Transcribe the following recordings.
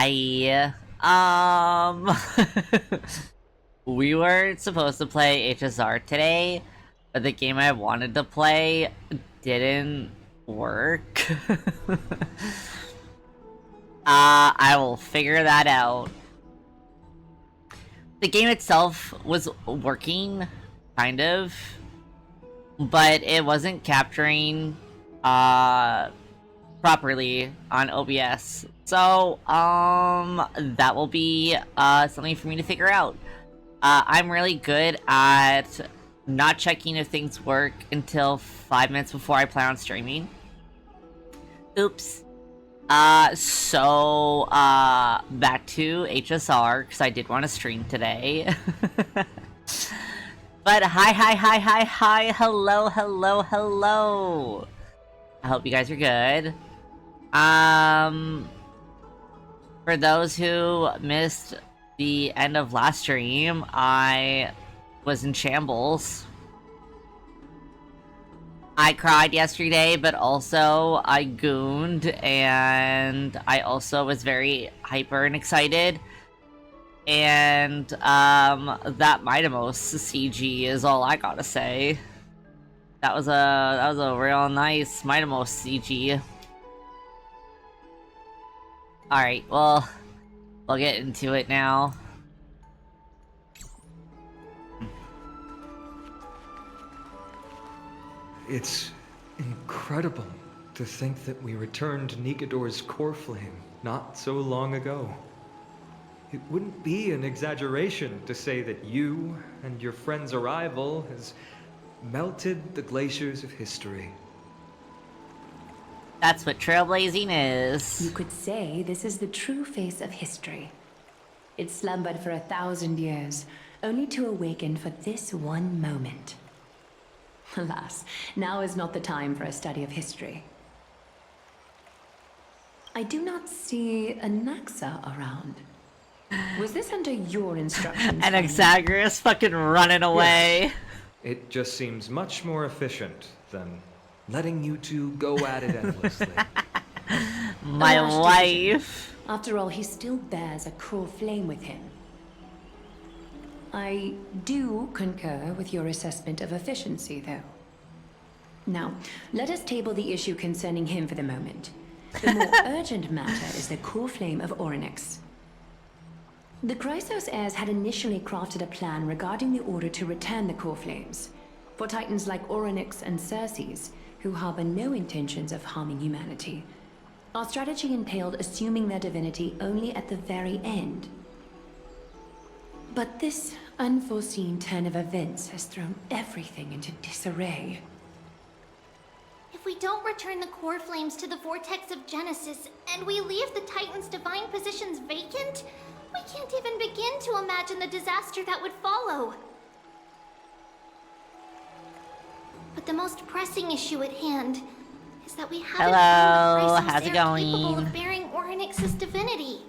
Hi. We were supposed to play HSR today, but the game I wanted to play didn't work. I will figure that out. The game itself was working, kind of, but it wasn't capturing, properly on OBS. So, that will be, something for me to figure out. I'm really good at not checking if things work until 5 minutes before I plan on streaming. Oops. Back to HSR, because I did want to stream today. But hi, hello. I hope you guys are good. For those who missed the end of last stream, I was in shambles. I cried yesterday, but also I gooned, and I also was very hyper and excited. And, that Mitamos CG is all I gotta say. That was a real nice Mitamos CG. Alright, well, we'll get into it now. It's incredible to think that we returned Nikador's core flame not so long ago. It wouldn't be an exaggeration to say that you and your friend's arrival has melted the glaciers of history. That's what trailblazing is. You could say this is the true face of history. It slumbered for 1,000 years, only to awaken for this one moment. Alas, now is not the time for a study of history. I do not see a Naxa around. Was this under your instructions? And Exaggerus fucking running away. Yes. It just seems much more efficient than letting you two go at it endlessly. My wife. After all, he still bears a core flame with him. I do concur with your assessment of efficiency, though. Now, let us table the issue concerning him for the moment. The more urgent matter is the core flame of Orynyx. The Chrysos heirs had initially crafted a plan regarding the order to return the core flames for titans like Orynyx and Circes, who harbor no intentions of harming humanity. Our strategy entailed assuming their divinity only at the very end. But this unforeseen turn of events has thrown everything into disarray. If we don't return the core flames to the vortex of Genesis, and we leave the Titan's divine positions vacant, we can't even begin to imagine the disaster that would follow. But the most pressing issue at hand is that we haven't Hello, found a how's it Chrysos heir capable going? of bearing Orynyx's divinity.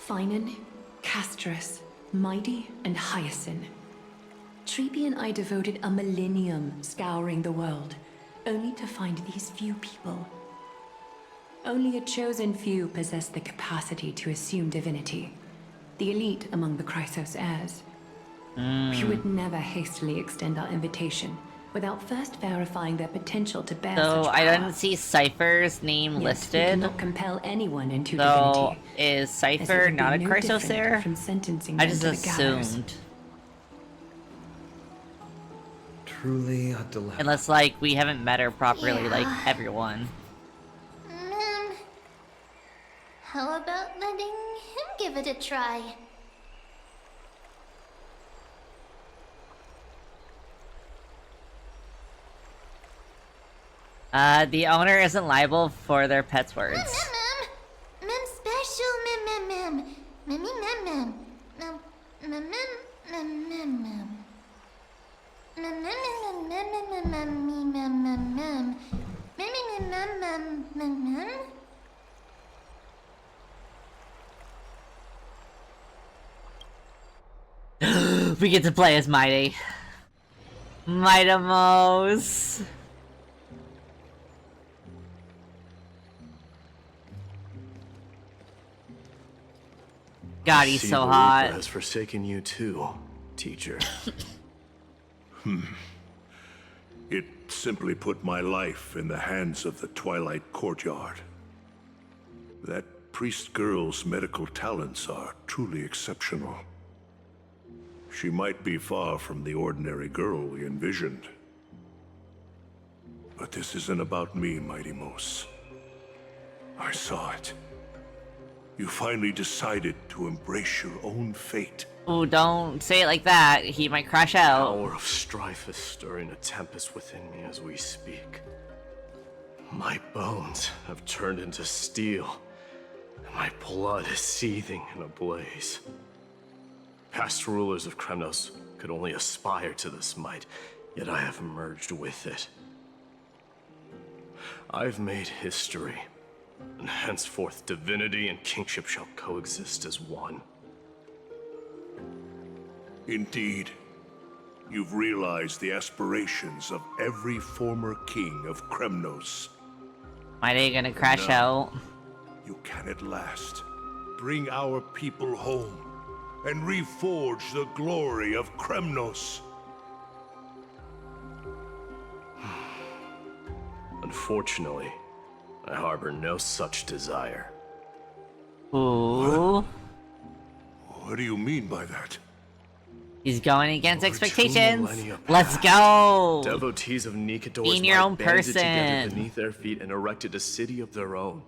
Finan, Castrus, Mighty, and Hyacinth. Treepy and I devoted a millennium scouring the world, only to find these few people. Only a chosen few possess the capacity to assume divinity. The elite among the Chrysos heirs. We would never hastily extend our invitation without first verifying their potential to bear So such I power. didn't see Cypher's name Yet we listed. cannot compel anyone into So divinity. is as it Cypher would be not a no Chrysos different heir? from sentencing I them just to the gallows. assumed. Truly a dilemma. Unless, like, we haven't met her properly, like everyone. How about letting him give it a try? The owner isn't liable for their pet's words. Mem special mem. Mem. We get to play as Mighty. Mightimos. God, I he's see so the Reaper hot. has forsaken you too, teacher. It simply put my life in the hands of the Twilight Courtyard. That priest girl's medical talents are truly exceptional. She might be far from the ordinary girl we envisioned. But this isn't about me, Mighty Mos. I saw it. You finally decided to embrace your own fate. Ooh, don't say it like that. He might crash The out. power of strife is stirring a tempest within me as we speak. My bones have turned into steel, and my blood is seething in a blaze. Past rulers of Kremnos could only aspire to this might, yet I have merged with it. I've made history, and henceforth divinity and kingship shall coexist as one. Indeed, you've realized the aspirations of every former king of Kremnos. Might they gonna crash now- out? You can at last bring our people home and reforge the glory of Kremnos. Unfortunately, I harbor no such desire. Ooh. What do you mean by that? He's going against Over 2 expectations. millennia Let's past, go. Devotees of Nikador's Being your might own banded together person. beneath their feet and erected a city of their own.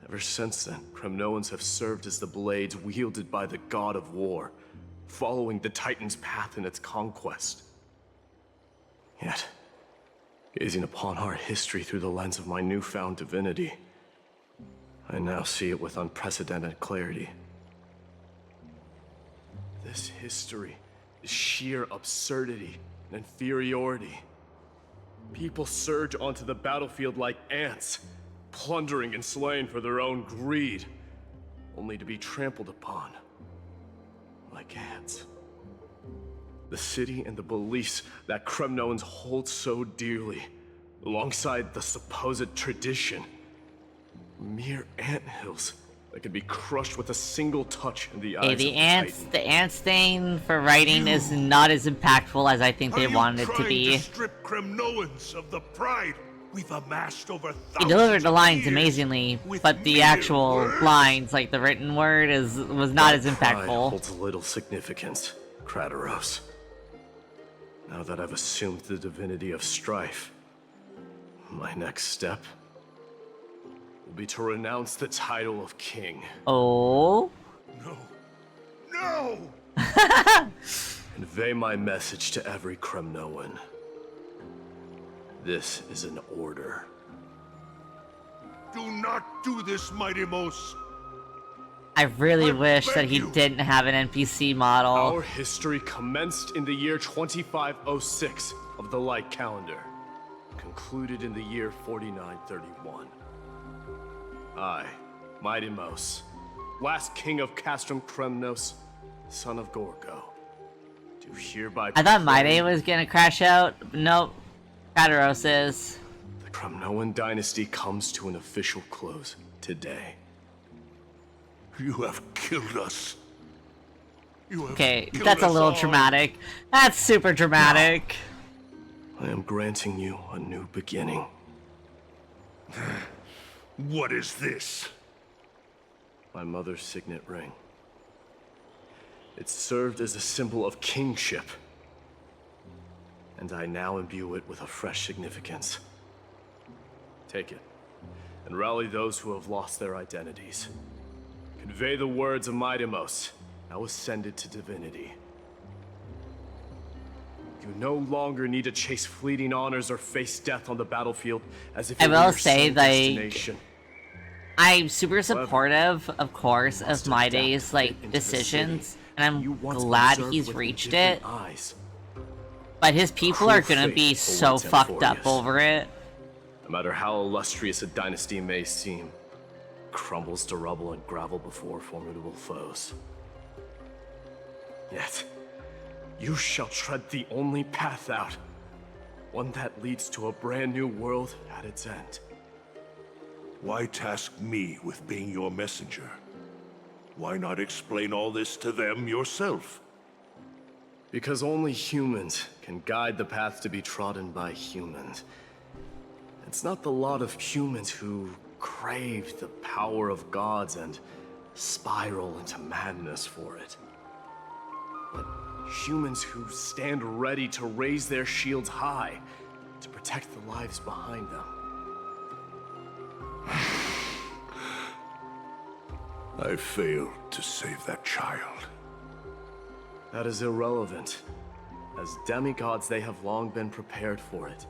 Ever since then, Kremnoans have served as the blades wielded by the god of war, following the Titan's path in its conquest. Yet, gazing upon our history through the lens of my newfound divinity, I now see it with unprecedented clarity. This history is sheer absurdity and inferiority. People surge onto the battlefield like ants, plundering and slaying for their own greed, only to be trampled upon like ants. The city and the beliefs that Kremnoans hold so dearly, alongside the supposed tradition, mere anthills that could be crushed with a single touch in the eyes Hey, of the the ants, Titan. the ants thing for writing is not as impactful as I think they Are you wanted it to trying be. to strip Kremnoans of the pride we've amassed over He thousands delivered the of lines years amazingly, with but the mere actual words? lines, like the written word, was not as Pride impactful. holds little significance, Kratoros. Now that I've assumed the divinity of strife, my next step will be to renounce the title of king. Oh, No. No! Convey my message to every Kremnoan. This is an order. Do not do this, Mighty Mos. I really I wish that beg he you. didn't have an NPC model. Our history commenced in the year 2506 of the Light Calendar, concluded in the year 4931. I, Mighty Mos, last king of Castrum Kremnos, son of Gorgo, do hereby I thought my day proclaim was gonna crash out. Nope. Kataros is. the Kremnoan dynasty comes to an official close today. You have killed us. You have Okay, killed that's a us little all. dramatic. That's super dramatic. I am granting you a new beginning. What is this? My mother's signet ring. It served as a symbol of kingship, and I now imbue it with a fresh significance. Take it, and rally those who have lost their identities. Convey the words of Mighty Mos, now ascended to divinity. You no longer need to chase fleeting honors or face death on the battlefield as if I it were will your say, sole like, destination. I'm super supportive, of course, Must of my adapt day's to fit like into the decisions, city and you I'm once glad observed he's with reached different it. eyes. But his people Cruel are gonna fate be so awaits fucked up Amphorius. over it. No matter how illustrious a dynasty may seem, crumbles to rubble and gravel before formidable foes. Yet, you shall tread the only path out, one that leads to a brand new world at its end. Why task me with being your messenger? Why not explain all this to them yourself? Because only humans can guide the path to be trodden by humans. It's not the lot of humans who crave the power of gods and spiral into madness for it. But humans who stand ready to raise their shields high to protect the lives behind them. I failed to save that child. That is irrelevant. As demigods, they have long been prepared for it.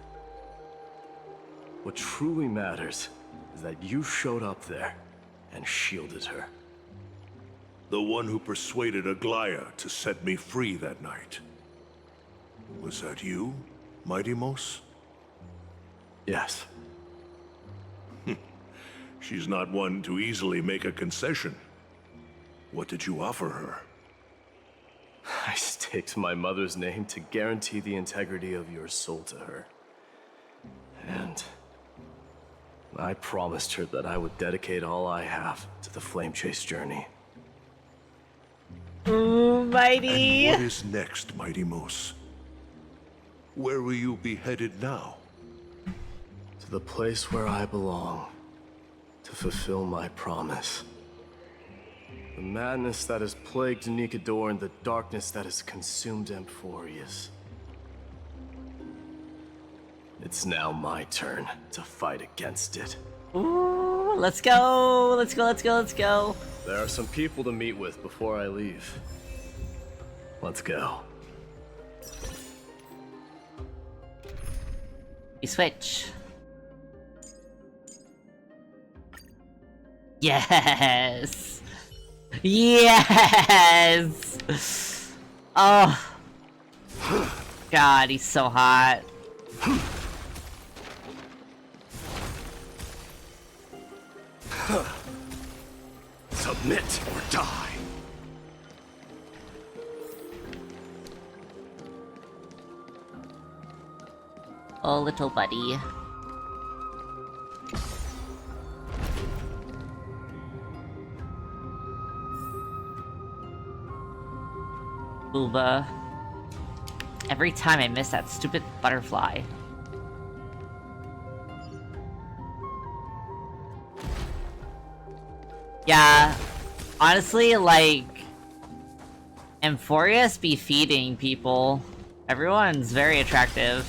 What truly matters is that you showed up there and shielded her. The one who persuaded Aglaya to set me free that night. Was that you, Mighty Mos? Yes. She's not one to easily make a concession. What did you offer her? I staked my mother's name to guarantee the integrity of your soul to her. And I promised her that I would dedicate all I have to the Flame Chase journey. Ooh, Mighty. And what is next, Mighty Mos? Where will you be headed now? To the place where I belong, to fulfill my promise. The madness that has plagued Nikador and the darkness that has consumed Emphorius. It's now my turn to fight against it. Ooh, let's go. Let's go, let's go, let's go. There are some people to meet with before I leave. Let's go. We switch. Yes. Yes. Oh. God, he's so hot. Submit or die. Oh, little buddy. Booba. Every time I miss that stupid butterfly. Yeah, honestly, like, Emphorius be feeding people. Everyone's very attractive.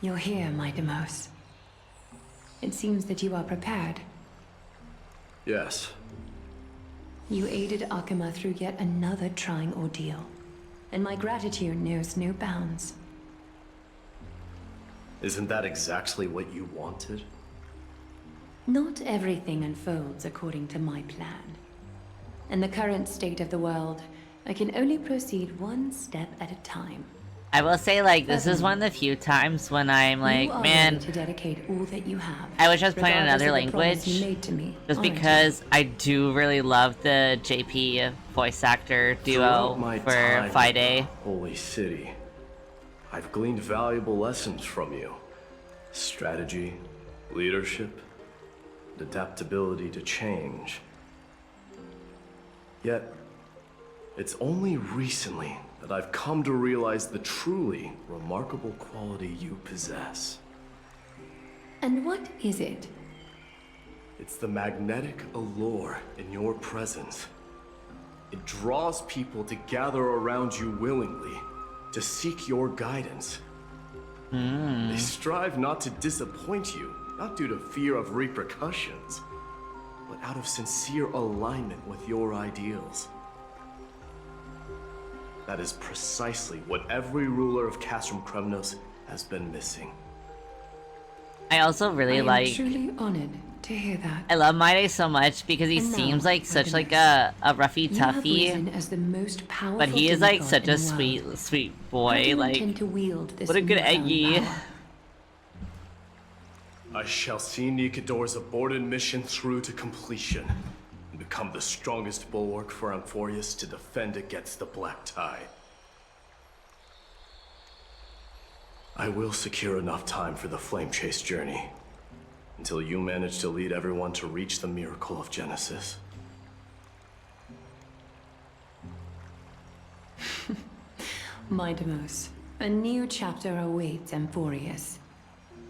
You're here, Mighty Mos. It seems that you are prepared. Yes. You aided Akuma through yet another trying ordeal, and my gratitude knows no bounds. Isn't that exactly what you wanted? Not everything unfolds according to my plan. In the current state of the world, I can only proceed one step at a time. I will say, like, this is one of the few times when I'm like, You are man, ready to dedicate all that you have. I wish I was playing regardless another of the promise you language. made to me, Just aren't you? because I do really love the JP voice actor duo Throughout my for time Fide. in the Holy City, I've gleaned valuable lessons from you. Strategy, leadership, and adaptability to change. Yet, it's only recently that I've come to realize the truly remarkable quality you possess. And what is it? It's the magnetic allure in your presence. It draws people to gather around you willingly, to seek your guidance. They strive not to disappoint you, not due to fear of repercussions, but out of sincere alignment with your ideals. That is precisely what every ruler of Castrum Kremnos has been missing. I also really I am like. truly honored to hear that. I love Maide so much because he And now, seems like such like Artemis, a roughy You have toughy, risen as the most powerful but he is like demigod such in a the world. sweet How do boy. you Like, intend to wield this what a good newfound eggy. power? I shall see Nikador's aborted mission through to completion and become the strongest bulwark for Amphorius to defend against the Black Tide. I will secure enough time for the Flame Chase journey until you manage to lead everyone to reach the miracle of Genesis. Midemos, a new chapter awaits Amphorius.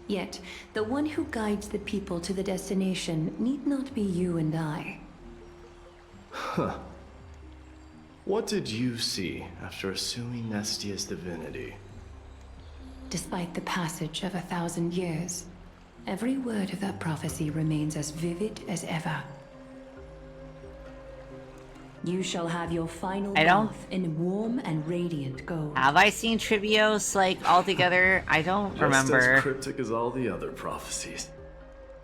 Yet, the one who guides the people to the destination need not be you and I. What did you see after assuming Nestia's divinity? Despite the passage of 1,000 years, every word of that prophecy remains as vivid as ever. You shall have your final I don't- bath in warm and radiant gold. Have I seen Trivios like all together? I don't Just remember. as cryptic as all the other prophecies.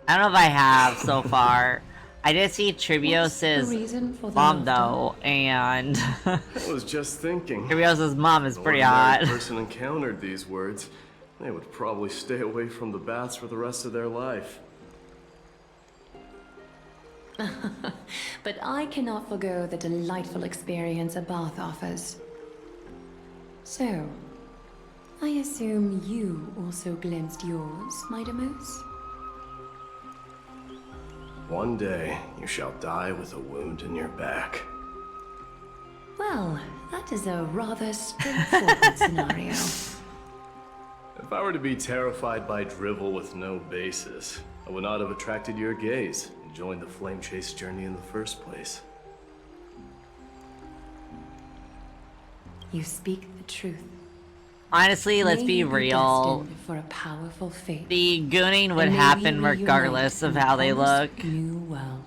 I don't know if I have so far. I did see What's the Trivios's reason for the mom laughter? though, and I was just thinking. Trivios's mom is If pretty an ordinary hot. person encountered these words, they would probably stay away from the baths for the rest of their life. But I cannot forgo the delightful experience a bath offers. So, I assume you also glimpsed yours, Midemos? One day, you shall die with a wound in your back. Well, that is a rather straightforward scenario. If I were to be terrified by drivel with no basis, I would not have attracted your gaze and joined the Flame Chase journey in the first place. You speak the truth. Honestly, let's May be you real. destined for a powerful fate. The gooning would And may happen we reunite regardless of in how they the look. promised New world.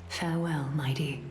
Farewell, mighty.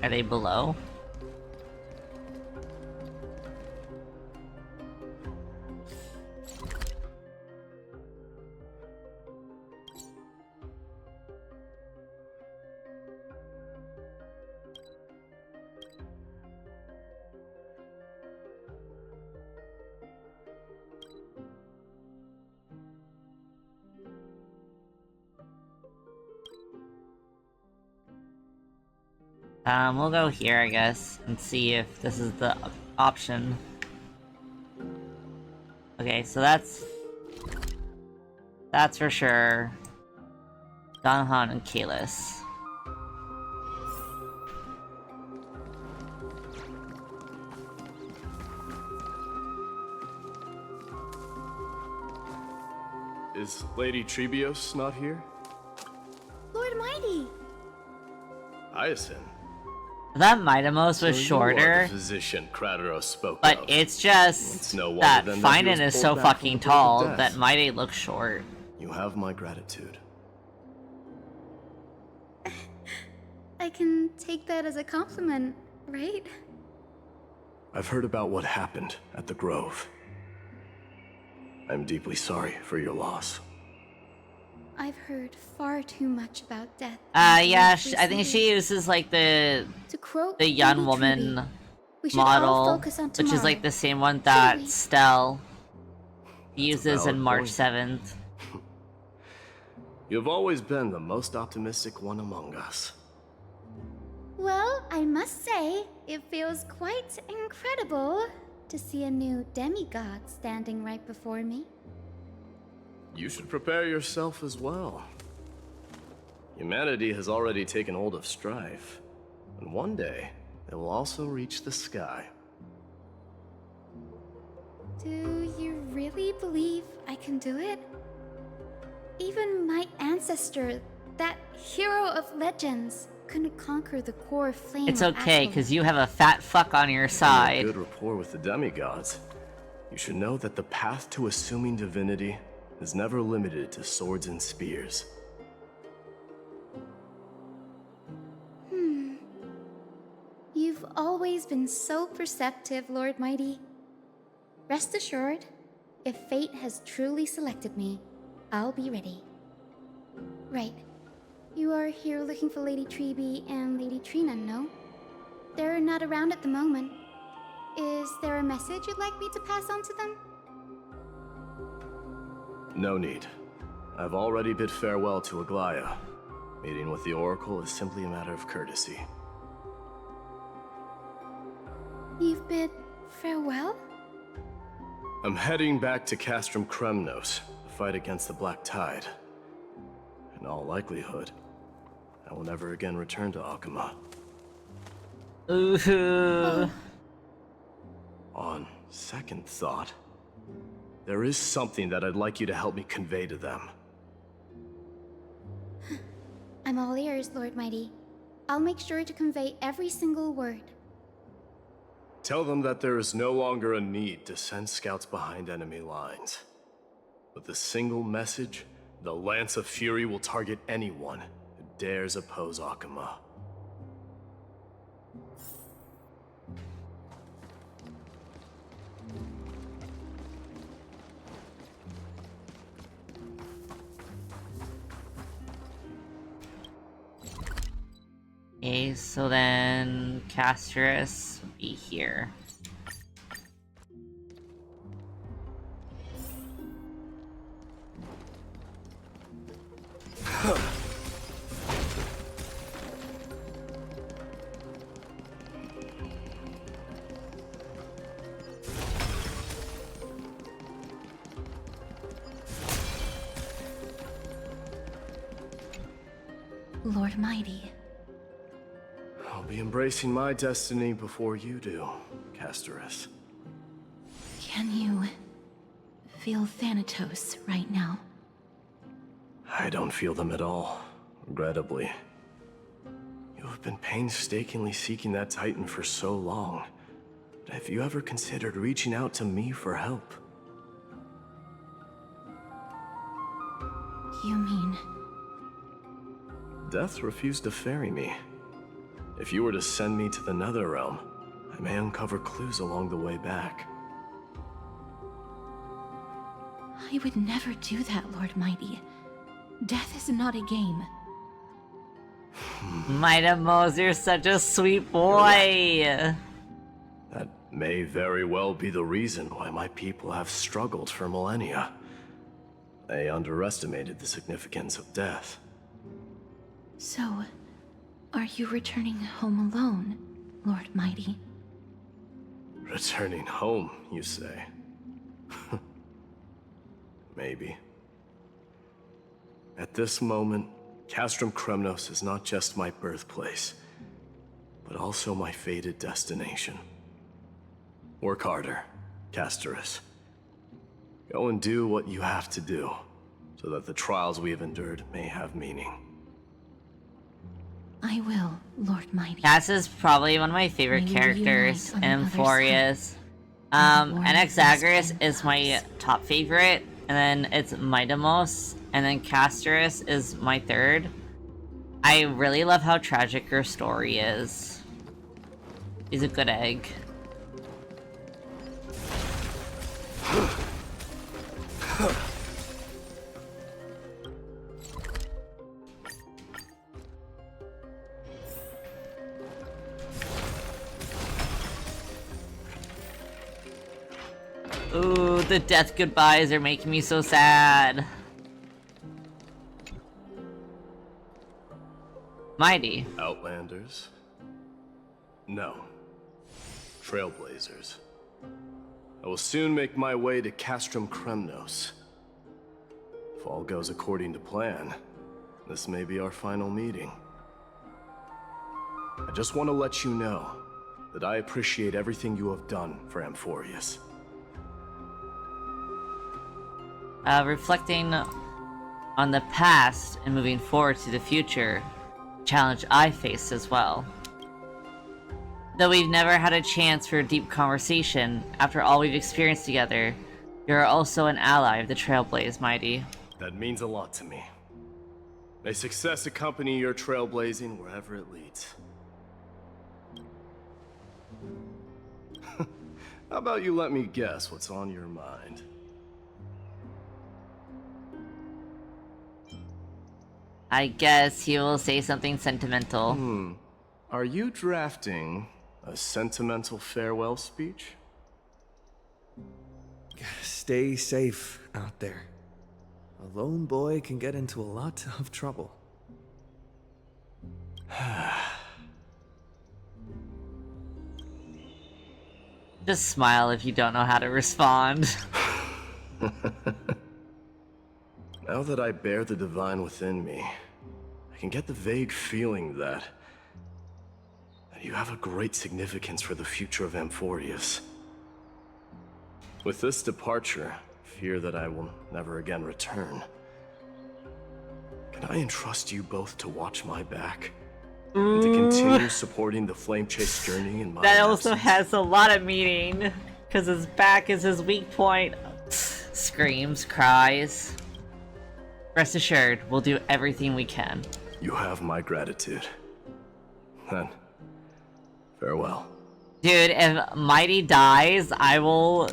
Are they below? We'll go here, I guess, and see if this is the option. Okay, so that's for sure. Donhan and Kalis. Is Lady Trebios not here? Lord Mighty! Hyacinth. That Midemos So was you are shorter, the physician Krateros spoke but of. it's just It's no wonder that then that he Finan was is pulled so back from fucking the brink of tall death. that Mighty looks short. You have my gratitude. I can take that as a compliment, right? I've heard about what happened at the Grove. I'm deeply sorry for your loss. I've heard far too much about death. Yeah, I think she uses like the To quote young Lady woman Truby, we should all model, focus on which is like tomorrow. the same one that we? Stell uses valid in March point. 7th. You've always been the most optimistic one among us. Well, I must say, it feels quite incredible to see a new demigod standing right before me. You should prepare yourself as well. Humanity has already taken hold of strife, and one day, it will also reach the sky. Do you really believe I can do it? Even my ancestor, that hero of legends, couldn't conquer the core flame It's of okay, Aquiline. because you have a fat fuck on your You have side. good rapport with the demigods. You should know that the path to assuming divinity is never limited to swords and spears. You've always been so perceptive, Lord Mighty. Rest assured, if fate has truly selected me, I'll be ready. Right. You are here looking for Lady Treeby and Lady Trina, no? They're not around at the moment. Is there a message you'd like me to pass on to them? No need. I've already bid farewell to Aglaya. Meeting with the Oracle is simply a matter of courtesy. You've bid farewell? I'm heading back to Castrum Kremnos to fight against the Black Tide. In all likelihood, I will never again return to Akuma. Ooh. On second thought, there is something that I'd like you to help me convey to them. I'm all ears, Lord Mighty. I'll make sure to convey every single word. Tell them that there is no longer a need to send scouts behind enemy lines. With a single message, the Lance of Fury will target anyone who dares oppose Akuma. Okay, so then Castrus will be here. Lord Mighty. I'll be embracing my destiny before you do, Castorus. Can you feel Thanatos right now? I don't feel them at all, regrettably. You have been painstakingly seeking that Titan for so long. But have you ever considered reaching out to me for help? You mean... Death refused to ferry me. If you were to send me to the Nether Realm, I may uncover clues along the way back. I would never do that, Lord Mighty. Death is not a game. Mida Mose, you're such a sweet boy. That may very well be the reason why my people have struggled for millennia. They underestimated the significance of death. So, are you returning home alone, Lord Mighty? Returning home, you say? Maybe. At this moment, Castrum Kremnos is not just my birthplace, but also my fated destination. Work harder, Castorus. Go and do what you have to do, so that the trials we have endured may have meaning. I will, Lord Mighty. Cass is probably one of my favorite Maybe characters reunite on in the other Florius. of the war NX against Zagreus is Thanatos. my top favorite, and then it's Midamos, and then Castorus is my third. I really love how tragic her story is. He's a good egg. Ooh, the death goodbyes are making me so sad. Mighty. Outlanders? No. Trailblazers. I will soon make my way to Castrum Kremnos. If all goes according to plan, this may be our final meeting. I just want to let you know that I appreciate everything you have done for Amphorius. Reflecting on the past and moving forward to the future, challenge I faced as well. Though we've never had a chance for a deep conversation, after all we've experienced together, you're also an ally of the Trailblaze, Mighty. That means a lot to me. May success accompany your trailblazing wherever it leads. How about you let me guess what's on your mind? I guess he will say something sentimental. Are you drafting a sentimental farewell speech? Stay safe out there. A lone boy can get into a lot of trouble. Just smile if you don't know how to respond. Now that I bear the divine within me, I can get the vague feeling that you have a great significance for the future of Amphorius. With this departure, fear that I will never again return. Can I entrust you both to watch my back? And to continue supporting the Flame Chase journey in my That also absence? has a lot of meaning, because his back is his weak point. Screams, cries. Rest assured, we'll do everything we can. You have my gratitude. Then, farewell. Dude, if Mighty dies, I will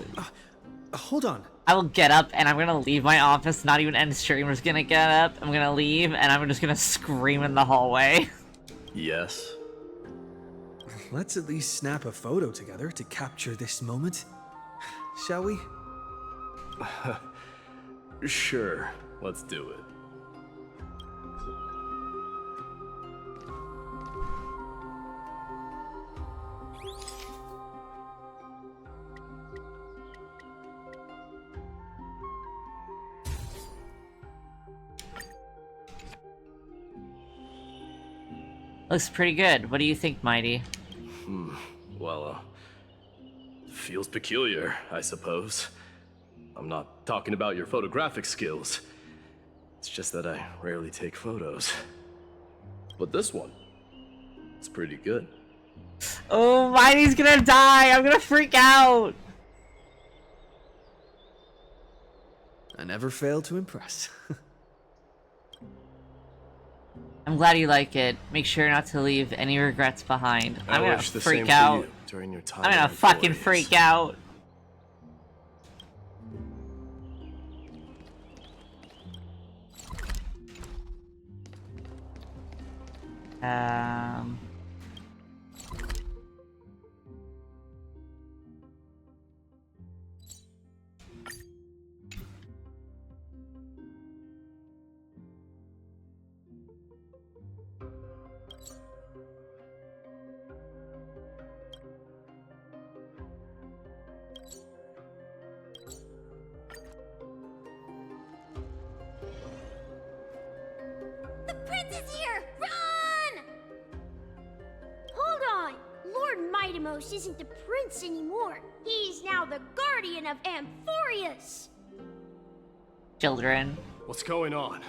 Hold on. get up and I'm gonna leave my office, not even end stream. I'm just gonna get up, I'm gonna leave, and I'm just gonna scream in the hallway. Yes? Let's at least snap a photo together to capture this moment. Shall we? Sure, let's do it. Looks pretty good. What do you think, Mighty? Well, feels peculiar, I suppose. I'm not talking about your photographic skills. It's just that I rarely take photos. But this one, it's pretty good. Oh, Mighty's gonna die! I'm gonna freak out! I never fail to impress. I'm glad you like it. Make sure not to leave any regrets behind. I'm I gonna wish the freak same out. for you during your time. I'm gonna in fucking Amphorius. freak out. Um... The prince is here! Run! Hold on! Lord Mightimos isn't the prince anymore. He's now the guardian of Amphorius! Children. What's going on?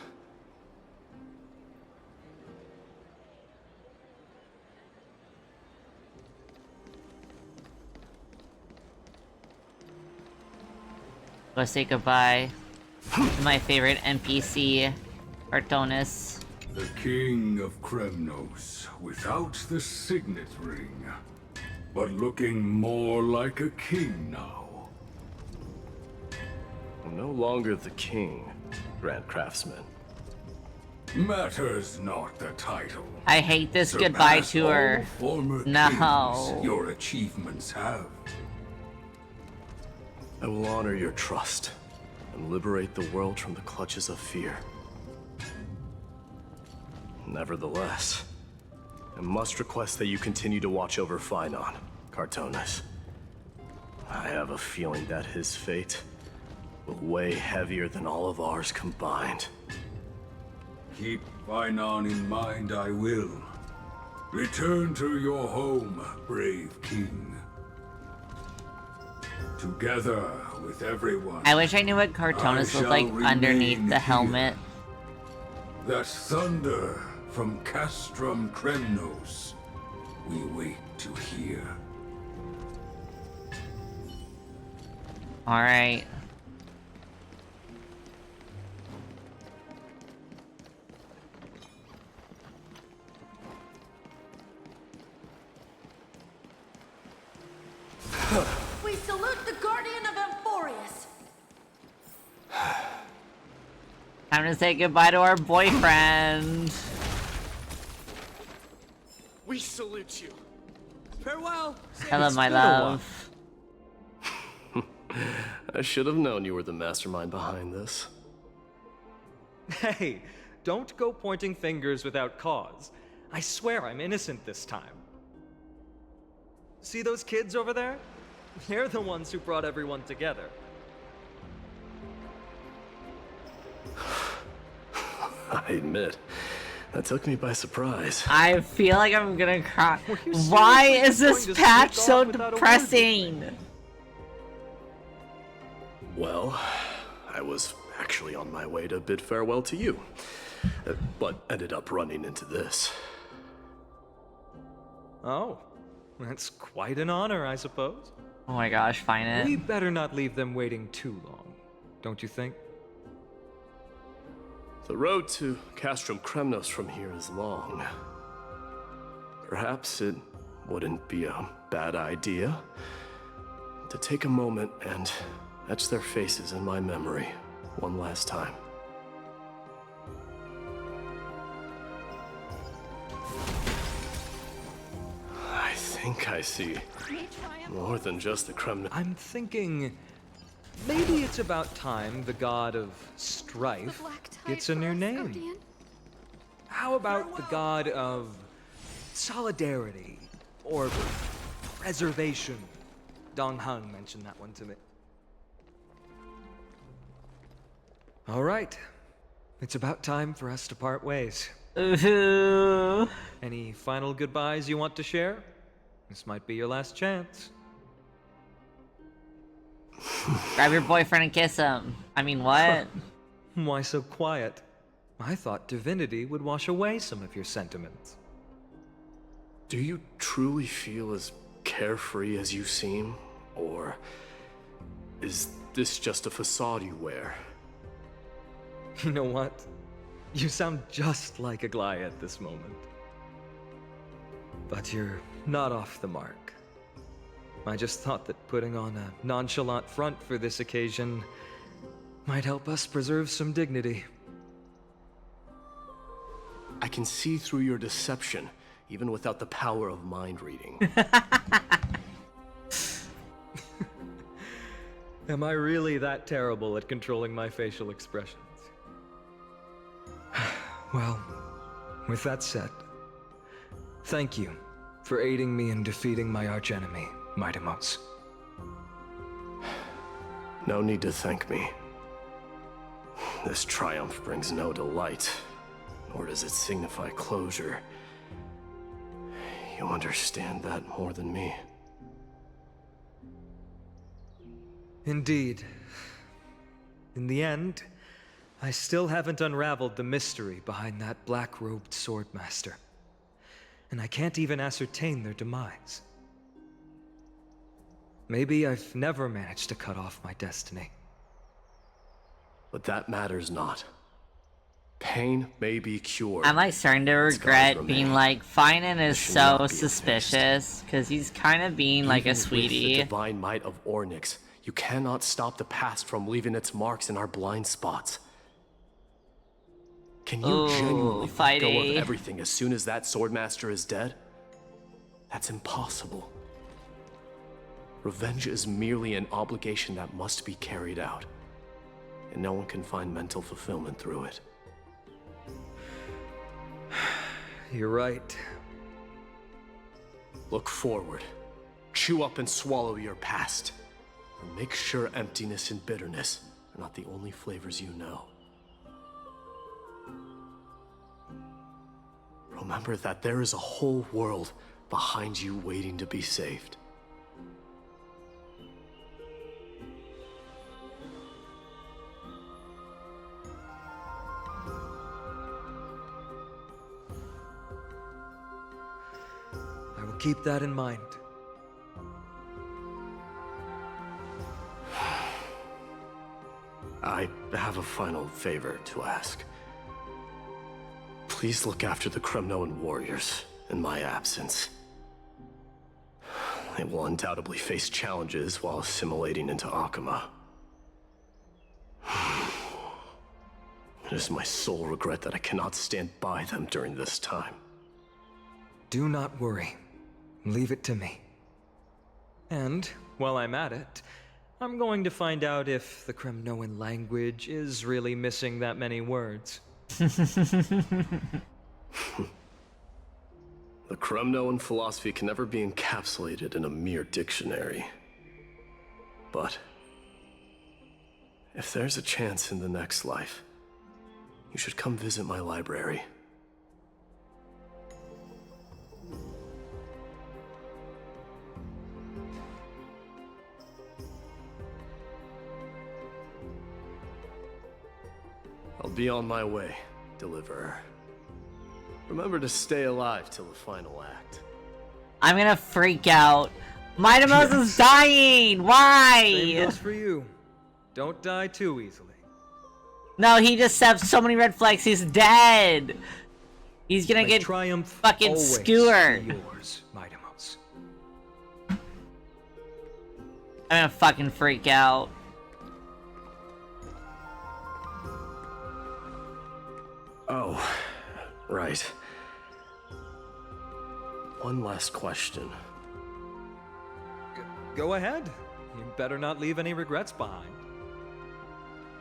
Go say goodbye to my favorite NPC, Artonis. The king of Kremnos, without the signet ring, but looking more like a king now. I'm no longer the king, Grand Craftsman. Matters not the title. I hate this goodbye Surpass tour. all former No. kings your achievements have. I will honor your trust and liberate the world from the clutches of fear. Nevertheless, I must request that you continue to watch over Phainon, Cartonis. I have a feeling that his fate will weigh heavier than all of ours combined. Keep Finon in mind, I will. Return to your home, brave king. Together with everyone. I wish I knew what Cartonis looked like underneath the helmet. That thunder from Castrum Kremnos, we wait to hear. Alright. We salute the Guardian of Amphorius. Time to say goodbye to our boyfriend. We salute you. Farewell. Hello, my love. I should have known you were the mastermind behind this. Hey, don't go pointing fingers without cause. I swear I'm innocent this time. See those kids over there? They're the ones who brought everyone together. I admit, that took me by surprise. I feel like I'm gonna cry. you Why seriously is this going to patch sneak so off without a word? depressing? Well, I was actually on my way to bid farewell to you, but ended up running into this. Oh, that's quite an honor, I suppose. Oh my gosh, find it. We better not leave them waiting too long, don't you think? The road to Castrum Kremnos from here is long. Perhaps it wouldn't be a bad idea to take a moment and etch their faces in my memory one last time. I think I see more than just the Kremnos. I'm thinking maybe it's about time the god of strife gets a new name. How about the god of solidarity or preservation? Dong Hung mentioned that one to me. All right. It's about time for us to part ways. Ooh. Any final goodbyes you want to share? This might be your last chance. Grab your boyfriend and kiss him. I mean, what? Why so quiet? I thought divinity would wash away some of your sentiments. Do you truly feel as carefree as you seem? Or is this just a facade you wear? You know what? You sound just like a Gly at this moment. But you're not off the mark. I just thought that putting on a nonchalant front for this occasion might help us preserve some dignity. I can see through your deception, even without the power of mind reading. Am I really that terrible at controlling my facial expressions? Well, with that said, thank you for aiding me in defeating my archenemy, Mightimos. No need to thank me. This triumph brings no delight, nor does it signify closure. You understand that more than me. Indeed. In the end, I still haven't unraveled the mystery behind that black-robed swordmaster. And I can't even ascertain their demise. Maybe I've never managed to cut off my destiny. But that matters not. Pain may be cured. I'm like starting to regret being like, Finan is Should so not be suspicious, because he's kind of being like a Even with the sweetie. divine might of Ornyx, you cannot stop the past from leaving its marks in our blind spots. Can you Ooh, genuinely let go of fighty. everything as soon as that swordmaster is dead? That's impossible. Revenge is merely an obligation that must be carried out, and no one can find mental fulfillment through it. You're right. Look forward. Chew up and swallow your past. And make sure emptiness and bitterness are not the only flavors you know. Remember that there is a whole world behind you waiting to be saved. I will keep that in mind. I have a final favor to ask. Please look after the Kremnoan warriors in my absence. They will undoubtedly face challenges while assimilating into Akama. It is my sole regret that I cannot stand by them during this time. Do not worry. Leave it to me. And, while I'm at it, I'm going to find out if the Kremnoan language is really missing that many words. The Kremnoan philosophy can never be encapsulated in a mere dictionary. But if there's a chance in the next life, you should come visit my library. I'll be on my way, Deliverer. Remember to stay alive till the final act. I'm gonna freak out. Midamos is dying! Why? Same goes for you. Don't die too easily. No, he just have so many red flags, he's dead! He's gonna get triumph fucking always skewered. be yours, Midamos. I'm gonna fucking freak out. Oh, right. One last question. Go ahead. You better not leave any regrets behind.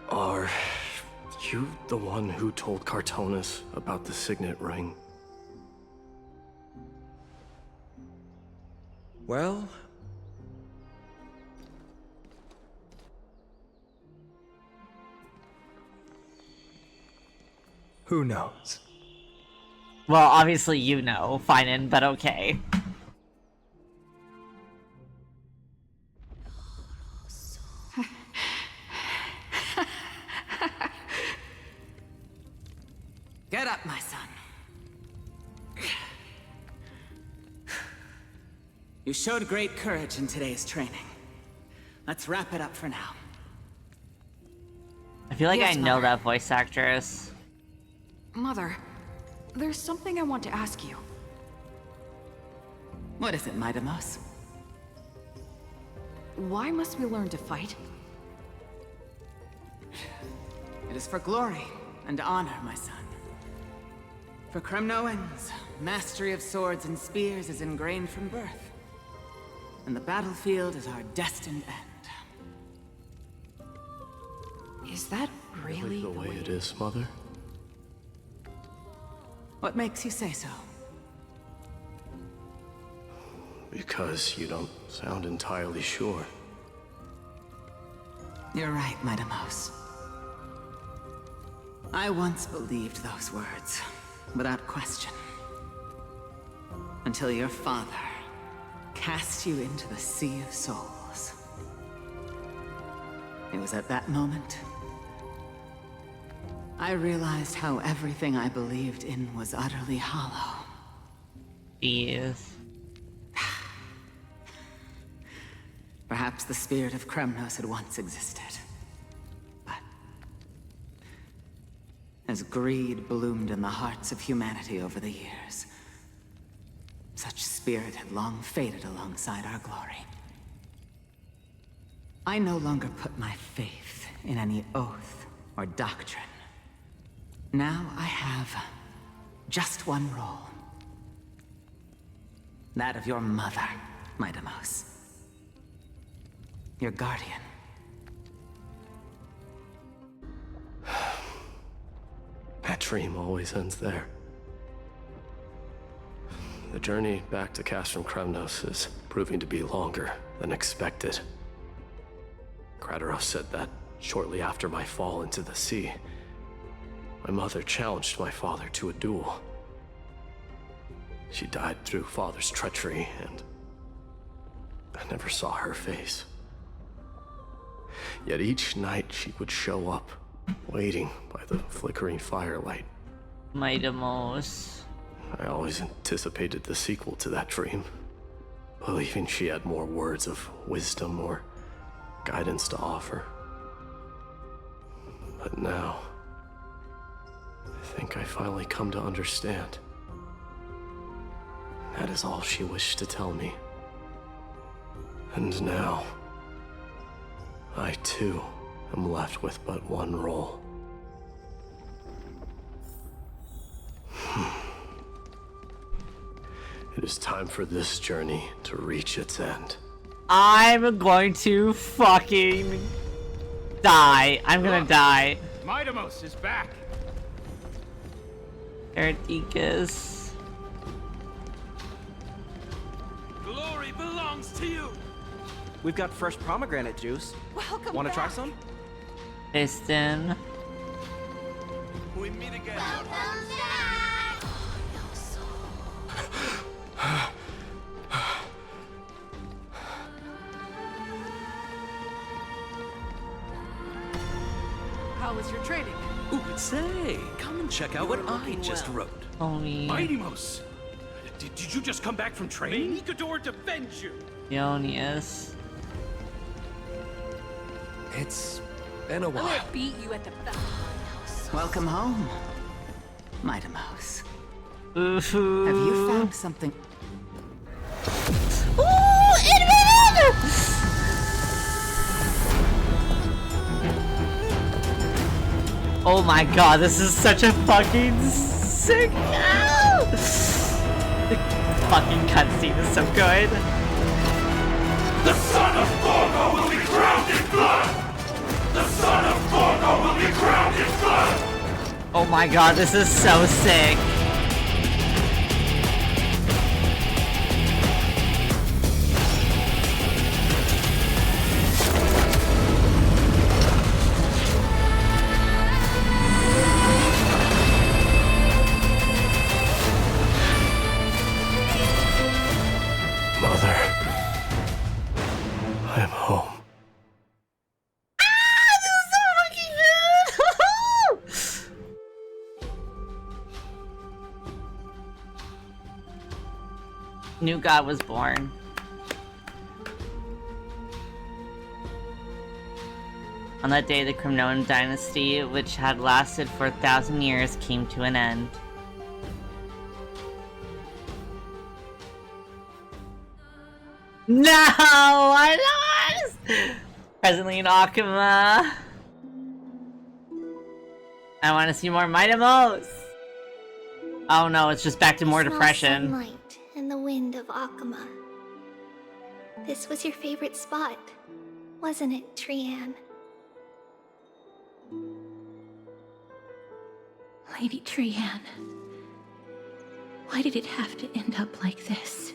Are you the one who told Cartonis about the signet ring? Well... who knows? Well, obviously you know, Finan, but okay. Get up, my son. You showed great courage in today's training. Let's wrap it up for now. I feel like Yes, I know Mother. that voice actress. Mother, there's something I want to ask you. What is it, Midamos? Why must we learn to fight? It is for glory and honor, my son. For Kremnoans, mastery of swords and spears is ingrained from birth. And the battlefield is our destined end. Is that really the way it is, Mother? What makes you say so? Because you don't sound entirely sure. You're right, Midamos. I once believed those words, without question. Until your father cast you into the Sea of Souls. It was at that moment I realized how everything I believed in was utterly hollow. Yes. Perhaps the spirit of Kremnos had once existed. But as greed bloomed in the hearts of humanity over the years, such spirit had long faded alongside our glory. I no longer put my faith in any oath or doctrine. Now I have just one role. That of your mother, Midamos. Your guardian. That dream always ends there. The journey back to Castrum Kremnos is proving to be longer than expected. Krateros said that Shortly after my fall into the sea, my mother challenged my father to a duel. She died through father's treachery, and I never saw her face. Yet each night she would show up, waiting by the flickering firelight. Mightimos. I always anticipated the sequel to that dream, believing she had more words of wisdom or guidance to offer. But now, I think I finally come to understand. That is all she wished to tell me. And now, I too am left with but one role. It is time for this journey to reach its end. I'm going to fucking die. I'm gonna die. Mightimos is back. Erticus. Glory belongs to you. We've got fresh pomegranate juice. Welcome Want to try back. some? Piston. We meet again. How was your training? Ooh, say, come and check out what I just wrote. Homie. Mightimos, did you just come back from training? May Nikador defend you. Ionius. It's been a I'm while. gonna beat you at the back. Welcome home, Mightimos. Ooh. Have you found something? Oh my god, this is such a fucking sick. Ow! The fucking cutscene is so good. The son of Gorgo will be crowned in blood! The son of Gorgo will be crowned in blood! Oh my god, this is so sick. Mother, I'm home. New god was born. On that day, the Cremnoan dynasty, which had lasted for 1,000 years, came to an end. No, I lost! Presently in Akuma. I want to see more Mightimos. Oh no, it's just back to more Small depression. Sunlight and the wind of Akuma. This was your favorite spot, wasn't it, Trianne? Lady Trianne, why did it have to end up like this?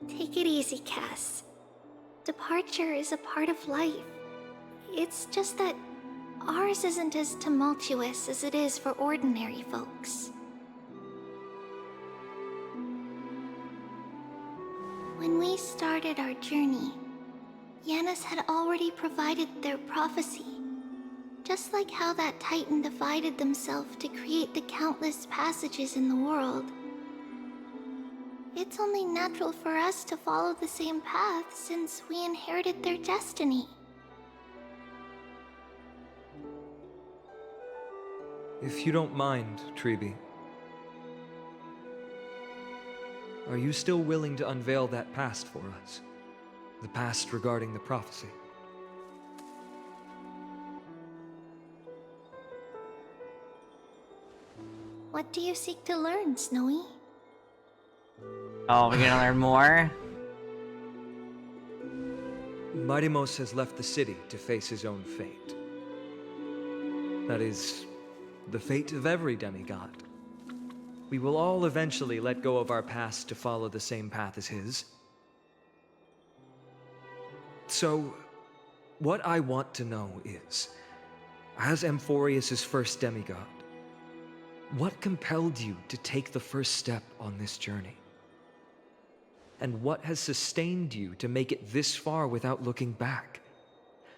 Take it easy, Cass. Departure is a part of life. It's just that ours isn't as tumultuous as it is for ordinary folks. When we started our journey, Yanis had already provided their prophecy. Just like how that Titan divided themselves to create the countless passages in the world. It's only natural for us to follow the same path since we inherited their destiny. If you don't mind, Treeby, are you still willing to unveil that past for us? The past regarding the prophecy? What do you seek to learn, Snowy? Oh, we're gonna learn more? Mightimos has left the city to face his own fate. That is, the fate of every demigod. We will all eventually let go of our past to follow the same path as his. So, what I want to know is, as Amphorius' first demigod, what compelled you to take the first step on this journey? And what has sustained you to make it this far without looking back?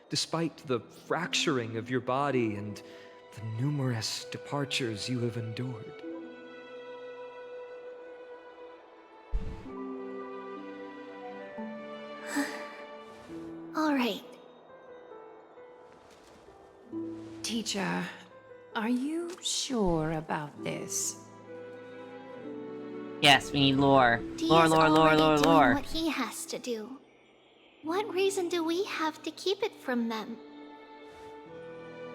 Despite the fracturing of your body and the numerous departures you have endured. All right. Teacher, are you sure about this? Yes, we need lore. Dee Lore, is lore, lore, already lore, doing lore. what he has to do. What reason do we have to keep it from them?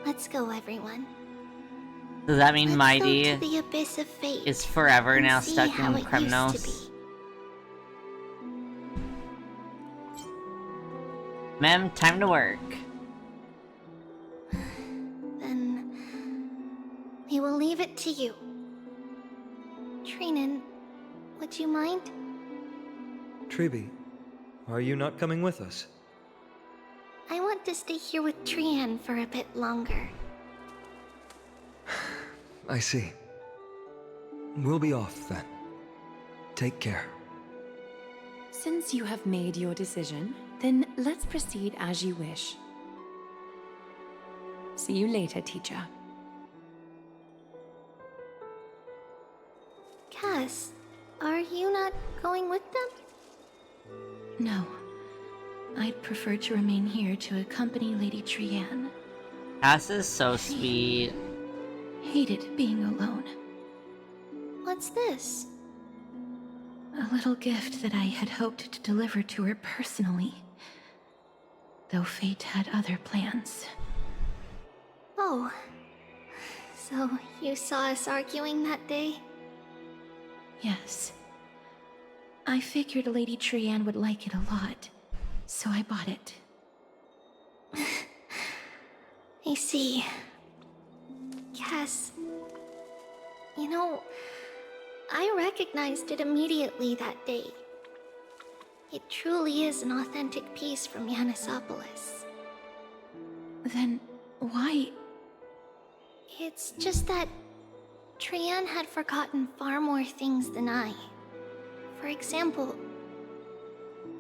Let's go, everyone. Does that mean Let's Mighty go to the abyss of fate is forever and now see stuck how in it used Kremnos? to be. Mem, time to work. Then we will leave it to you. Trinan, would you mind? Tribi, are you not coming with us? I want to stay here with Trian for a bit longer. I see. We'll be off then. Take care. Since you have made your decision, then let's proceed as you wish. See you later, teacher. Cass, are you not going with them? No. I'd prefer to remain here to accompany Lady Trian. Cass is so sweet. Hated being alone. What's this? A little gift that I had hoped to deliver to her personally. Though fate had other plans. Oh. So you saw us arguing that day? Yes. I figured Lady Trian would like it a lot, so I bought it. I see. Cass, you know, I recognized it immediately that day. It truly is an authentic piece from Yanisopolis. Then why? It's just that Trian had forgotten far more things than I. For example,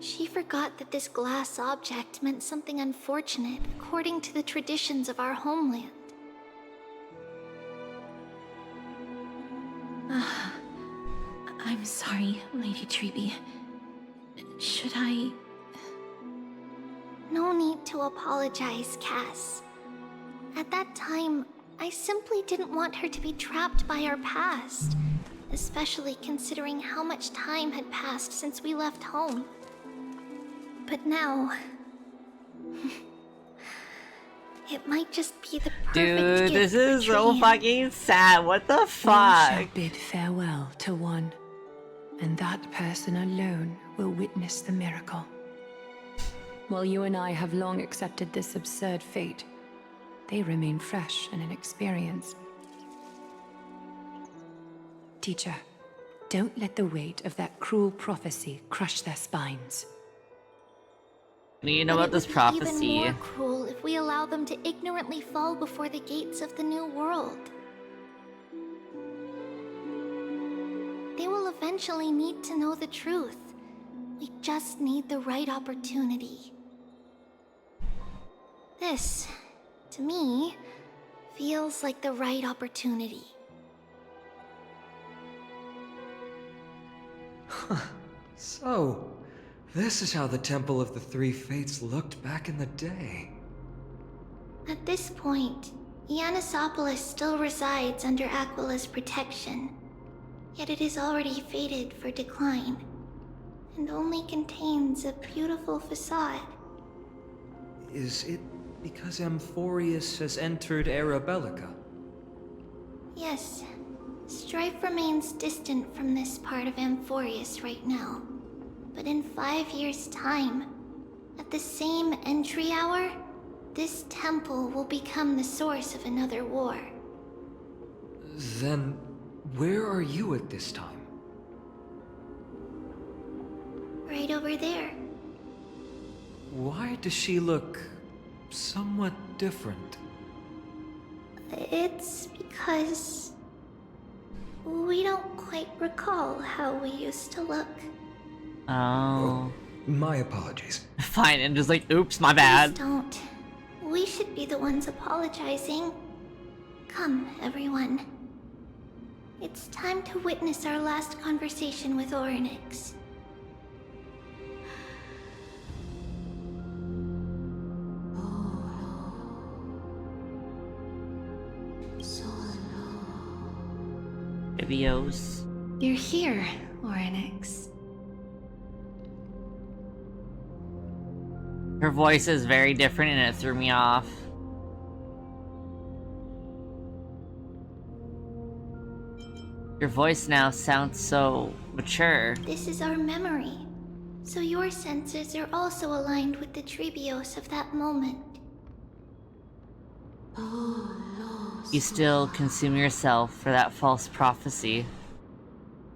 she forgot that this glass object meant something unfortunate according to the traditions of our homeland. I'm sorry, Lady Tribi. Should I... No need to apologize, Cass. At that time, I simply didn't want her to be trapped by our past, especially considering how much time had passed since we left home. But now... it might just be the perfect Dude, gift this for is so Trian. fucking sad. What the One fuck? shall bid farewell to one, and that person alone will witness the miracle. While you and I have long accepted this absurd fate, they remain fresh and inexperienced. Teacher, don't let the weight of that cruel prophecy crush their spines. What do you know about this It would be prophecy? even more cruel if we allow them to ignorantly fall before the gates of the new world. They will eventually need to know the truth. We just need the right opportunity. This, to me, feels like the right opportunity. So, this is how the Temple of the Three Fates looked back in the day. At this point, Yanisopolis still resides under Aquila's protection, yet it is already fated for decline, and only contains a beautiful facade. Is it because Amphorius has entered Era Bellica? Yes, strife remains distant from this part of Amphorius right now. But in 5 years' time, at the same entry hour, this temple will become the source of another war. Then, where are you at this time? Right over there. why does she look somewhat different? It's because we don't quite recall how we used to look. Oh. My apologies. Fine, and just like, oops, my Please bad. don't. We should be the ones apologizing. Come, everyone. It's time to witness our last conversation with Orynyx. Videos. You're here, Orynyx. Her voice is very different and it threw me off. Your voice now sounds so mature. This is our memory, so your senses are also aligned with the Trebios of that moment. You still consume yourself for that false prophecy.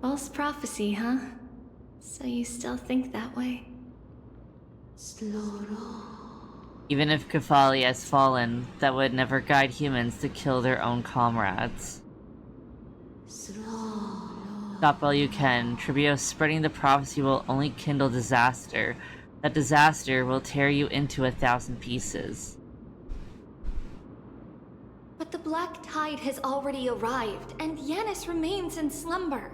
False prophecy, huh? So you still think that way? Even if Kefali has fallen, that would never guide humans to kill their own comrades. Stop while you can. Trebios spreading the prophecy will only kindle disaster. That disaster will tear you into 1,000 pieces. But the Black Tide has already arrived, and Yanis remains in slumber.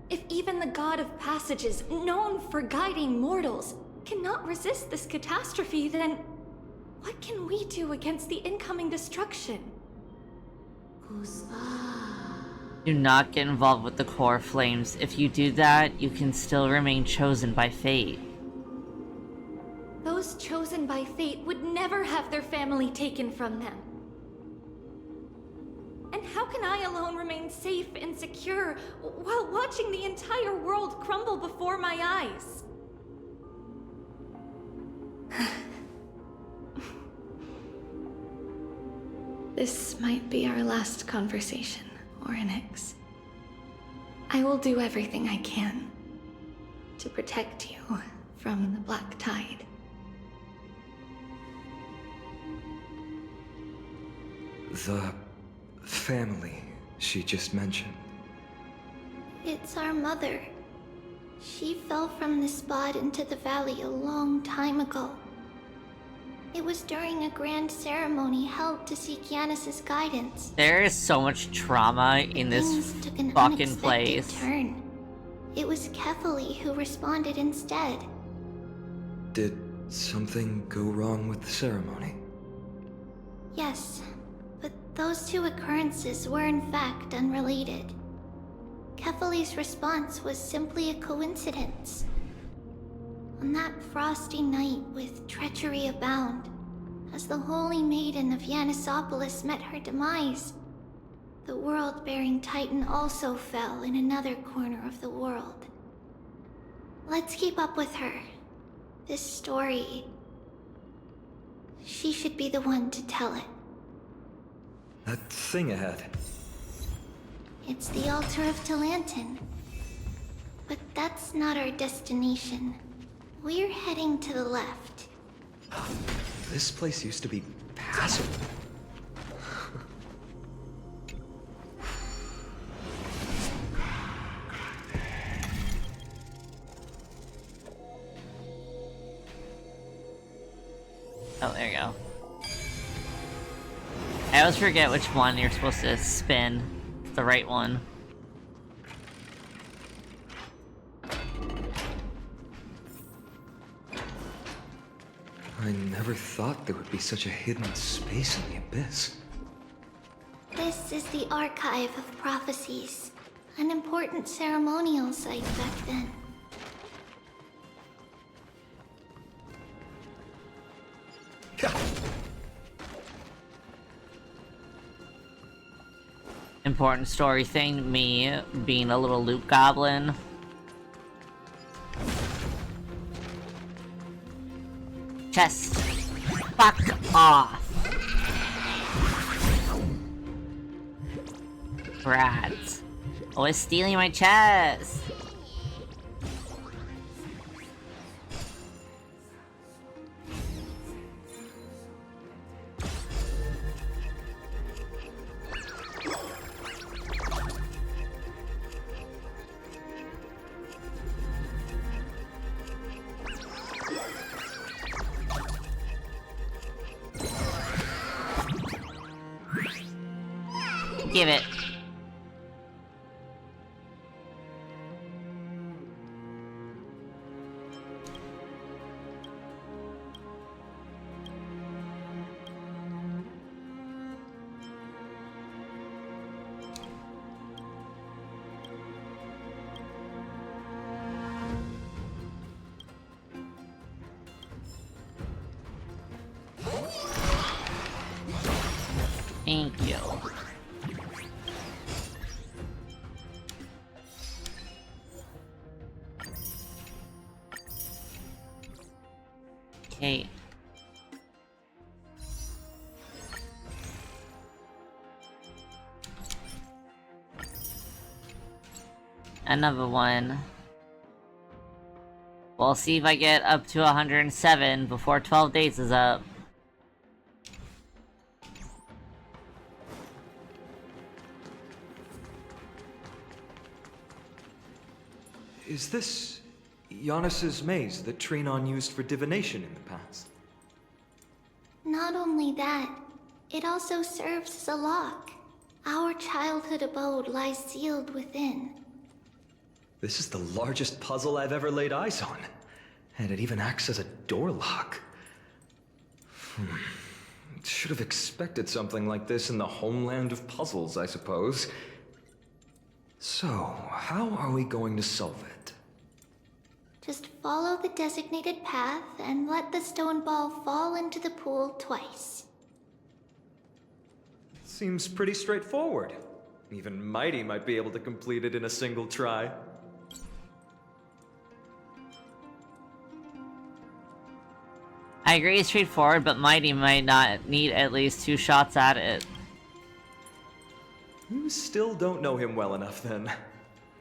If even the God of Passages, known for guiding mortals, cannot resist this catastrophe, then what can we do against the incoming destruction? Do not get involved with the core flames. If you do that, you can still remain chosen by fate. Those chosen by fate would never have their family taken from them. And how can I alone remain safe and secure while watching the entire world crumble before my eyes? This might be our last conversation, Orynyx. I will do everything I can to protect you from the Black Tide. The family she just mentioned. It's our mother. She fell from the spot into the valley a long time ago. It was during a grand ceremony held to seek Yanis' guidance. There is so much trauma in this Things took an fucking unexpected place. turn. It was Kefali who responded instead. Did something go wrong with the ceremony? Yes, but those two occurrences were in fact unrelated. Kefali's response was simply a coincidence. On that frosty night with treachery abound, as the Holy Maiden of Yanisopolis met her demise, the world-bearing Titan also fell in another corner of the world. Let's keep up with her. This story... she should be the one to tell it. That thing ahead. It's the altar of Talantin. But that's not our destination. We're heading to the left. This place used to be passable. Oh, there you go. I always forget which one you're supposed to spin. The right one. I never thought there would be such a hidden space in the Abyss. This is the Archive of Prophecies, an important ceremonial site back then. Important story thing, me being a little loot goblin. Chest. Fuck off. Brats. Always stealing my chest. Give it. Thank you. Okay. Another one. We'll see if I get up to 107 before 12 days is up. Is this Giannis's maze that Trinon used for divination in the past? Not only that, it also serves as a lock. Our childhood abode lies sealed within. This is the largest puzzle I've ever laid eyes on. And it even acts as a door lock. Should have expected something like this in the homeland of puzzles, I suppose. So, how are we going to solve it? Just follow the designated path and let the stone ball fall into the pool twice. Seems pretty straightforward. Even Mighty might be able to complete it in a single try. I agree it's straightforward, but Mighty might not need at least 2 shots at it. You still don't know him well enough, then.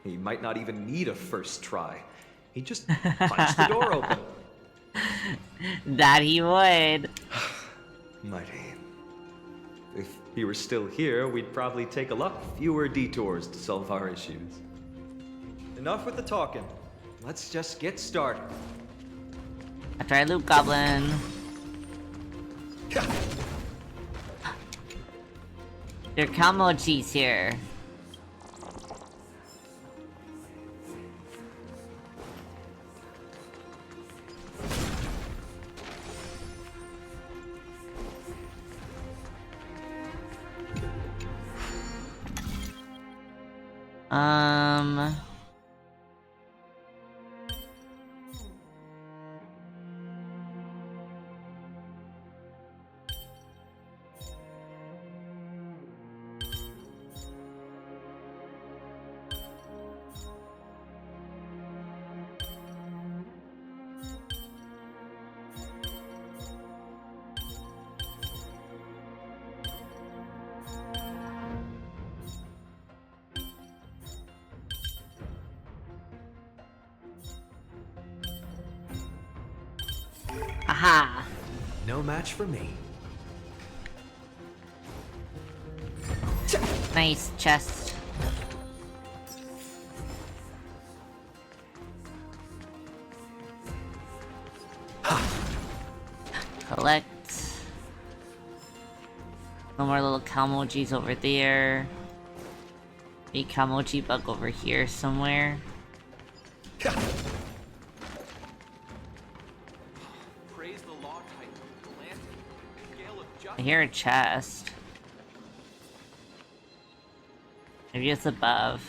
He might not even need a first try. He just punched the door open. That he would. Mighty. If he were still here, we'd probably take a lot fewer detours to solve our issues. Enough with the talking. Let's just get started. I try Loop Goblin. There are Kamojis here. Aha! No match for me. Nice chest. Collect. No more little Kamojis over there. A Kamoji bug over here somewhere. Praise the law titan, Atlantic, Gale of I justice. hear a chest. Maybe it's above.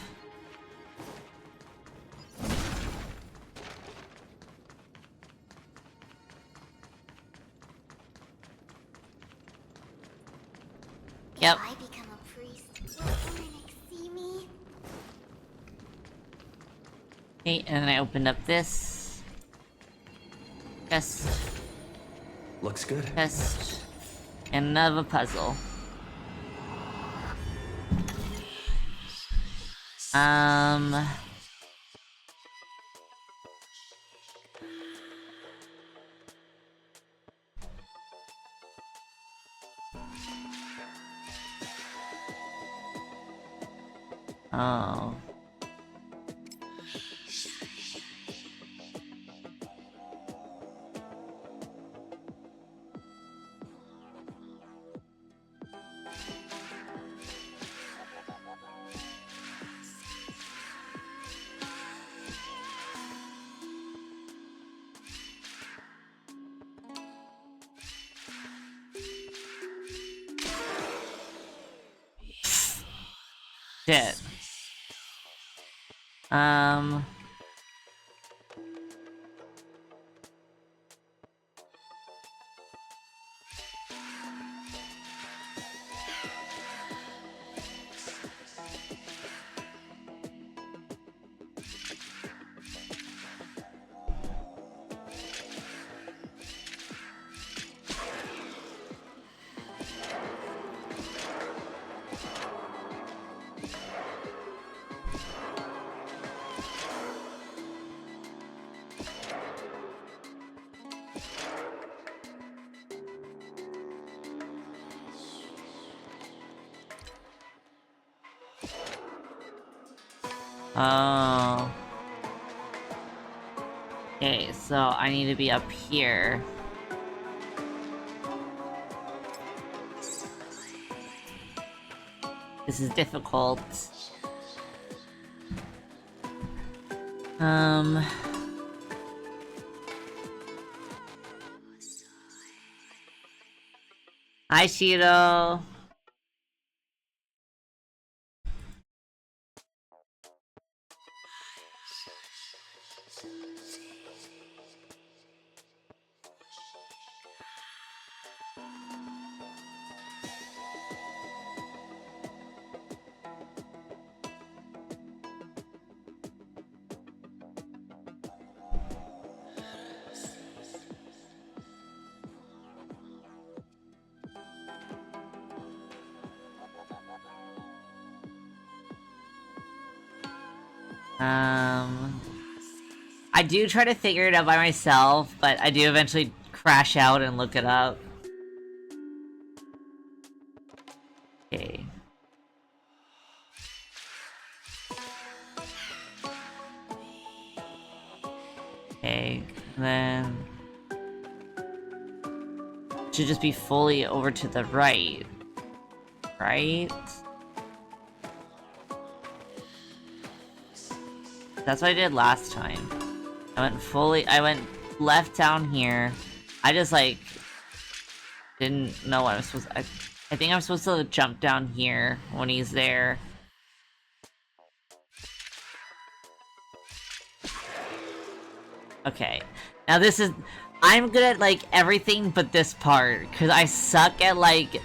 Yep. If I become a priest, will Orenik see me? Okay, and then I opened up this. Chest. Looks good. Chest. And another puzzle. Oh. Shit. Oh. Okay, so I need to be up here. This is difficult. Hi, Shiro. I do try to figure it out by myself, but I do eventually crash out and look it up. Okay. Okay, then... should just be fully over to the right. Right? That's what I did last time. I went left down here. I just, like, didn't know what I was supposed to... I think I'm supposed to jump down here when he's there. Okay. Now this is... I'm good at, like, everything but this part. Because I suck at, like,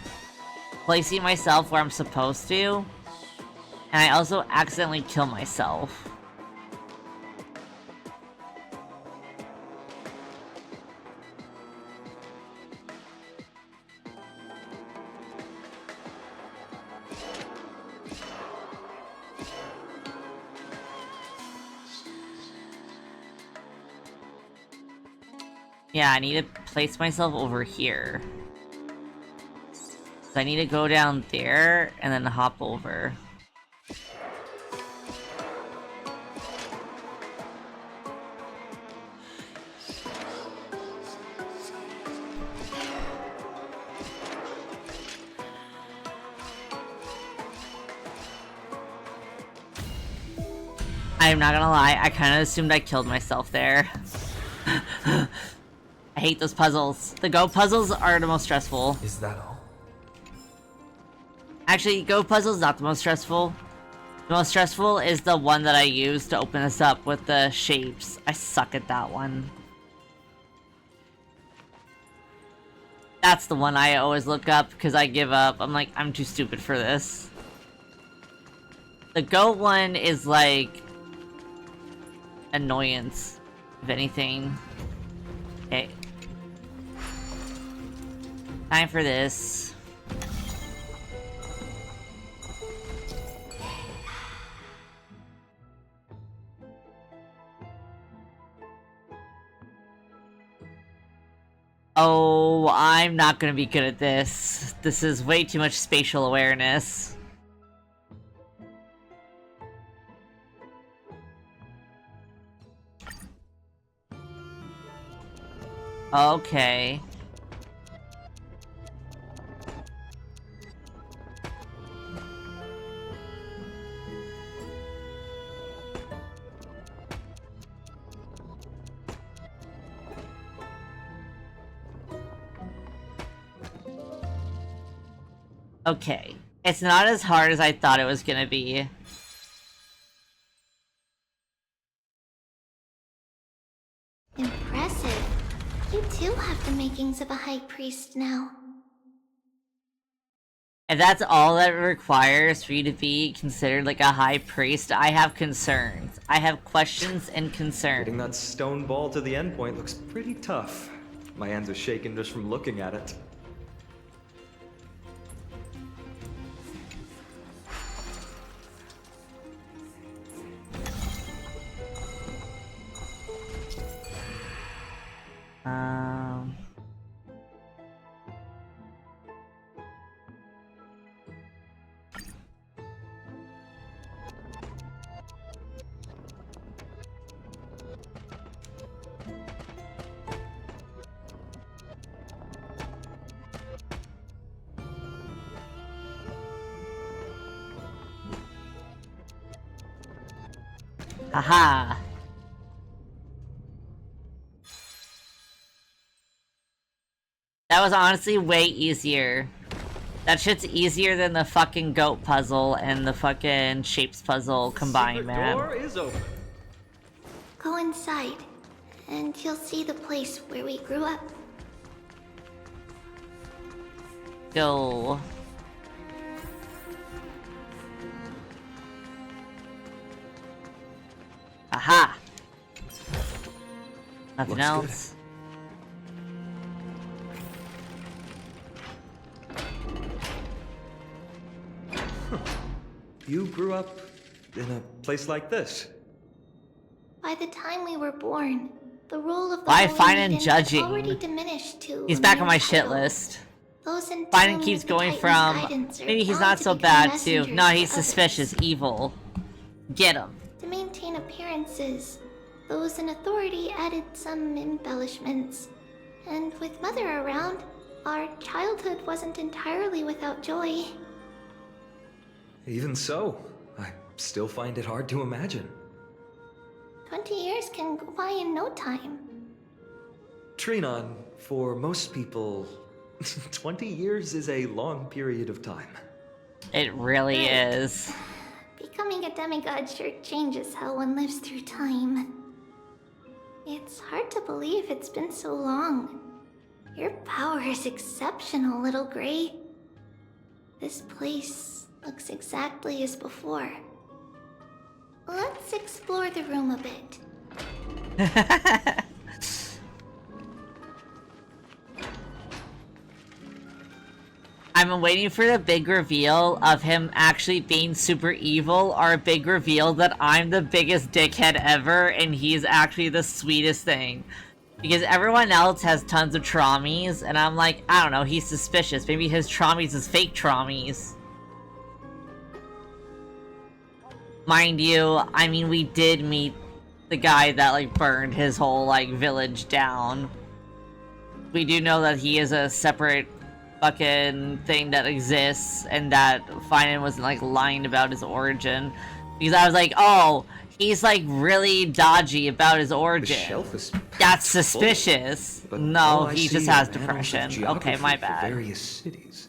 placing myself where I'm supposed to. And I also accidentally kill myself. Yeah, I need to place myself over here. So I need to go down there and then hop over. I'm not gonna lie, I kind of assumed I killed myself there. I hate those puzzles. The Go puzzles are the most stressful. Is that all? Actually, Go puzzles not the most stressful. The most stressful is the one that I use to open this up with the shapes. I suck at that one. That's the one I always look up because I give up. I'm like, I'm too stupid for this. The Go one is like... annoyance, if anything. Okay. Time for this. Oh, I'm not gonna be good at this. This is way too much spatial awareness. Okay. Okay. It's not as hard as I thought it was gonna be. impressive. You too have the makings of a high priest now. If that's all that it requires for you to be considered like a high priest, I have concerns. I have questions and concerns. Getting that stone ball to the endpoint looks pretty tough. My hands are shaking just from looking at it. Um... Haha. That was honestly way easier. That shit's easier than the fucking goat puzzle and the fucking shapes puzzle combined, man. Door is open. Go inside, and you'll see the place where we grew up. Go. Aha! Nothing Looks else. You grew up in a place like this? By the time we were born, the role of the Why Holy fine and Maiden had judging? already diminished to He's a back on mere my shit title. list. Those in Biden tune keeps with the going Titan's from guidance are maybe he's bound not to so become bad to messengers no, he's for others. suspicious, evil. Get him. To maintain appearances, those in authority added some embellishments. And with Mother around, our childhood wasn't entirely without joy. Even so, I still find it hard to imagine. 20 years can go by in no time. Trinon, for most people, 20 years is a long period of time. It really Right. is. Becoming a demigod sure changes how one lives through time. It's hard to believe it's been so long. Your power is exceptional, Little Gray. This place looks exactly as before. Let's explore the room a bit. I'm waiting for the big reveal of him actually being super evil, or a big reveal that I'm the biggest dickhead ever and he's actually the sweetest thing. Because everyone else has tons of traumies, and I'm like, I don't know, he's suspicious. Maybe his traumies is fake traumies. Mind you, I mean, we did meet the guy that, like, burned his whole, like, village down. We do know that he is a separate fucking thing that exists, and that Finan wasn't, like, lying about his origin. Because I was like, oh, he's, like, really dodgy about his origin. The shelf is That's suspicious. But No, all I he see just are has annals of depression. Okay, geography my for bad. Various cities.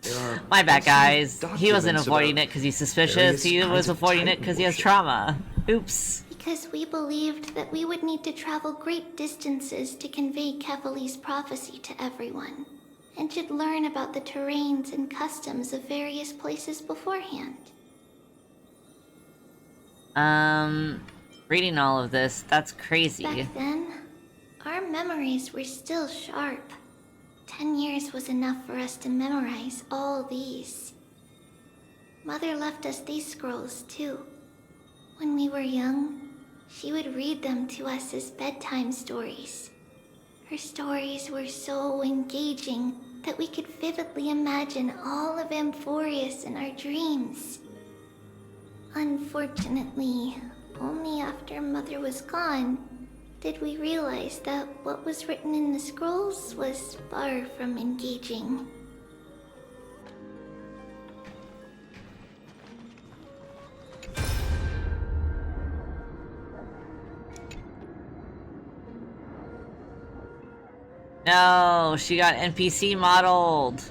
There are My bad, also guys. He wasn't documents avoiding about it because he's suspicious. various He kinds was of avoiding it Titan because he has worship. trauma. Oops. Because we believed that we would need to travel great distances to convey Kevali's prophecy to everyone, and should learn about the terrains and customs of various places beforehand. Reading all of this, that's crazy. Back then, our memories were still sharp. 10 years was enough for us to memorize all these. Mother left us these scrolls too. When we were young, she would read them to us as bedtime stories. Her stories were so engaging that we could vividly imagine all of Amphorius in our dreams. Unfortunately, only after Mother was gone did we realize that what was written in the scrolls was far from engaging. No, she got NPC modeled.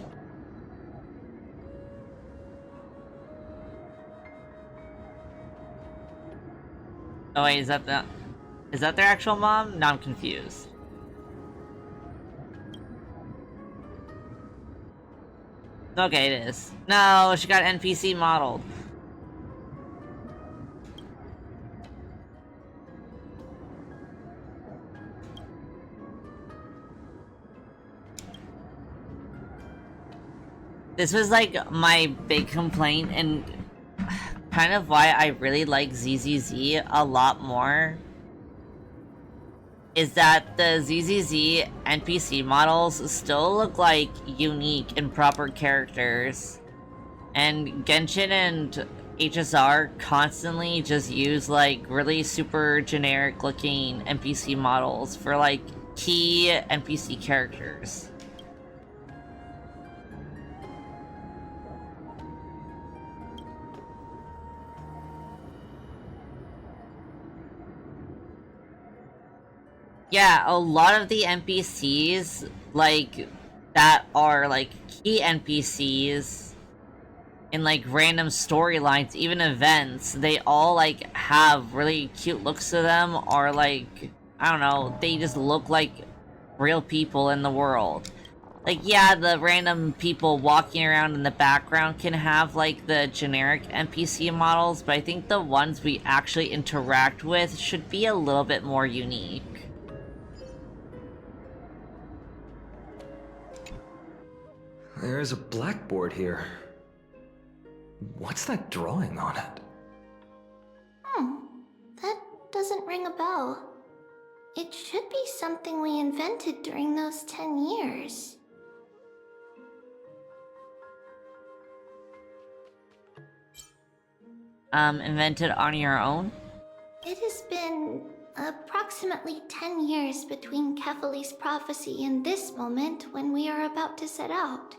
Oh wait, is that the... Is that their actual mom? Now I'm confused. Okay, it is. No, she got NPC modeled. This was like my big complaint and kind of why I really like ZZZ a lot more. Is that the ZZZ NPC models still look like unique and proper characters. And Genshin and HSR constantly just use like really super generic looking NPC models for like key NPC characters. Yeah, a lot of the NPCs, like, that are, like, key NPCs in, like, random storylines, even events, they all, like, have really cute looks to them, or, like, I don't know, they just look like real people in the world. Like, yeah, the random people walking around in the background can have, like, the generic NPC models, but I think the ones we actually interact with should be a little bit more unique. There's a blackboard here. What's that drawing on it? That doesn't ring a bell. It should be something we invented during those 10 years. Invented on your own? It has been approximately 10 years between Kefali's prophecy and this moment when we are about to set out.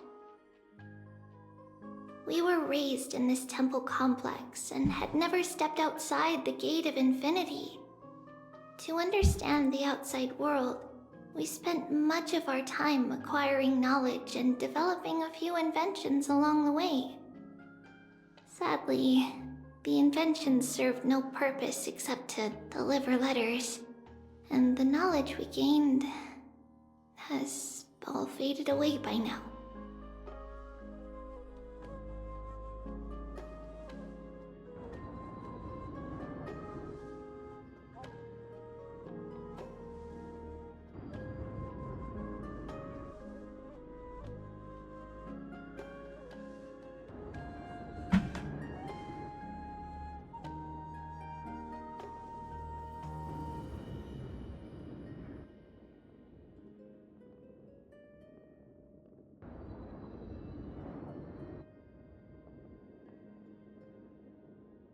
We were raised in this temple complex and had never stepped outside the Gate of Infinity. To understand the outside world, we spent much of our time acquiring knowledge and developing a few inventions along the way. Sadly, the inventions served no purpose except to deliver letters, and the knowledge we gained has all faded away by now.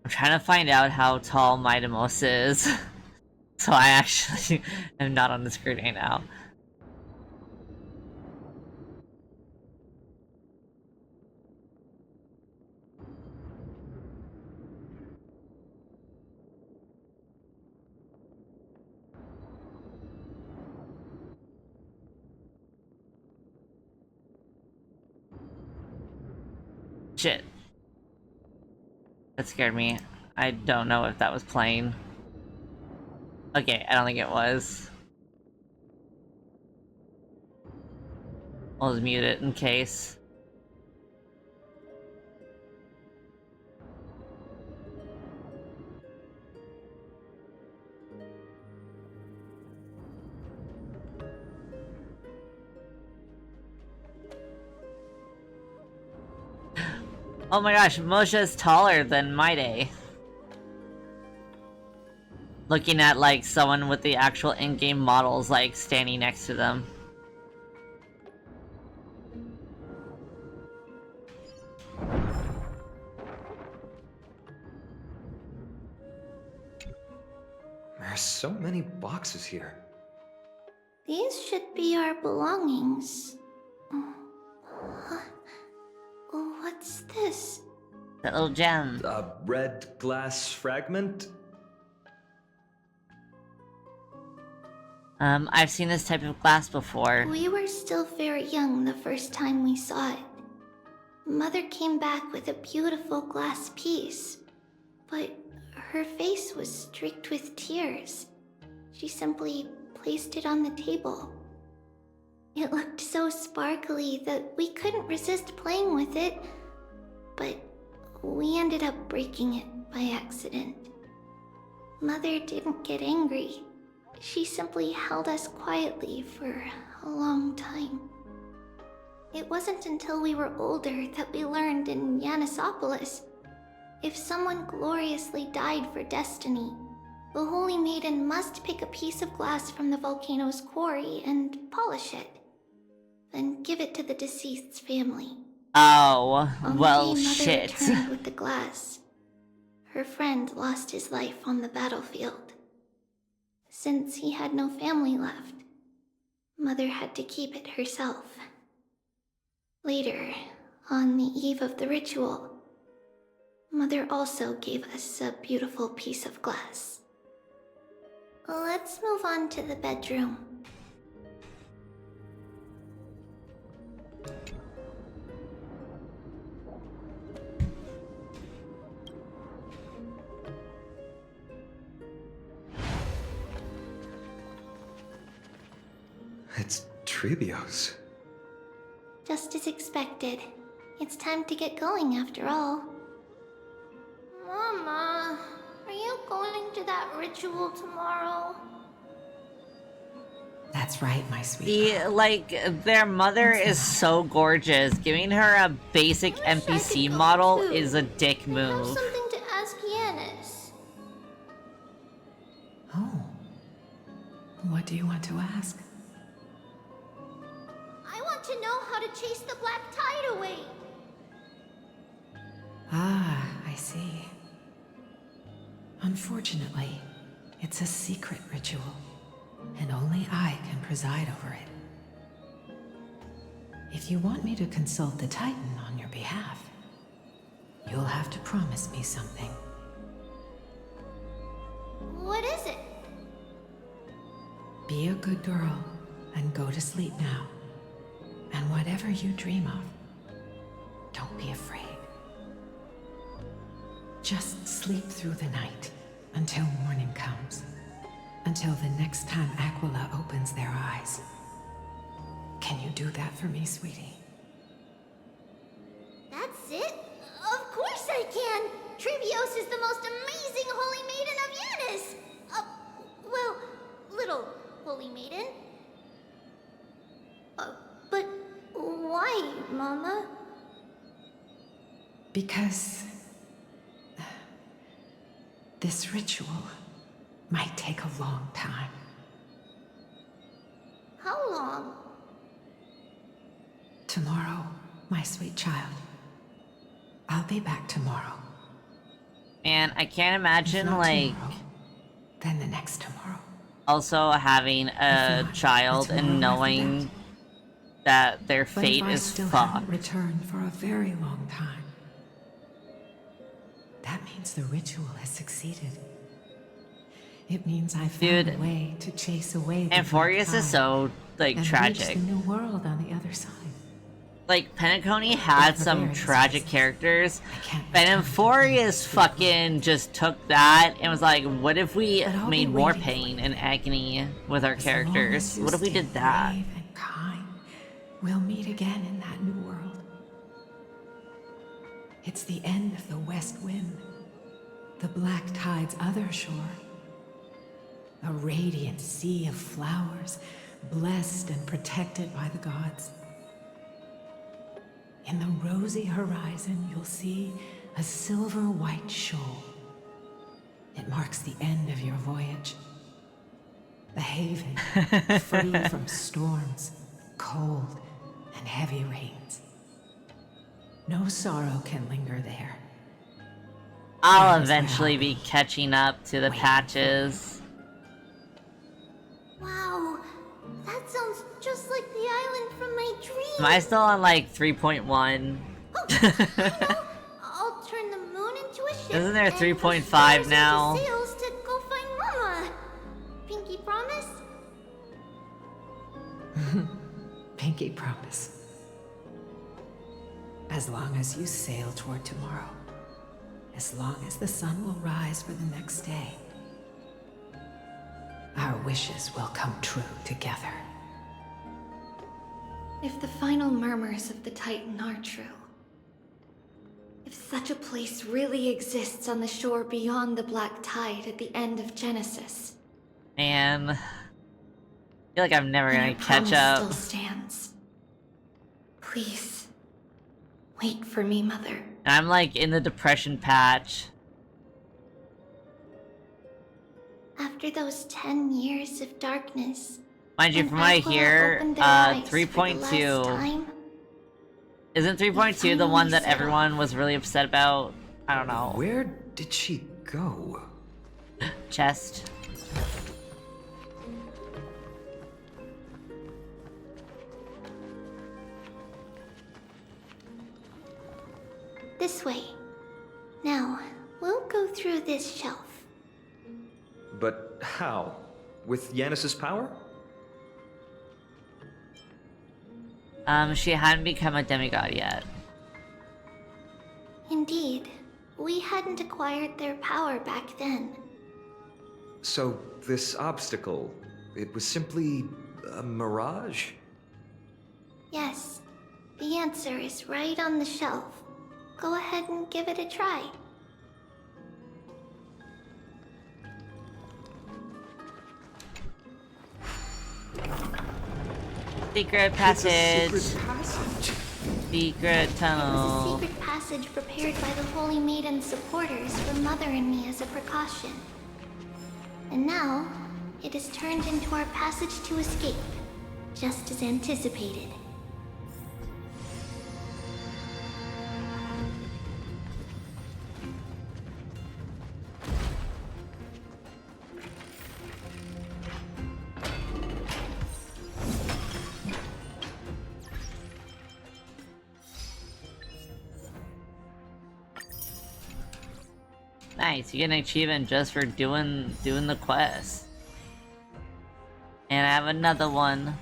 I'm trying to find out how tall Midamos is. So I actually am not on the screen right now. Shit. That scared me. I don't know if that was playing. Okay, I don't think it was. I'll just mute it in case. Oh my gosh, Moshe's taller than Maide. Looking at, like, someone with the actual in-game models, like, standing next to them. There's so many boxes here. These should be our belongings. What's this? That little gem. A red glass fragment? I've seen this type of glass before. We were still very young the first time we saw it. Mother came back with a beautiful glass piece, but her face was streaked with tears. She simply placed it on the table. It looked so sparkly that we couldn't resist playing with it, but we ended up breaking it by accident. Mother didn't get angry. She simply held us quietly for a long time. It wasn't until we were older that we learned in Yanissopolis, if someone gloriously died for destiny, the Holy Maiden must pick a piece of glass from the volcano's quarry and polish it, then give it to the deceased's family. Oh, On well, the day Mother shit. returned with the glass, her friend lost his life on the battlefield. Since he had no family left, Mother had to keep it herself. Later, on the eve of the ritual, Mother also gave us a beautiful piece of glass. Let's move on to the bedroom. It's Trebios. Just as expected. It's time to get going after all. Mama, are you going to that ritual tomorrow? That's right, my sweet. Like, their mother is so gorgeous. Giving her a basic NPC model is a dick move. I have something to ask Yanis. Oh. What do you want to ask? I want to know how to chase the black tide away. Ah, I see. Unfortunately, it's a secret ritual, and only I can preside over it. If you want me to consult the Titan on your behalf, you'll have to promise me something. What is it? Be a good girl and go to sleep now. And whatever you dream of, don't be afraid. Just sleep through the night until morning comes. Until the next time Aquila opens their eyes. Can you do that for me, sweetie? That's it? Of course I can! Trebios is the most amazing Holy Maiden of Yanis! Well, little Holy Maiden. But why, Mama? Because this ritual might take a long time. How long? Tomorrow, my sweet child. I'll be back tomorrow. And I can't imagine, like, tomorrow, then the next tomorrow. Also having a child and knowing that their fate but if is I still fucked. haven't returned for a very long time, that means the ritual has succeeded. It means I found a way to chase away the Amphorius is so, like, and tragic. reach the new world on the other side. Like, Penacony had some tragic characters, but Amphorius fucking just took that and was like, what if we made more pain and agony with our characters? What if we did that? Brave and kind, we'll meet again in that new world. It's the end of the West Wind, the Black Tide's other shore. A radiant sea of flowers, blessed and protected by the gods. In the rosy horizon, you'll see a silver-white shoal. It marks the end of your voyage. The haven, free from storms, cold, and heavy rains. No sorrow can linger there. I'll eventually be catching up to the patches. Wow, that sounds just like the island from my dream. Am I still on like 3.1? I'll turn the moon into a ship. Isn't there and push 3.5 stars now? into sails to go find Mama. Pinky promise? Pinky promise. As long as you sail toward tomorrow. As long as the sun will rise for the next day. our wishes will come true together. If the final murmurs of the Titan are true, if such a place really exists on the shore beyond the Black Tide at the end of Genesis, Man, I feel like I'm never then gonna our catch promise up. still stands. Please, wait for me, Mother. And I'm like in the depression patch. After those 10 years of darkness, Mind you, when from what I Aquila hear, opened their eyes for the last 3.2 time, isn't 3.2 the one that everyone was really upset about? I don't know. Where did she go? Chest. This way. Now, we'll go through this shelf. But how? With Yanis's power? She hadn't become a demigod yet. Indeed, we hadn't acquired their power back then. So, this obstacle, it was simply a mirage? Yes, the answer is right on the shelf. Go ahead and give it a try. Secret passage. It's a secret passage. Secret tunnel. It was a secret passage prepared by the Holy Maiden's supporters for Mother and me as a precaution. And now, it has turned into our passage to escape, just as anticipated. Nice, you get an achievement just for doing the quest. And I have another one.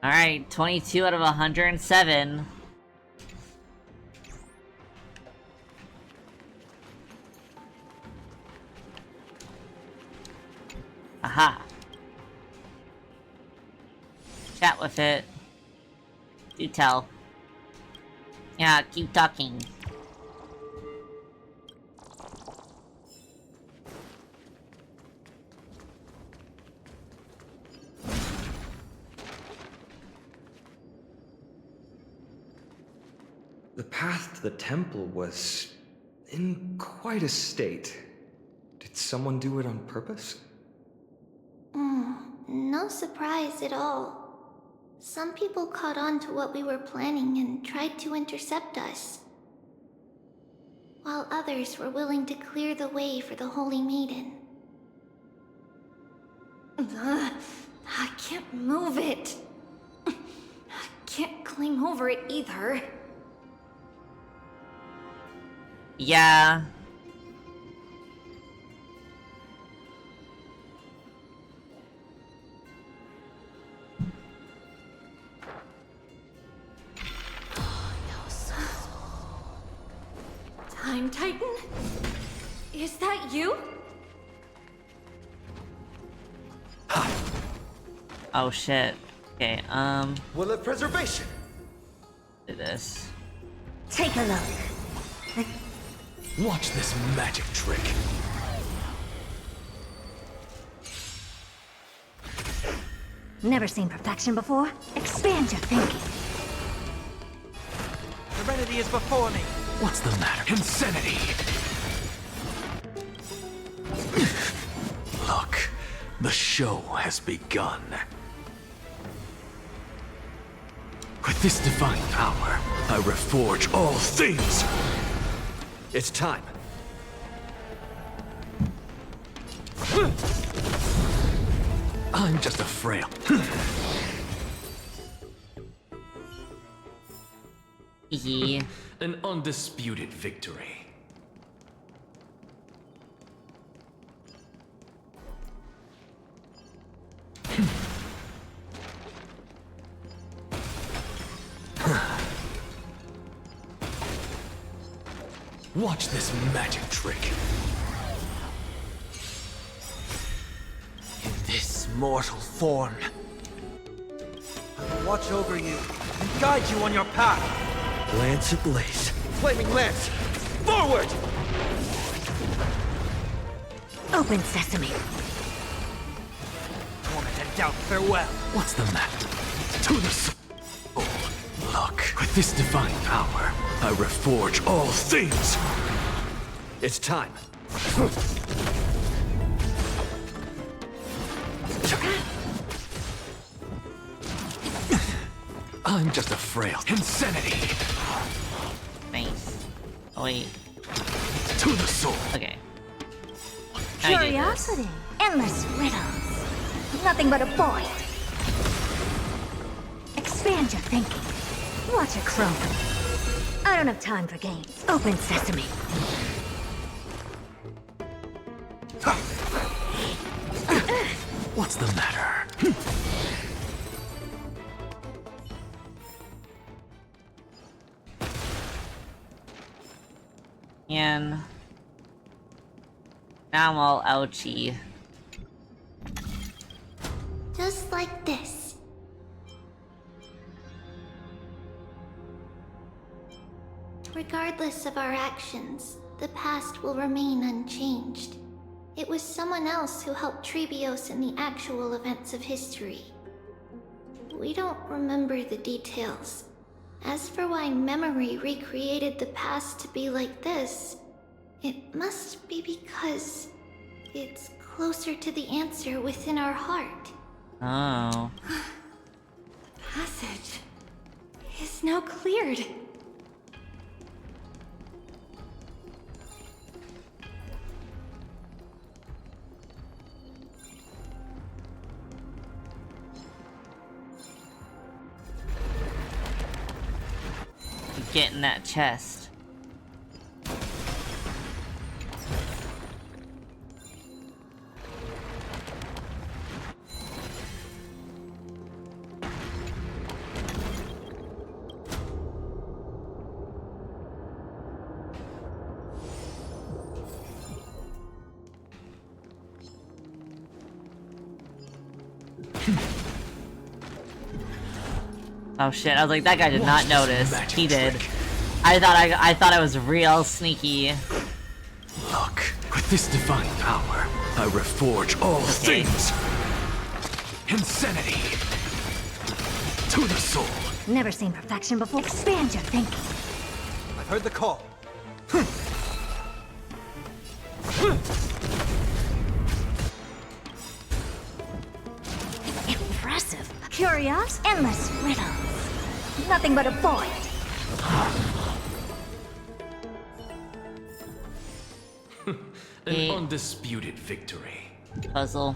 Alright, 22 out of 107. Aha. Chat with it. Do tell. Yeah, keep talking. The path to the temple was in quite a state. Did someone do it on purpose? No surprise at all. Some people caught on to what we were planning and tried to intercept us, while others were willing to clear the way for the Holy Maiden. I can't move it. I can't climb over it either. Yeah. Time Titan? Is that you? Oh shit. Okay, Will of preservation. do this. Take a look. Watch this magic trick. Never seen perfection before? Expand your thinking. Serenity is before me. What's the matter? Insanity! Look, the show has begun. With this divine power, I reforge all things! It's time. I'm just a frail. Hee. An undisputed victory. Watch this magic trick. mortal form. I will watch over you and guide you on your path. Lance ablaze. Flaming lance! Forward! Open sesame. Torment and doubt, farewell. What's the matter? To the soul. Look, with this divine power, I reforge all things. It's time. I'm just a frail insanity. Nice. Oh wait. To the soul. Okay. Curiosity. Endless riddles. Nothing but a void. Expand your thinking. Watch it crumble. I don't have time for games. Open sesame. What's the matter? And now I'm all ouchy. Just like this. Regardless of our actions, the past will remain unchanged. It was someone else who helped Trebios in the actual events of history. We don't remember the details. As for why memory recreated the past to be like this, it must be because it's closer to the answer within our heart. Oh. Passage is now cleared. Get in that chest. Oh shit, I was like, that guy did not notice. He did. I thought I was real sneaky. Look, with this divine power, I reforge all things. Insanity. To the soul. Never seen perfection before. Expand your thinking. I've heard the call. Impressive. Curious. Endless riddles. Nothing but a void. An undisputed victory. Puzzle.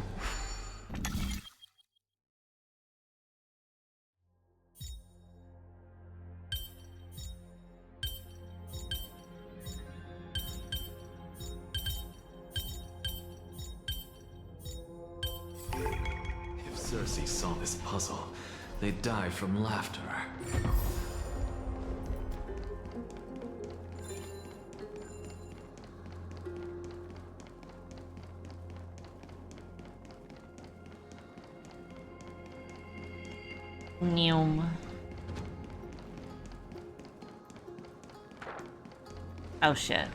If Cersei saw this puzzle, they'd die from laughter. Neum. Oh shit.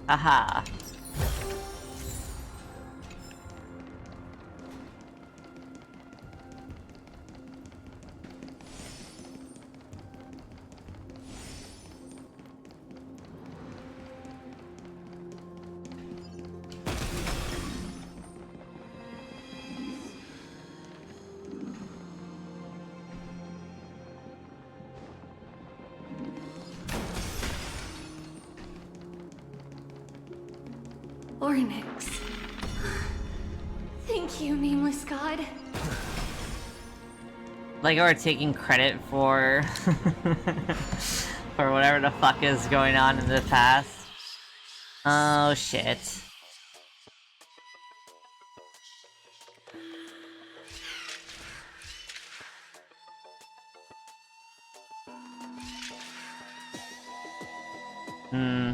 Aha. Ornyx. Thank you, nameless god. Like we're taking credit for for whatever the fuck is going on in the past. Oh shit. Hmm.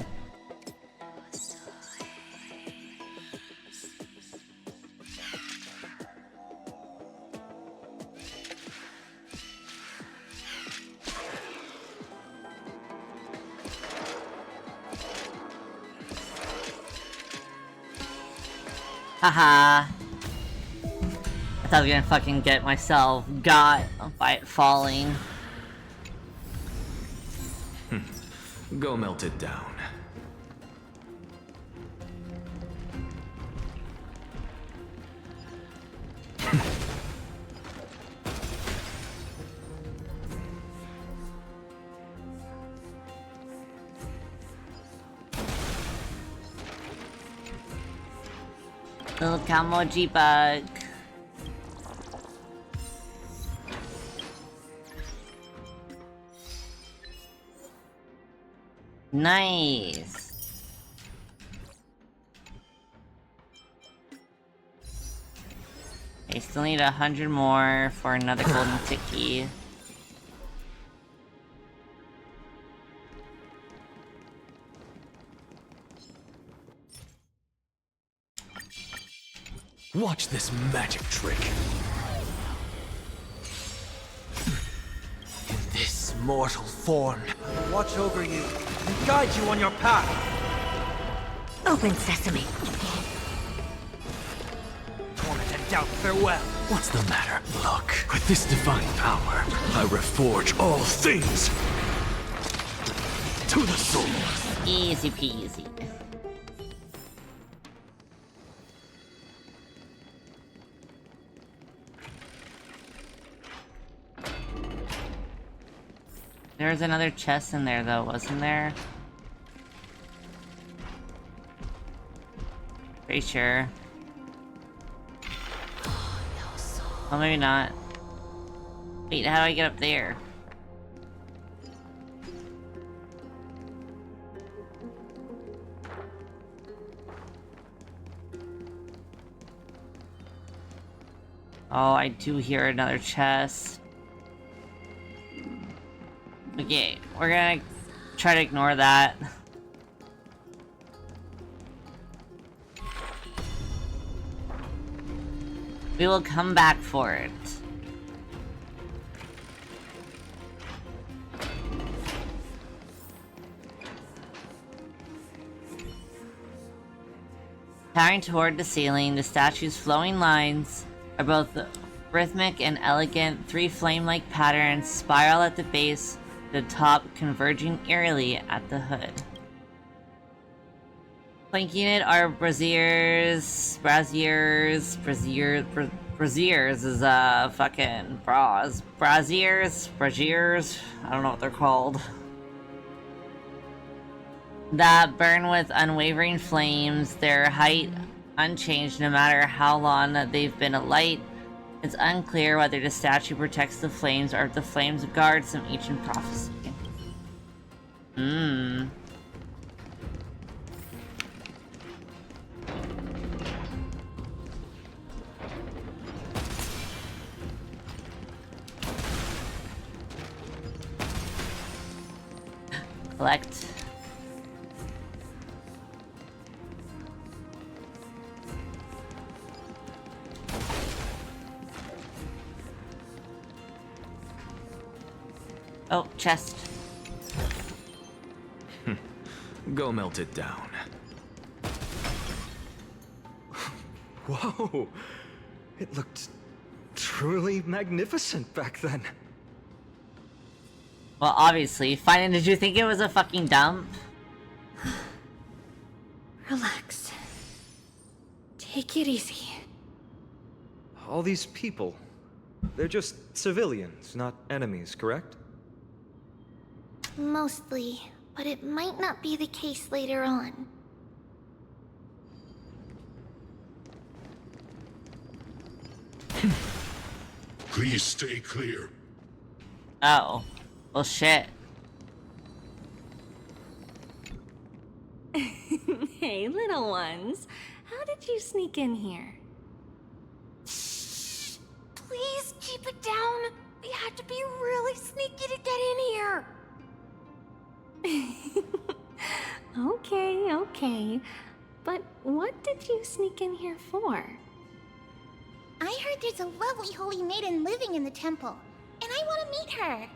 Haha. I thought I was gonna fucking get myself got by it falling. Go melt it down. Little Kamoji bug. Nice. I still need 100 more for another golden tiki. Watch this magic trick. In this mortal form, Watch over you and guide you on your path. Open sesame. Torment and doubt, farewell. what's the matter? Look, with this divine power, I reforge all things to the soul. Easy peasy. There was another chest in there though, wasn't there? Pretty sure. Oh, maybe not. Wait, how do I get up there? Oh, I do hear another chest. Okay, we're gonna try to ignore that. We will come back for it. Towering toward the ceiling, the statue's flowing lines are both rhythmic and elegant. Three flame-like patterns spiral at the base, the top converging eerily at the hood. Flanking it are braziers is fucking bras. Braziers, I don't know what they're called. That burn with unwavering flames, their height unchanged no matter how long they've been alight. It's unclear whether the statue protects the flames or if the flames guard some ancient prophecy. Collect. Oh, chest. Go melt it down. Whoa! It looked truly magnificent back then. Well, obviously. Fine, did you think it was a fucking dump? Relax. Take it easy. All these people, they're just civilians, not enemies, correct? Mostly, but it might not be the case later on. Please stay clear. Oh. Well, shit. Hey, little ones. How did you sneak in here? Shh! Please keep it down. We had to be really sneaky to get in here. Okay, okay. But what did you sneak in here for? I heard there's a lovely holy maiden living in the temple, and I want to meet her.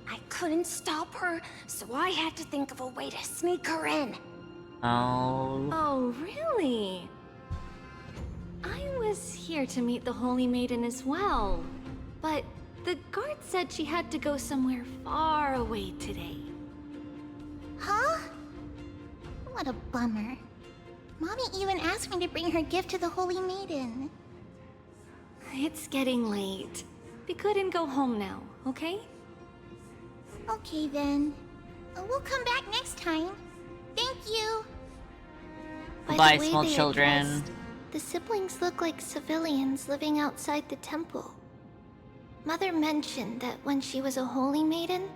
I couldn't stop her, so I had to think of a way to sneak her in. Oh. Oh, really? I was here to meet the Holy Maiden as well, but the guard said she had to go somewhere far away today. Huh? What a bummer. Mommy even asked me to bring her gift to the Holy Maiden. It's getting late. We couldn't go home now, okay? Okay then. We'll come back next time. Thank you. By Bye, the way small they are children. dressed, the siblings look like civilians living outside the temple. Mother mentioned that when she was a holy maiden,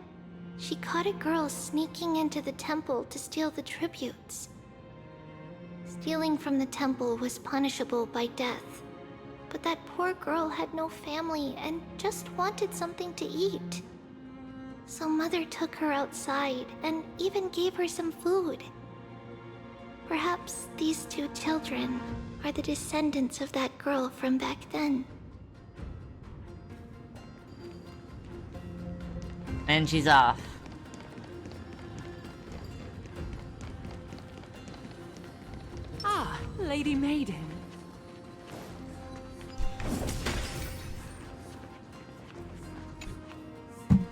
she caught a girl sneaking into the temple to steal the tributes. Stealing from the temple was punishable by death, but that poor girl had no family and just wanted something to eat. So Mother took her outside and even gave her some food. Perhaps these two children are the descendants of that girl from back then. And she's off. Ah, Lady Maiden.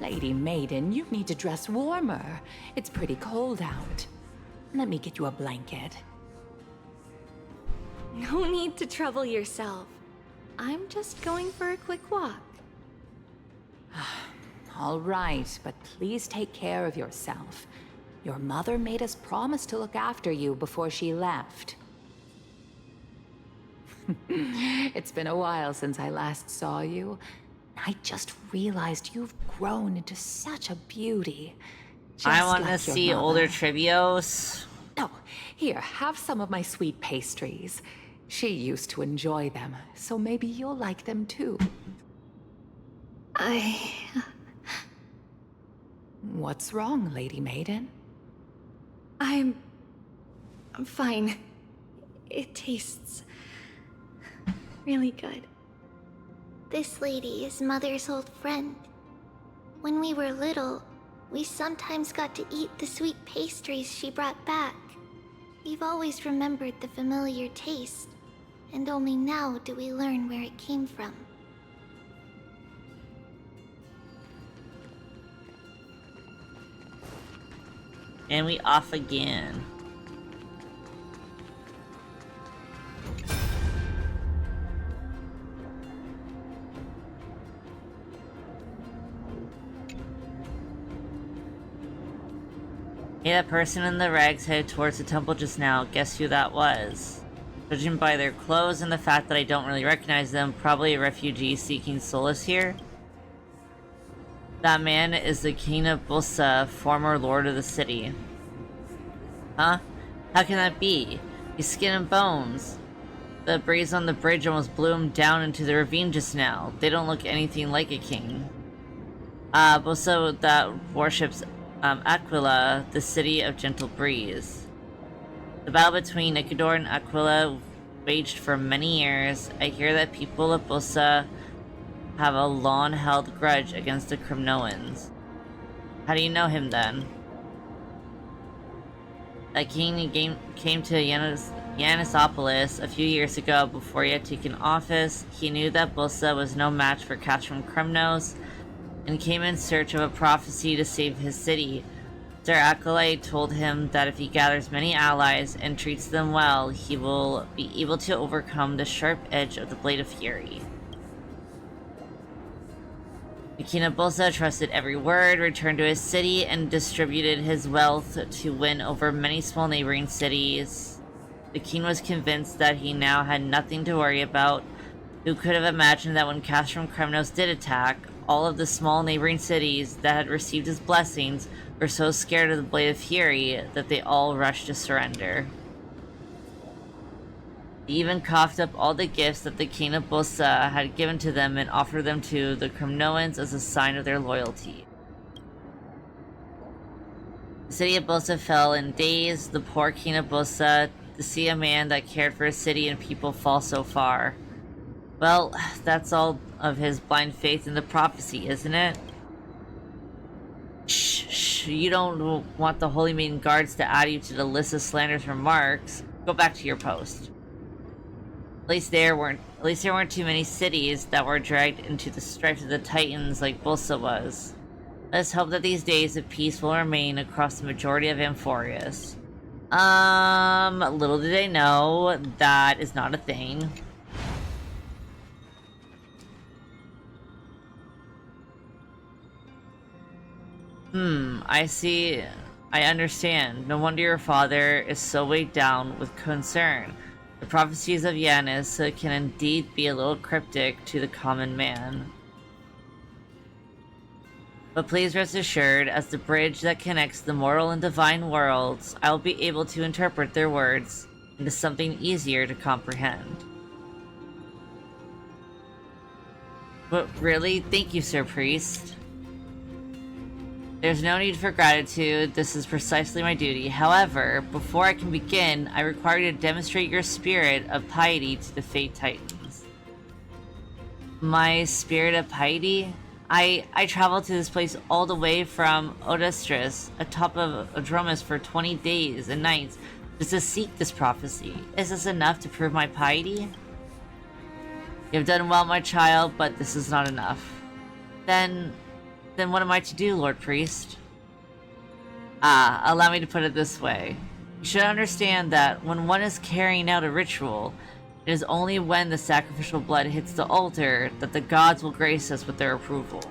Lady Maiden, you need to dress warmer. It's pretty cold out. Let me get you a blanket. No need to trouble yourself. I'm just going for a quick walk. All right, but please take care of yourself. Your mother made us promise to look after you before she left. It's been a while since I last saw you. I just realized you've grown into such a beauty. I want to like your see mother. older Trivios. Oh, here, have some of my sweet pastries. She used to enjoy them, so maybe you'll like them too. What's wrong, Lady Maiden? I'm fine. It tastes really good. This lady is Mother's old friend. When we were little, we sometimes got to eat the sweet pastries she brought back. We've always remembered the familiar taste, and only now do we learn where it came from. And we off again. Hey, that person in the rags headed towards the temple just now. Guess who that was? Judging by their clothes and the fact that I don't really recognize them, probably a refugee seeking solace here. That man is the King of Bussa, former lord of the city. Huh? How can that be? He's skin and bones. The breeze on the bridge almost blew him down into the ravine just now. They don't look anything like a king. Bussa that worships Aquila, the city of gentle breeze. The battle between Isidore and Aquila waged for many years. I hear that people of Bussa have a long-held grudge against the Cremnoans. How do you know him then? That king came to Yannisopolis a few years ago before he had taken office. He knew that Bussa was no match for Castrum Kremnos and came in search of a prophecy to save his city. Sir Acolyte told him that if he gathers many allies and treats them well, he will be able to overcome the sharp edge of the Blade of Fury. The King of Bussa trusted every word, returned to his city, and distributed his wealth to win over many small neighboring cities. The king was convinced that he now had nothing to worry about. Who could have imagined that when Castrum Kremnos did attack, all of the small neighboring cities that had received his blessings were so scared of the Blade of Fury that they all rushed to surrender. He even coughed up all the gifts that the King of Bussa had given to them and offered them to the Kremnoans as a sign of their loyalty. The city of Bosa fell in days, the poor king of Bosa, to see a man that cared for his city and people fall so far. Well, that's all of his blind faith in the prophecy, isn't it? Shh, you don't want the Holy Maiden guards to add you to the list of slanders remarks. Go back to your post. At least there weren't too many cities that were dragged into the strife of the Titans like Bulsa was. Let's hope that these days of peace will remain across the majority of Amphorius. Little did they know, that is not a thing. I see. I understand. No wonder your father is so weighed down with concern. The prophecies of Yanis can indeed be a little cryptic to the common man. But please rest assured, as the bridge that connects the mortal and divine worlds, I will be able to interpret their words into something easier to comprehend. But really, thank you, Sir Priest. There's no need for gratitude, this is precisely my duty. However, before I can begin, I require you to demonstrate your spirit of piety to the Fate Titans. My spirit of piety? I traveled to this place all the way from Odestris, atop of Adromus for 20 days and nights, just to seek this prophecy. Is this enough to prove my piety? You have done well, my child, but this is not enough. Then what am I to do, Lord Priest? Allow me to put it this way. You should understand that when one is carrying out a ritual, it is only when the sacrificial blood hits the altar that the gods will grace us with their approval.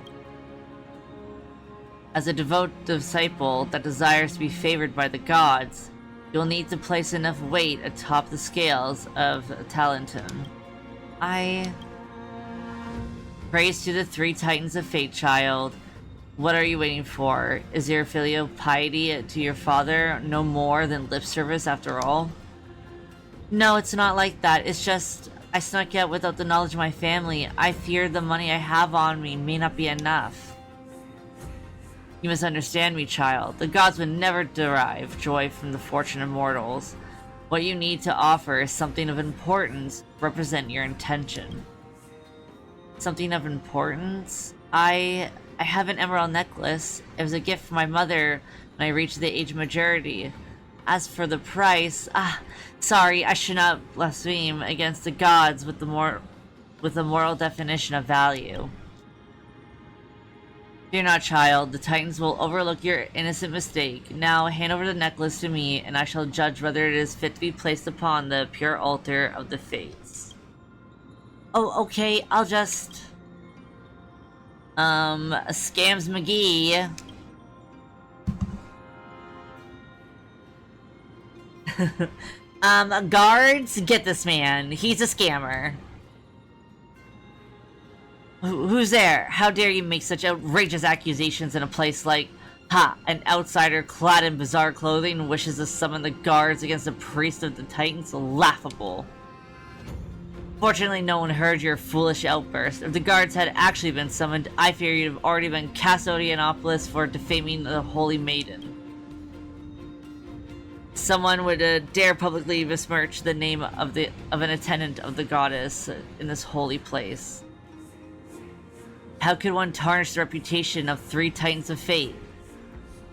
As a devout disciple that desires to be favored by the gods, you'll need to place enough weight atop the scales of Talentum. Praise to the three titans of fate, child. What are you waiting for? Is your filial piety to your father no more than lip service after all? No, it's not like that. It's just, I snuck out without the knowledge of my family. I fear the money I have on me may not be enough. You misunderstand me, child. The gods would never derive joy from the fortune of mortals. What you need to offer is something of importance. Represent your intention. Something of importance? I have an emerald necklace. It was a gift from my mother when I reached the age of majority. As for the price, sorry, I should not blaspheme against the gods with the moral definition of value. Fear not, child. The Titans will overlook your innocent mistake. Now, hand over the necklace to me, and I shall judge whether it is fit to be placed upon the pure altar of the Fates. Oh, okay, I'll just... Scams McGee. Guards, get this man. He's a scammer. Who's there? How dare you make such outrageous accusations in a place like... an outsider clad in bizarre clothing wishes to summon the guards against the priest of the Titans? Laughable. Fortunately, no one heard your foolish outburst. If the guards had actually been summoned, I fear you'd have already been cast out of Ionopolis for defaming the Holy Maiden. Someone would dare publicly besmirch the name of an attendant of the goddess in this holy place. How could one tarnish the reputation of three Titans of Fate?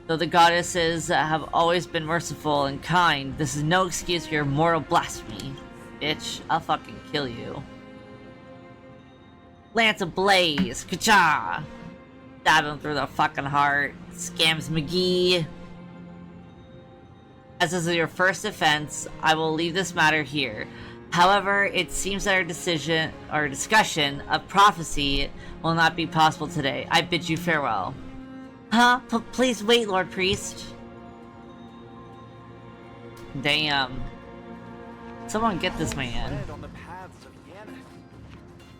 Though the goddesses have always been merciful and kind, this is no excuse for your mortal blasphemy. Bitch, I'll fucking kill you. Lance ablaze! Ka-cha! Stab him through the fucking heart. Scams McGee. As this is your first offense, I will leave this matter here. However, it seems that our discussion of prophecy will not be possible today. I bid you farewell. Huh? Please wait, Lord Priest. Damn. Someone get this man.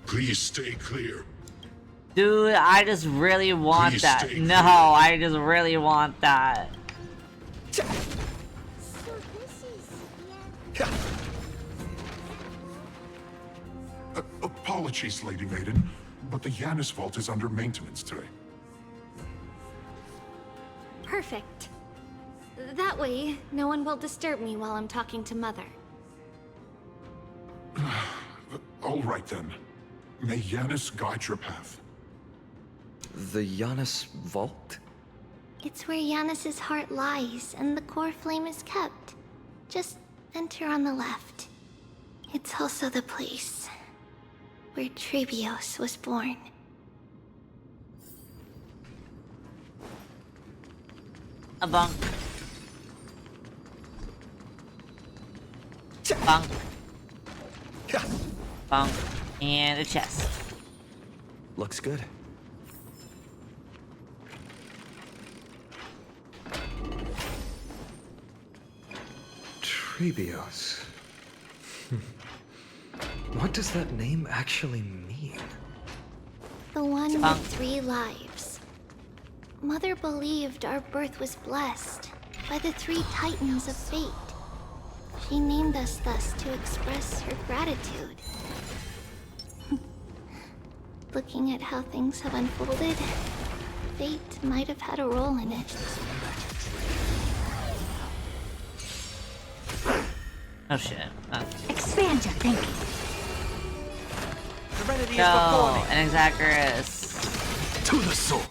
Please stay clear. Dude, I just really want that. No, I just really want that. Apologies, Lady Maiden, but the Yanis vault is under maintenance today. Perfect. That way, no one will disturb me while I'm talking to Mother. All right then. May Yanis guide your path. The Yanis Vault? It's where Yanis's heart lies and the core flame is kept. Just enter on the left. It's also the place where Trebios was born. A bunk. Bunk. Bunk. And a chest. Looks good. Trebios. What does that name actually mean? The one with 3 lives. Mother believed our birth was blessed by the 3 titans of fate. She named us thus to express her gratitude. Looking at how things have unfolded, fate might have had a role in it. Oh shit. Expand your thinking. Serenity is before No, me. an Exacarus. To the soul.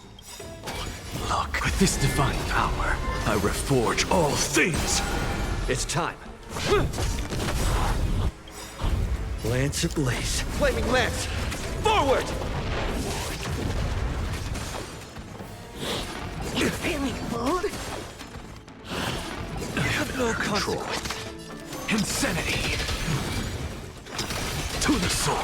Look, with this divine power, I reforge all things. It's time. Lance ablaze. Flaming lance! Forward! You feeling bold? I have no control. Insanity. To the soul.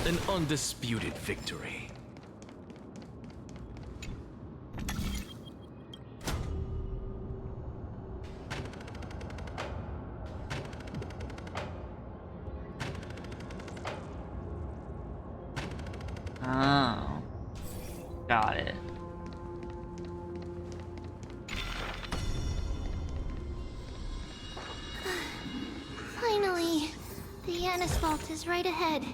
An undisputed victory. Oh. Got it. Finally, the Yanis Vault is right ahead.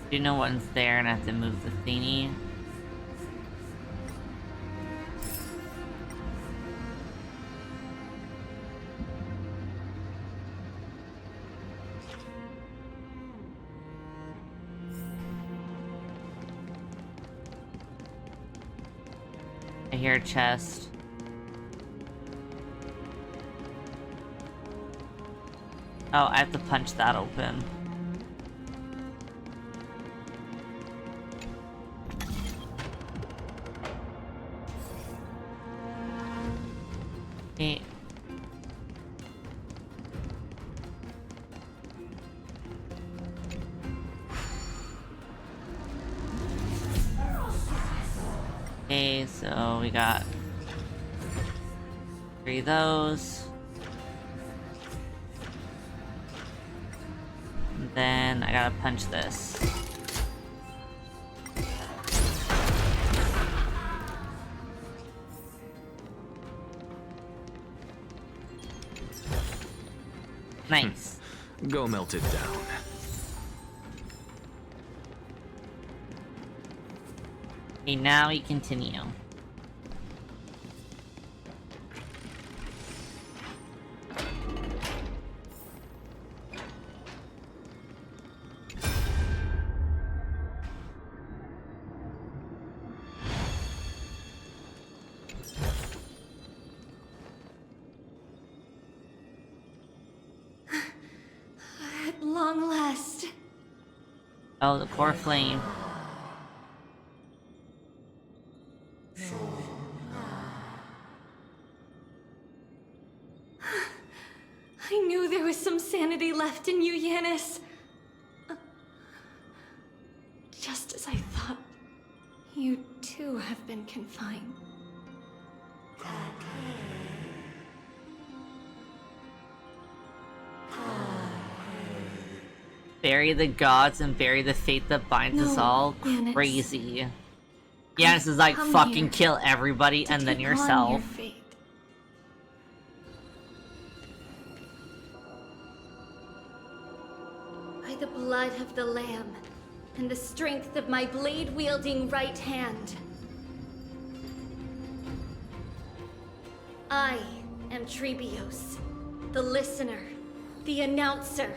Do you know one's there and I have to move the thingy? I hear a chest. Oh, I have to punch that open. Hey. Okay, so we got 3 of those. And then I gotta punch this. Nice. Go melt it down. Okay, now we continue. At long last. Oh, the core flame. I knew there was some sanity left in you, Yanis. Just as I thought, you too. bury the gods and bury the fate that binds us No, all. Yanis. Crazy. Yanis is like, come fucking here kill everybody to and then take on yourself. your fate. By the blood of the Lamb and the strength of my blade-wielding right hand, I am Trebios, the listener, the announcer,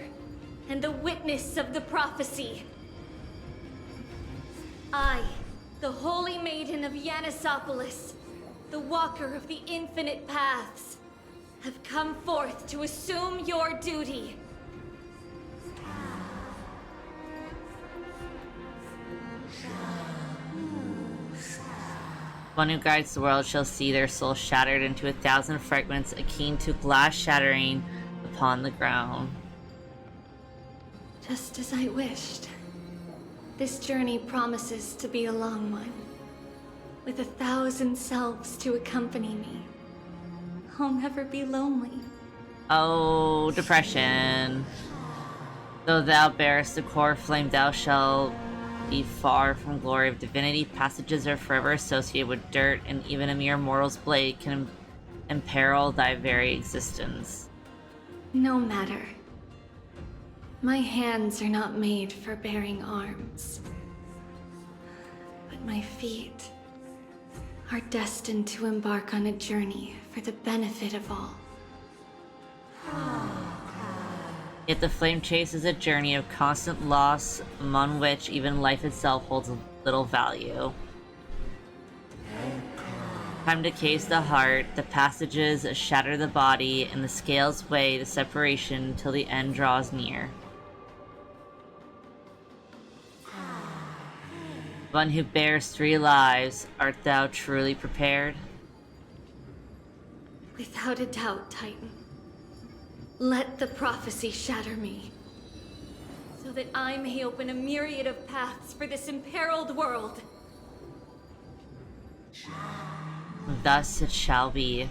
and the witness of the prophecy. I, the Holy Maiden of Yanisopolis, the Walker of the Infinite Paths, have come forth to assume your duty. One who guides the world shall see their soul shattered into 1,000 fragments, akin to glass shattering upon the ground. Just as I wished. This journey promises to be a long one, with 1,000 selves to accompany me. I'll never be lonely. Oh, depression. Though thou bearest the core flame, thou shalt be far from glory of divinity. Passages are forever associated with dirt, and even a mere mortal's blade can imperil thy very existence. No matter. My hands are not made for bearing arms. But my feet are destined to embark on a journey for the benefit of all. Yet the flame chase is a journey of constant loss, among which even life itself holds little value. Time decays the heart, the passages shatter the body, and the scales weigh the separation till the end draws near. One who bears 3 lives, art thou truly prepared? Without a doubt, Titan. Let the prophecy shatter me, so that I may open a myriad of paths for this imperiled world. Thus it shall be.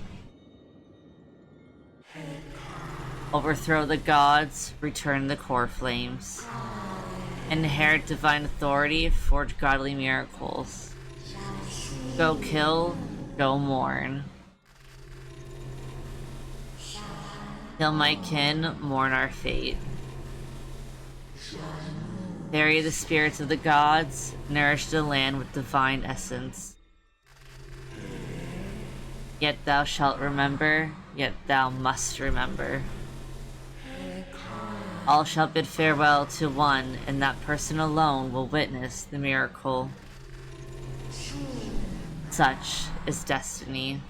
Overthrow the gods, return the core flames. Inherit divine authority, forge godly miracles. Go kill, go mourn. Kill my kin, mourn our fate. Bury the spirits of the gods, nourish the land with divine essence. Yet thou shalt remember, yet thou must remember. All shall bid farewell to one, and that person alone will witness the miracle. Such is destiny.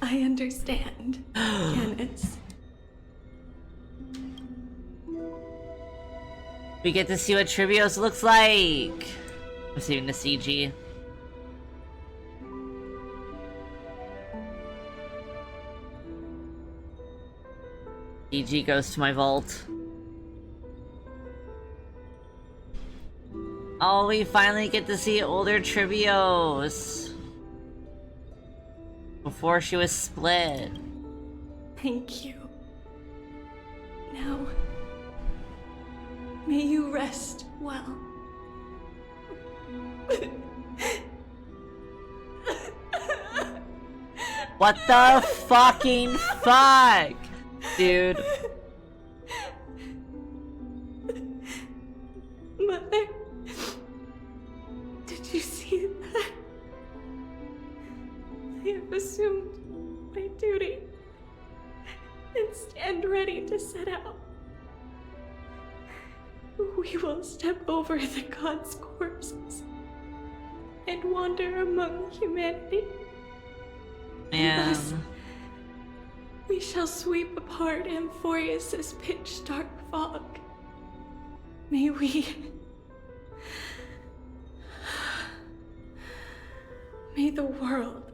I understand, Yanis. We get to see what Trebios looks like. I'm saving the CG. CG goes to my vault. Oh, we finally get to see older Trebios. Before she was split. Thank you. Now, may you rest well. What the fucking fuck? Dude. Mother, did you see that? I have assumed my duty and stand ready to set out. We will step over the gods' corpses and wander among humanity. Man. Thus, we shall sweep apart Amphorius's pitch-dark fog. May the world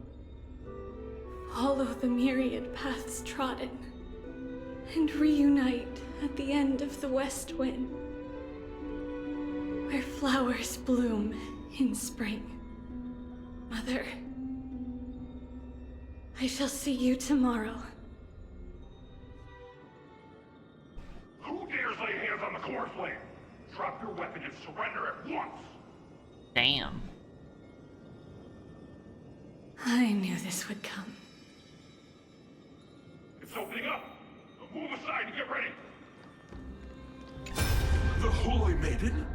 follow the myriad paths trodden and reunite at the end of the west wind, where flowers bloom in spring. Mother, I shall see you tomorrow. Who dares lay hands on the core flame? Drop your weapon and surrender at once! Damn. I knew this would come. It's opening up! Move aside and get ready! The Holy Maiden?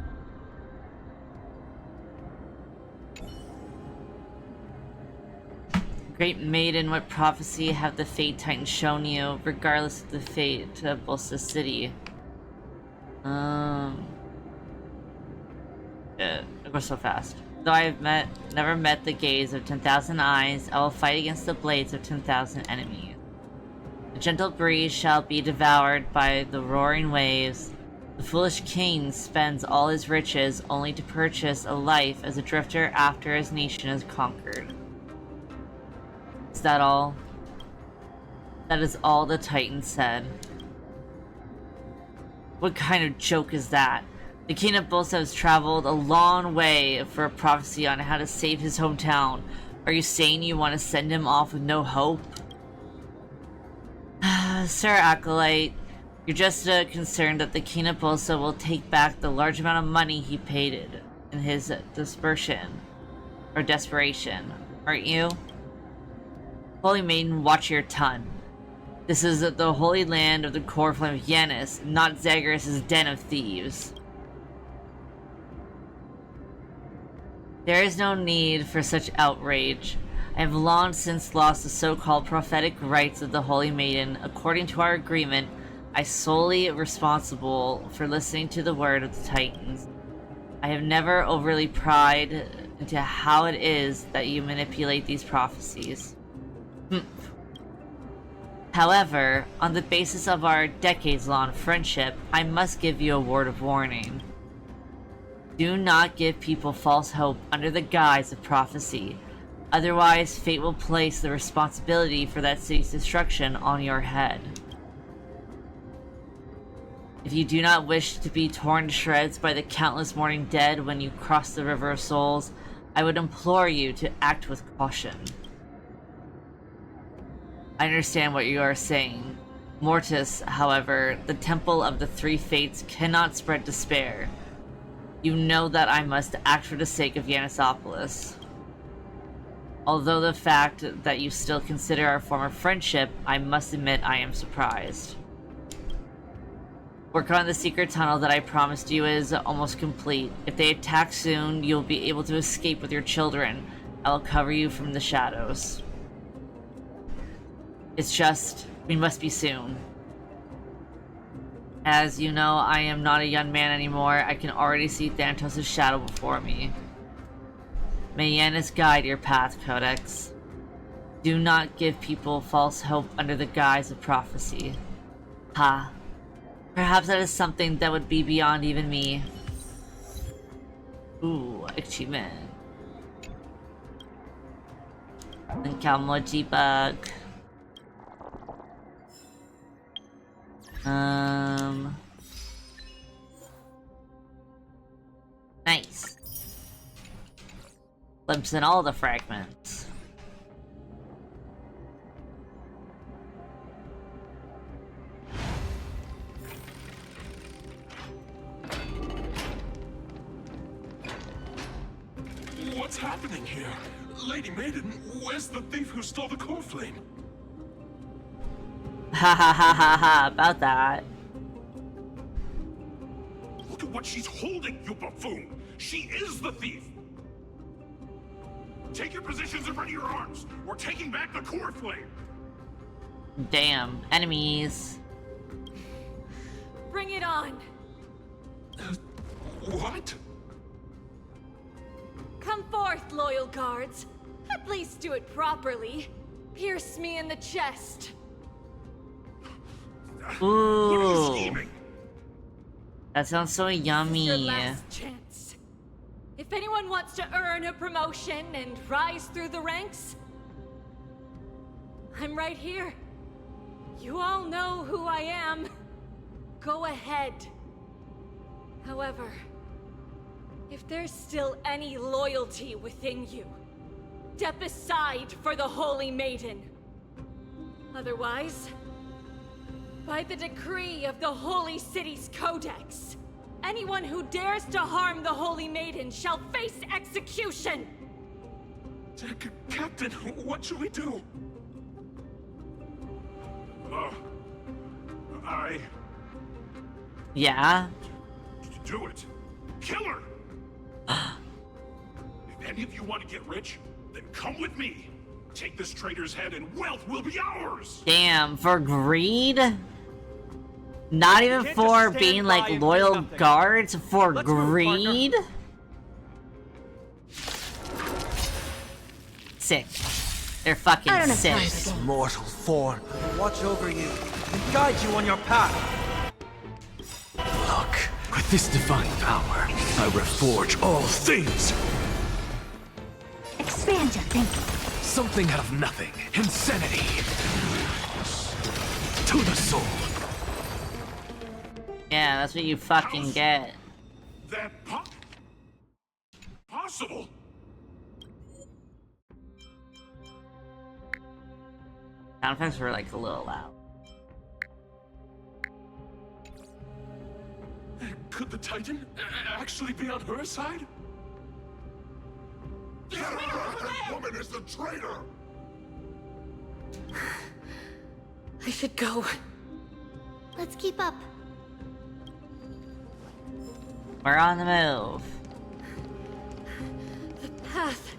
Great Maiden, what prophecy have the Fate Titans shown you, regardless of the fate to Bolsa City? Shit, it goes so fast. Though I have never met the gaze of 10,000 eyes, I will fight against the blades of 10,000 enemies. The gentle breeze shall be devoured by the roaring waves. The foolish king spends all his riches only to purchase a life as a drifter after his nation is conquered. Is that all? That is all the Titan said. What kind of joke is that? The king of Bolsa has traveled a long way for a prophecy on how to save his hometown. Are you saying you want to send him off with no hope? Sir Acolyte, you're just concerned that the king of Bolsa will take back the large amount of money he paid in his desperation, aren't you? Holy Maiden, watch your tongue. This is the holy land of the core flame of Yanis, not Zagreus' den of thieves. There is no need for such outrage. I have long since lost the so-called prophetic rights of the Holy Maiden. According to our agreement, I solely responsible for listening to the word of the Titans. I have never overly pried into how it is that you manipulate these prophecies. However, on the basis of our decades-long friendship, I must give you a word of warning. Do not give people false hope under the guise of prophecy. Otherwise, fate will place the responsibility for that city's destruction on your head. If you do not wish to be torn to shreds by the countless mourning dead when you cross the River of Souls, I would implore you to act with caution. I understand what you are saying. Mortis, however, the Temple of the Three Fates cannot spread despair. You know that I must act for the sake of Yanisopolis. Although the fact that you still consider our former friendship, I must admit I am surprised. Work on the secret tunnel that I promised you is almost complete. If they attack soon, you'll be able to escape with your children. I will cover you from the shadows. It's just, we must be soon. As you know, I am not a young man anymore. I can already see Thanatos' shadow before me. May Yanis guide your path, Codex. Do not give people false hope under the guise of prophecy. Ha. Perhaps that is something that would be beyond even me. Ooh, achievement. And Kalmoji bug. Nice. Glimpse in all the fragments. What's happening here? Lady Maiden, where's the thief who stole the core flame? Ha ha ha ha ha, about that. Look at what she's holding, you buffoon! She is the thief! Take your positions and ready your arms! We're taking back the core flame! Damn, enemies. Bring it on! What? Come forth, loyal guards. At least do it properly. Pierce me in the chest. Ooh. That sounds so yummy. This is your last chance. If anyone wants to earn a promotion and rise through the ranks, I'm right here. You all know who I am. Go ahead. However, if there's still any loyalty within you, step aside for the Holy Maiden. Otherwise, by the decree of the Holy City's Codex, anyone who dares to harm the Holy Maiden shall face execution! Captain, what should we do? Yeah? Do it. Kill her! If any of you want to get rich, then come with me. Take this traitor's head and wealth will be ours! Damn, for greed? Not even for being like loyal guards, for greed? Sick. They're fucking sick. This mortal form will watch over you and guide you on your path. Look, with this divine power, I reforge all things. Expand your thinking. Something out of nothing. Insanity. To the soul. Yeah, that's what you fucking get. That possible? Sound effects were like a little loud. Could the Titan actually be on her side? Get her! That woman is the traitor! I should go. Let's keep up. We're on the move. The path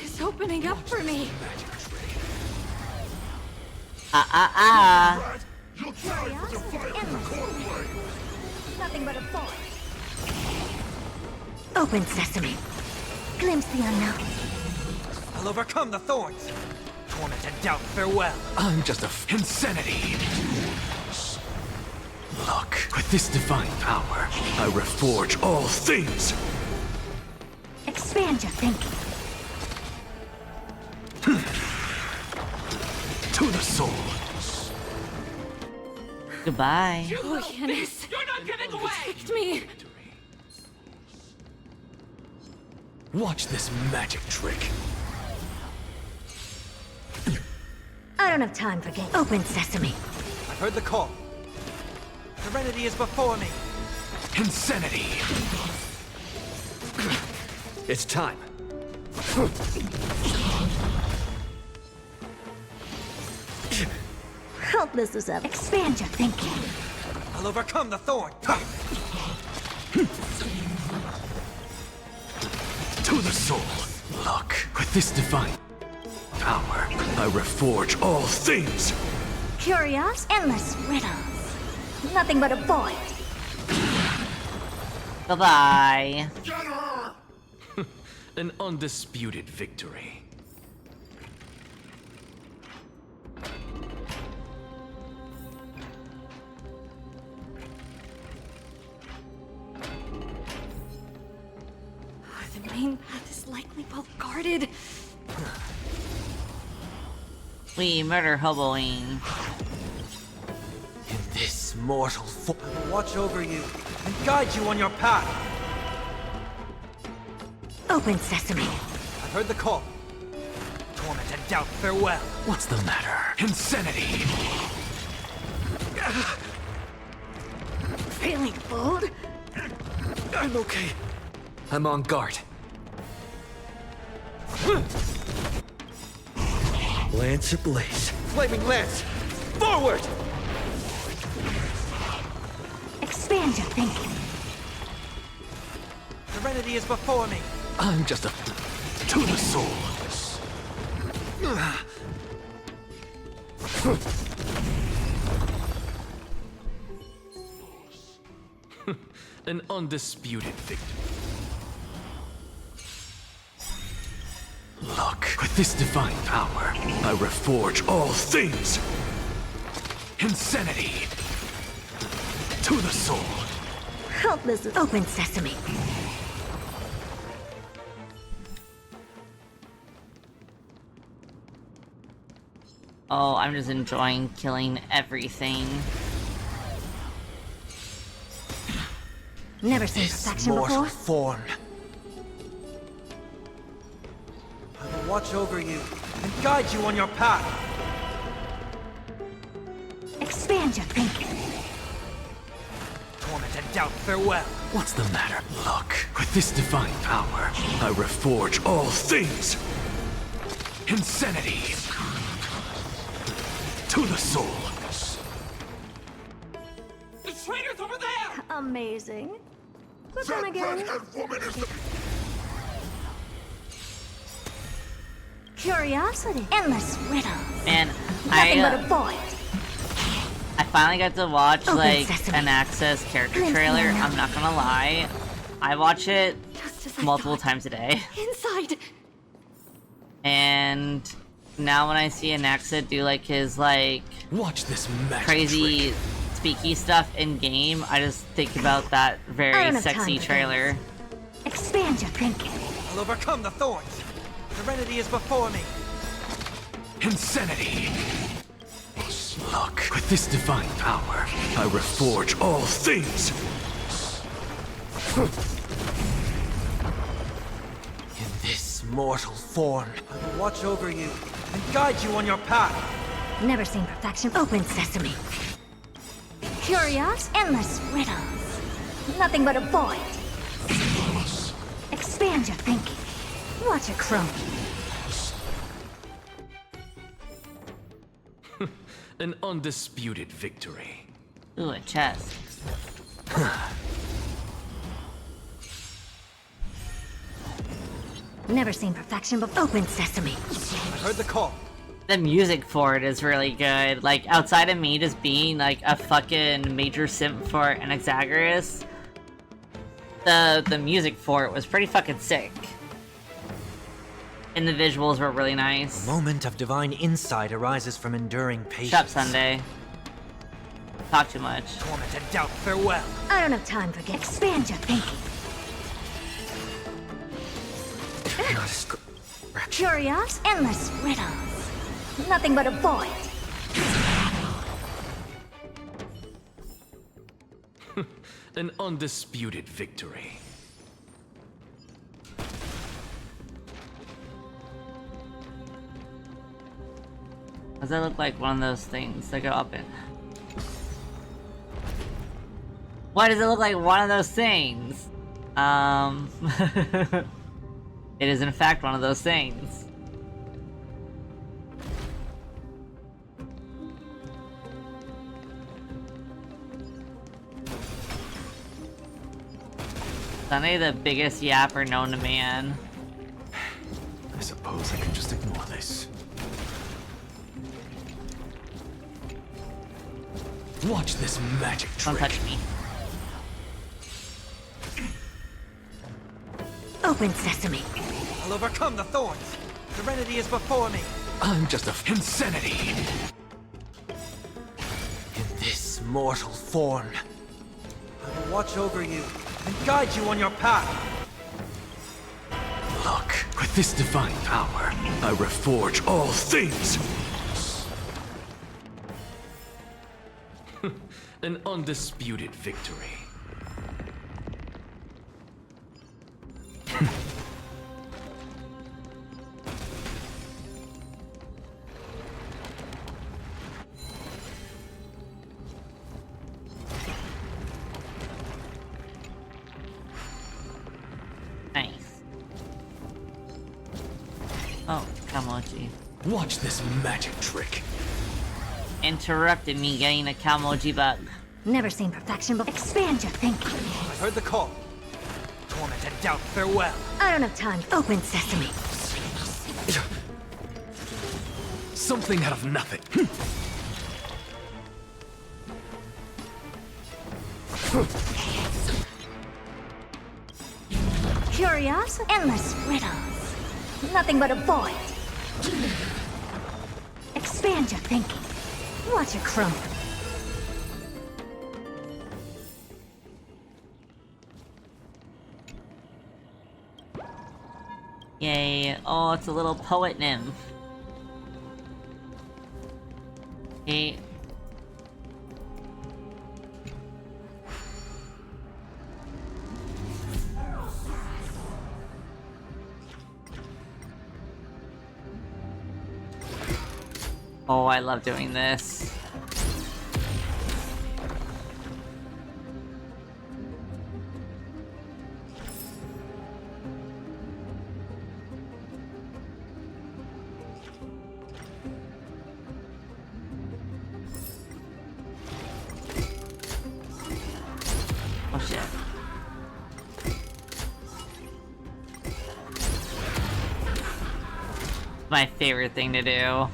is opening up for me. Nothing but a thought. Open sesame. Glimpse the unknown. I'll overcome the thorns. Torment and doubt, farewell. I'm just a insanity. Look, with this divine power, I reforge all things. Expand your thinking. To the soul. Goodbye. Oh, Yanis. You're not getting away! Protect me! Watch this magic trick. I don't have time for games. Open sesame. I've heard the call. Serenity is before me. Insanity. It's time. Helpless as ever. Expand your thinking. I'll overcome the thorn. To the soul. Look, with this divine power, I reforge all things. Curious, endless riddles. Nothing but a void. Bye-bye. An undisputed victory. The main path is likely well guarded. We murder hoboing. In this mortal form, I will watch over you and guide you on your path. Open sesame. I've heard the call. Torment and doubt, farewell. What's the matter? Insanity. Feeling bold? I'm okay. I'm on guard. Lance ablaze. Flaming lance! Forward! Expand your thinking. Serenity is before me. I'm just a... To the soul. An undisputed victory. Look, with this divine power, I reforge all things. Insanity. To the soul. Helpless as open sesame. Oh, I'm just enjoying killing everything. Never seen perfection mortal before. form. I will watch over you and guide you on your path. Expand your thinking. Torment and doubt, farewell. What's the matter? Look, with this divine power, I reforge all things. Insanity. To the soul. The traitor's over there! Amazing. But then again... Curiosity. Endless riddles. And Nothing but a void. I finally got to watch Open like sesame. an Access character Glimpse trailer. me now. I'm not gonna lie, I watch it multiple times a day. Inside. And now when I see Anaxa do like his like watch this magic crazy speaky stuff in game, I just think about that I very don't have sexy time for trailer. Expand your thinking. I'll overcome the thorns. Serenity is before me. Insanity. Look, with this divine power, I reforge all things. In this mortal form, I will watch over you and guide you on your path. Never seen perfection. Open sesame. Curious, endless riddles. Nothing but a void. Expand your thinking. Watch it chrome. An undisputed victory. Ooh, a chest. Never seen perfection but open sesame. I heard the call. The music for it is really good. Like, outside of me just being like a fucking major simp for Anaxagoras, the music for it was pretty fucking sick. And the visuals were really nice. A moment of divine insight arises from enduring patience. Shut up, Sunday. Talk too much. Torment and doubt, farewell. I don't have time for expand your thinking. Not a scratch. Curious, endless riddles. Nothing but a void. An undisputed victory. Does that look like one of those things that go up in? Why does it look like one of those things? It is in fact one of those things. Sunday, the biggest yapper known to man. I suppose I can just ignore this. Watch this magic trick. Don't touch me. Open sesame. I'll overcome the thorns. Serenity is before me. I'm just a insanity. In this mortal form, I will watch over you and guide you on your path. Look, with this divine power, I reforge all things. An undisputed victory. Nice. Oh, Kamoji. Watch this magic trick. Interrupted me getting a Kamoji bug. Never seen perfection but expand your thinking. I heard the call. Torment and doubt, farewell. I don't have time. Open sesame. Something out of nothing. Curious, endless riddles. Nothing but a void. Expand your thinking. Watch it crumble. Yay. Oh, it's a little poet nymph. Okay. Oh, I love doing this. My favorite thing to do.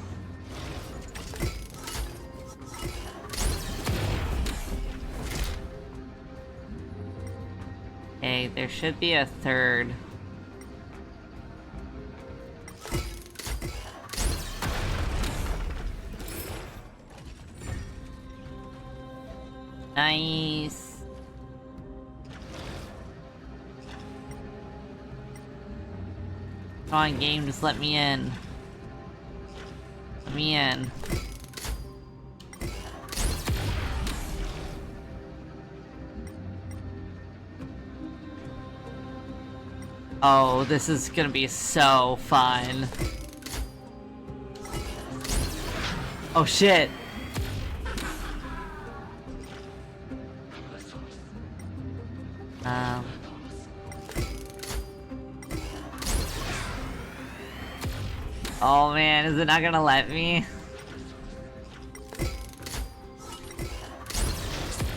Okay, there should be a third. Nice. Come on, game, just let me in. Let me in. Oh, this is gonna be so fun. Oh shit. Oh man, is it not gonna let me?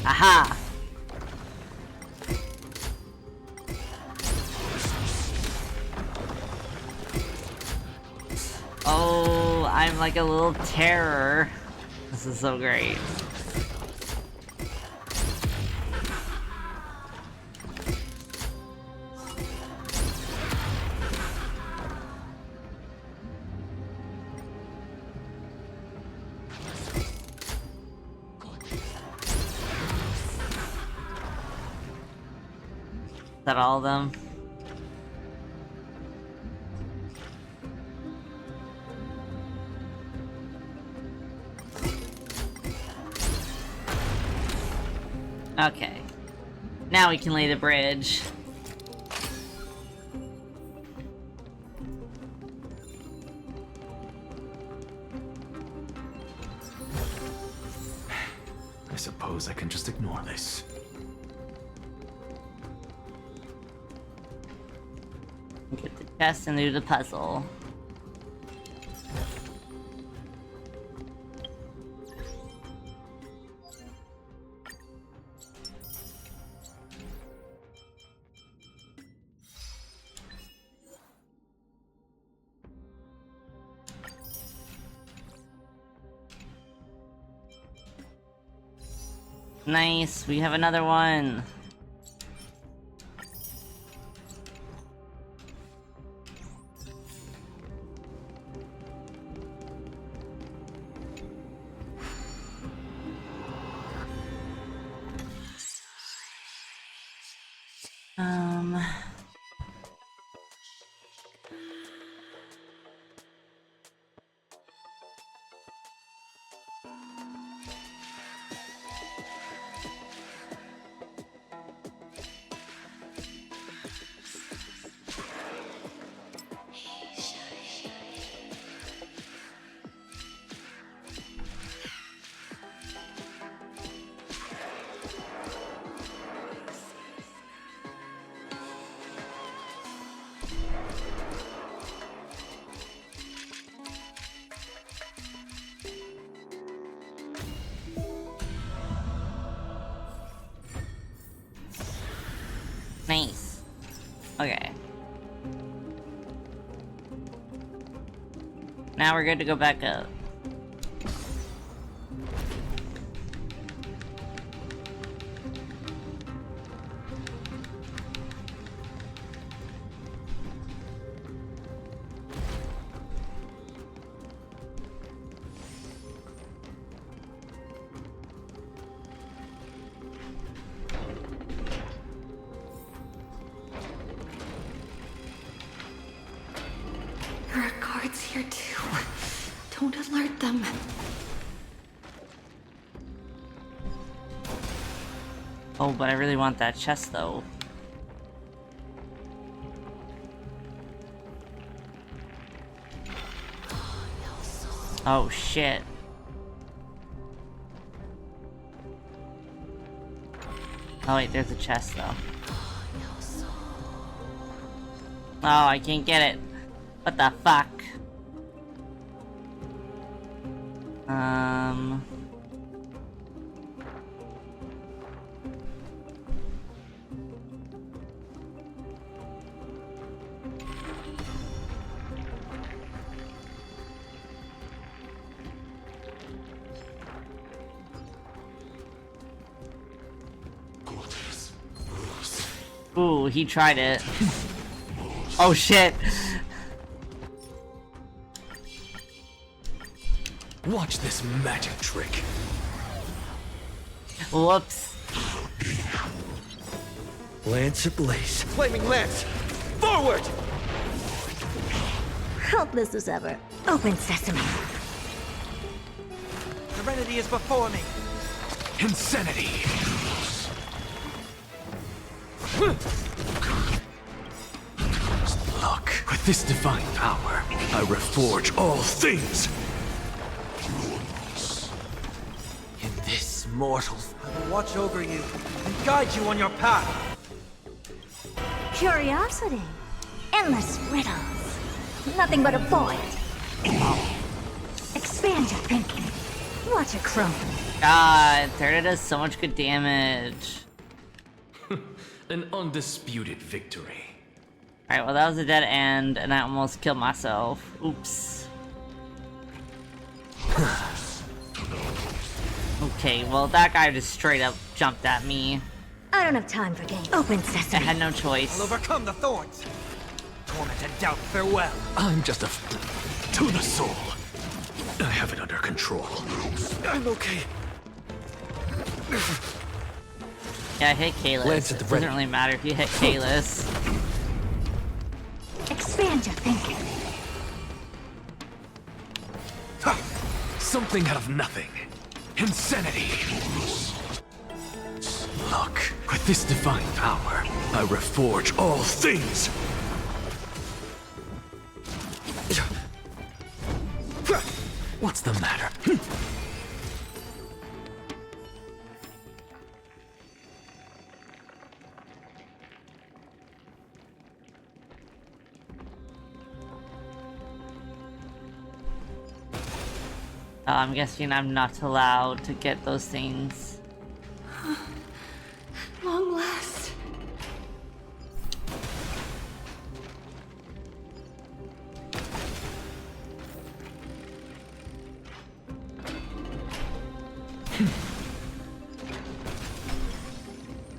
Aha! Oh, I'm like a little terror. This is so great. Is that all of them? Okay. Now we can lay the bridge. I suppose I can just ignore this. Get the chest and do the puzzle. Nice, we have another one. Nice. Okay. Now we're good to go back up. There are guards here too. Don't alert them. Oh, but I really want that chest though. Oh shit. Oh wait, there's a chest though. Oh, I can't get it. What the fuck? Ooh, he tried it. Oh shit! Watch this magic trick. Whoops. Lance ablaze. Flaming lance! Forward! Helpless as ever. Open sesame. Serenity is before me. Insanity. Look, with this divine power, I reforge all things. In this mortal, I will watch over you and guide you on your path. Curiosity. Endless riddles. Nothing but a void. Expand your thinking. Watch it crumble. God, Thirda does so much good damage. An undisputed victory. Alright, well that was a dead end, and I almost killed myself. Oops. Okay, well that guy just straight up jumped at me. I don't have time for games. Open I sesame. had no choice. I'll overcome the thorns. Torment and doubt, farewell. I'm just a to the soul. I have it under control. I'm okay. Yeah, I hit Kalis. Lance at the It doesn't ready. really matter if you hit Kalis. Expand your thinking. Something out of nothing. Insanity. Look, with this divine power, I reforge all things. What's the matter? I'm guessing I'm not allowed to get those things. Long last.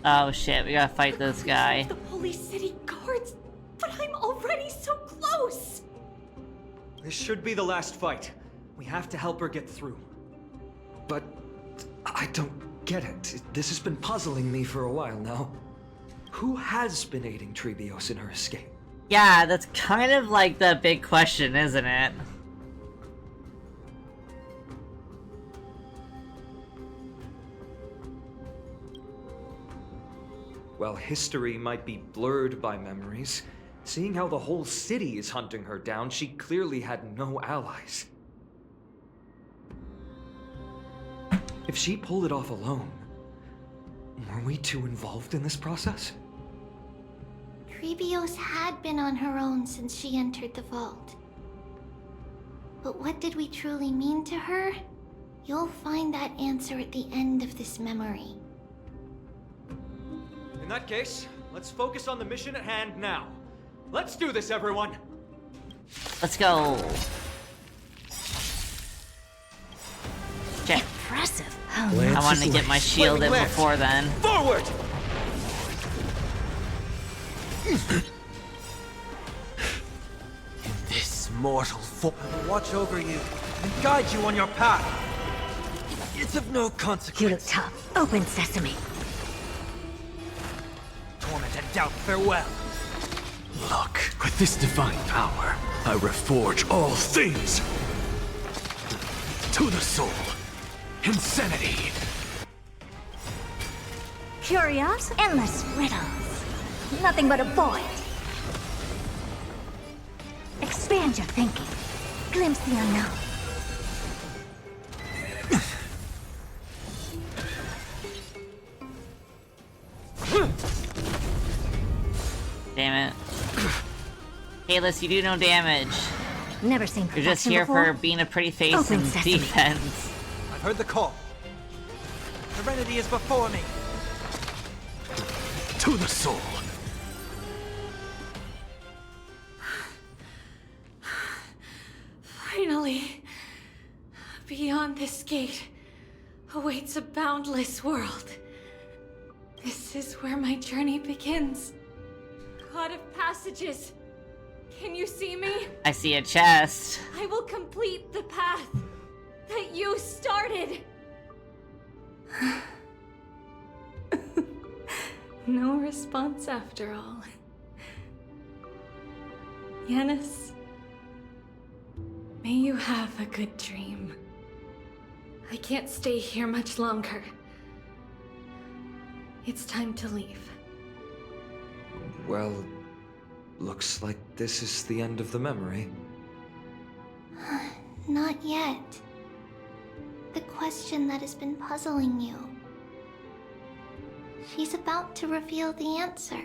Oh shit, we gotta fight this guy. The Holy City guards, but I'm already so close. This should be the last fight. We have to help her get through. But I don't get it. This has been puzzling me for a while now. Who has been aiding Trebios in her escape? Yeah, that's kind of like the big question, isn't it? Well, history might be blurred by memories. Seeing how the whole city is hunting her down, she clearly had no allies. If she pulled it off alone, were we too involved in this process? Trebios had been on her own since she entered the vault. But what did we truly mean to her? You'll find that answer at the end of this memory. In that case, let's focus on the mission at hand now. Let's do this, everyone! Let's go. Check. Impressive. I wanted to get my shield in before then. Forward! In this mortal form, I will watch over you and guide you on your path. It's of no consequence. You look tough. Open sesame. Torment and doubt, farewell. Look, with this divine power, I reforge all things. To the soul. Insanity. Curiosity. Endless riddles. Nothing but a void. Expand your thinking. Glimpse the unknown. Damn it. Kalis, you do no damage. Never seen You're just perfection here before. for being a pretty face Open and sesame. defense. I've heard the call. Serenity is before me. To the soul. Finally, beyond this gate awaits a boundless world. This is where my journey begins. God of Passages. Can you see me? I see a chest. I will complete the path that you started. No response after all. Yanis, may you have a good dream. I can't stay here much longer. It's time to leave. Well, looks like this is the end of the memory. Not yet. The question that has been puzzling you. She's about to reveal the answer.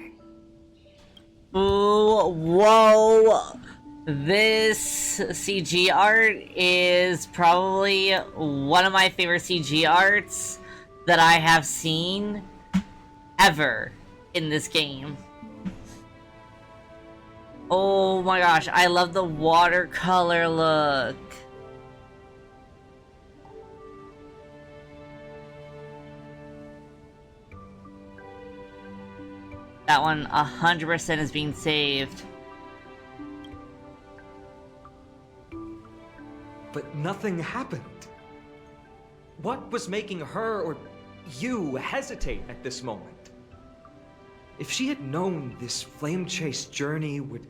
Ooh, whoa. This CG art is probably one of my favorite CG arts that I have seen ever in this game. Oh my gosh, I love the watercolor look. That one 100% is being saved. But nothing happened. What was making her or you hesitate at this moment? If she had known this flame-chased journey would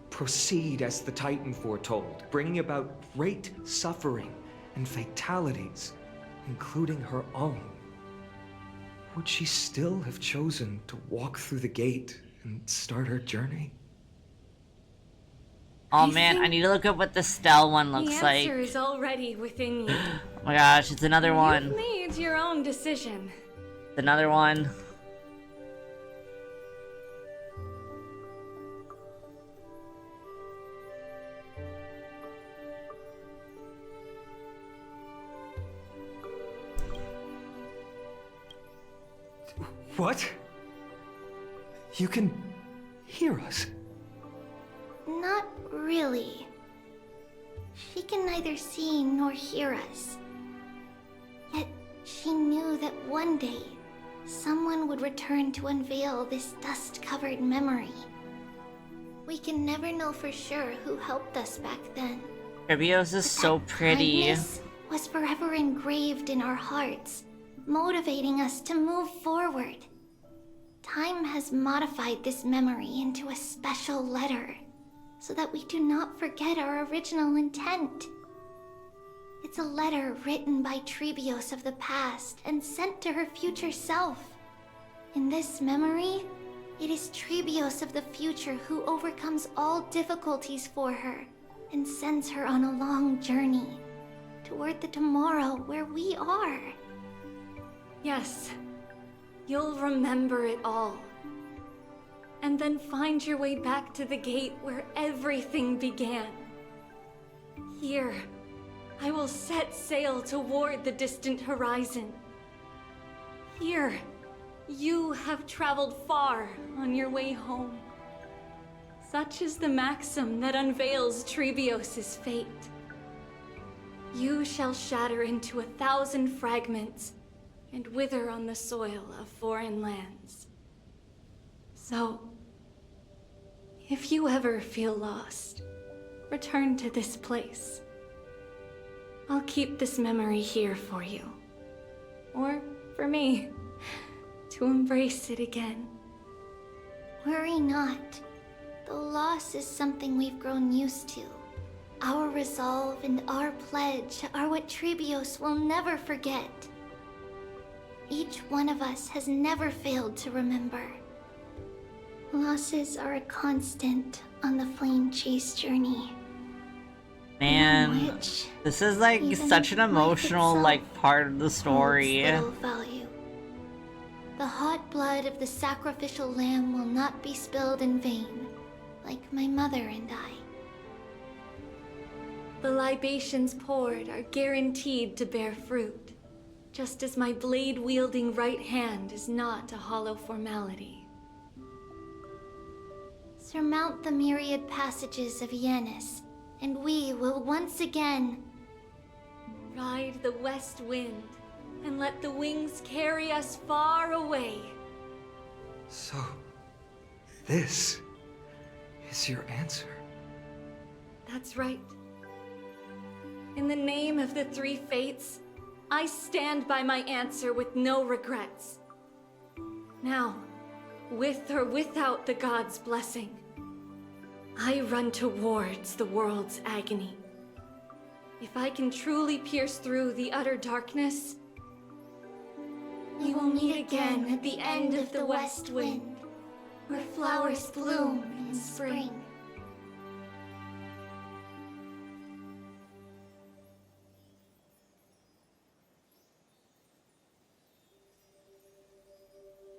proceed as the Titan foretold, bringing about great suffering and fatalities, including her own, would she still have chosen to walk through the gate and start her journey? Oh man, I need to look up what the Stell one looks The like. answer is already within you. Oh my gosh, it's another one. You've made your own decision. It's another one. What? You can hear us? Not really. She can neither see nor hear us. Yet she knew that one day, someone would return to unveil this dust-covered memory. We can never know for sure who helped us back then. Tribios is so pretty. Kindness was forever engraved in our hearts, motivating us to move forward. Time has modified this memory into a special letter, so that we do not forget our original intent. It's a letter written by Tribios of the past and sent to her future self. In this memory, it is Tribios of the future who overcomes all difficulties for her and sends her on a long journey toward the tomorrow where we are. Yes, you'll remember it all. And then find your way back to the gate where everything began. Here, I will set sail toward the distant horizon. Here, you have traveled far on your way home. Such is the maxim that unveils Tribios' fate. You shall shatter into 1,000 fragments and wither on the soil of foreign lands. So, if you ever feel lost, return to this place. I'll keep this memory here for you. Or for me, to embrace it again. Worry not. The loss is something we've grown used to. Our resolve and our pledge are what Tribios will never forget. Each one of us has never failed to remember. Losses are a constant on the flame chase journey. Man, this is like such an emotional like part of the story. Little value. The hot blood of the sacrificial lamb will not be spilled in vain, like my mother and I. The libations poured are guaranteed to bear fruit, just as my blade-wielding right hand is not a hollow formality. Surmount the myriad passages of Yanis, and we will once again ride the west wind and let the wings carry us far away. So, this is your answer. That's right. In the name of the three fates, I stand by my answer with no regrets. Now, with or without the gods' blessing, I run towards the world's agony. If I can truly pierce through the utter darkness, we will meet again at the end of the west wind, where flowers bloom in spring.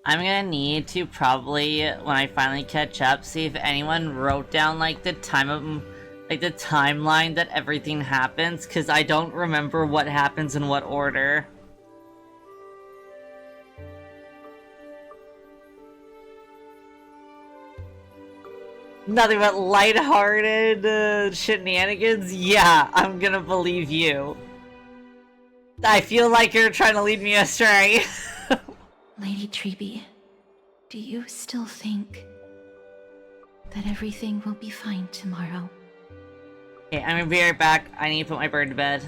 I'm gonna need to probably, when I finally catch up, see if anyone wrote down like the timeline that everything happens, because I don't remember what happens in what order. Nothing but lighthearted shenanigans? Yeah, I'm gonna believe you. I feel like you're trying to lead me astray. Lady Treby, do you still think that everything will be fine tomorrow? Okay, I'm gonna be right back. I need to put my bird to bed.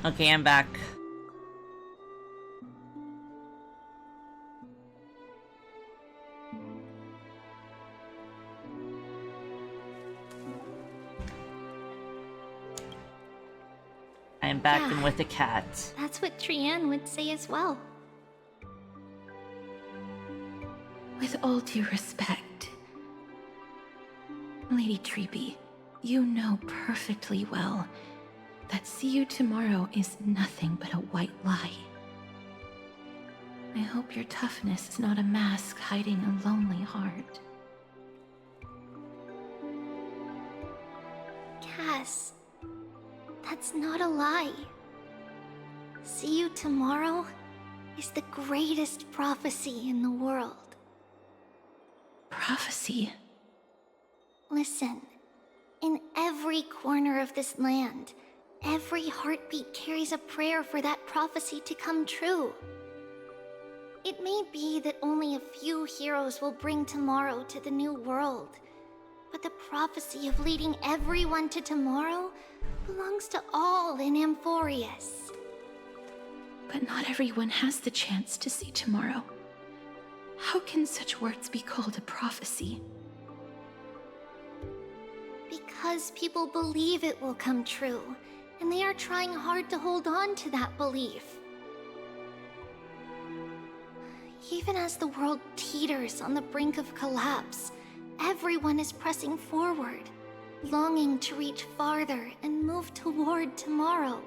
Okay, I'm back. I'm back and with the cat. That's what Trianne would say as well. With all due respect, Lady Treby, you know perfectly well that see you tomorrow is nothing but a white lie. I hope your toughness is not a mask hiding a lonely heart. Cass, that's not a lie. See you tomorrow is the greatest prophecy in the world. Prophecy? Listen, in every corner of this land, every heartbeat carries a prayer for that prophecy to come true. It may be that only a few heroes will bring tomorrow to the new world, but the prophecy of leading everyone to tomorrow belongs to all in Amphorius. But not everyone has the chance to see tomorrow. How can such words be called a prophecy? Because people believe it will come true, and they are trying hard to hold on to that belief. Even as the world teeters on the brink of collapse, everyone is pressing forward, longing to reach farther and move toward tomorrow.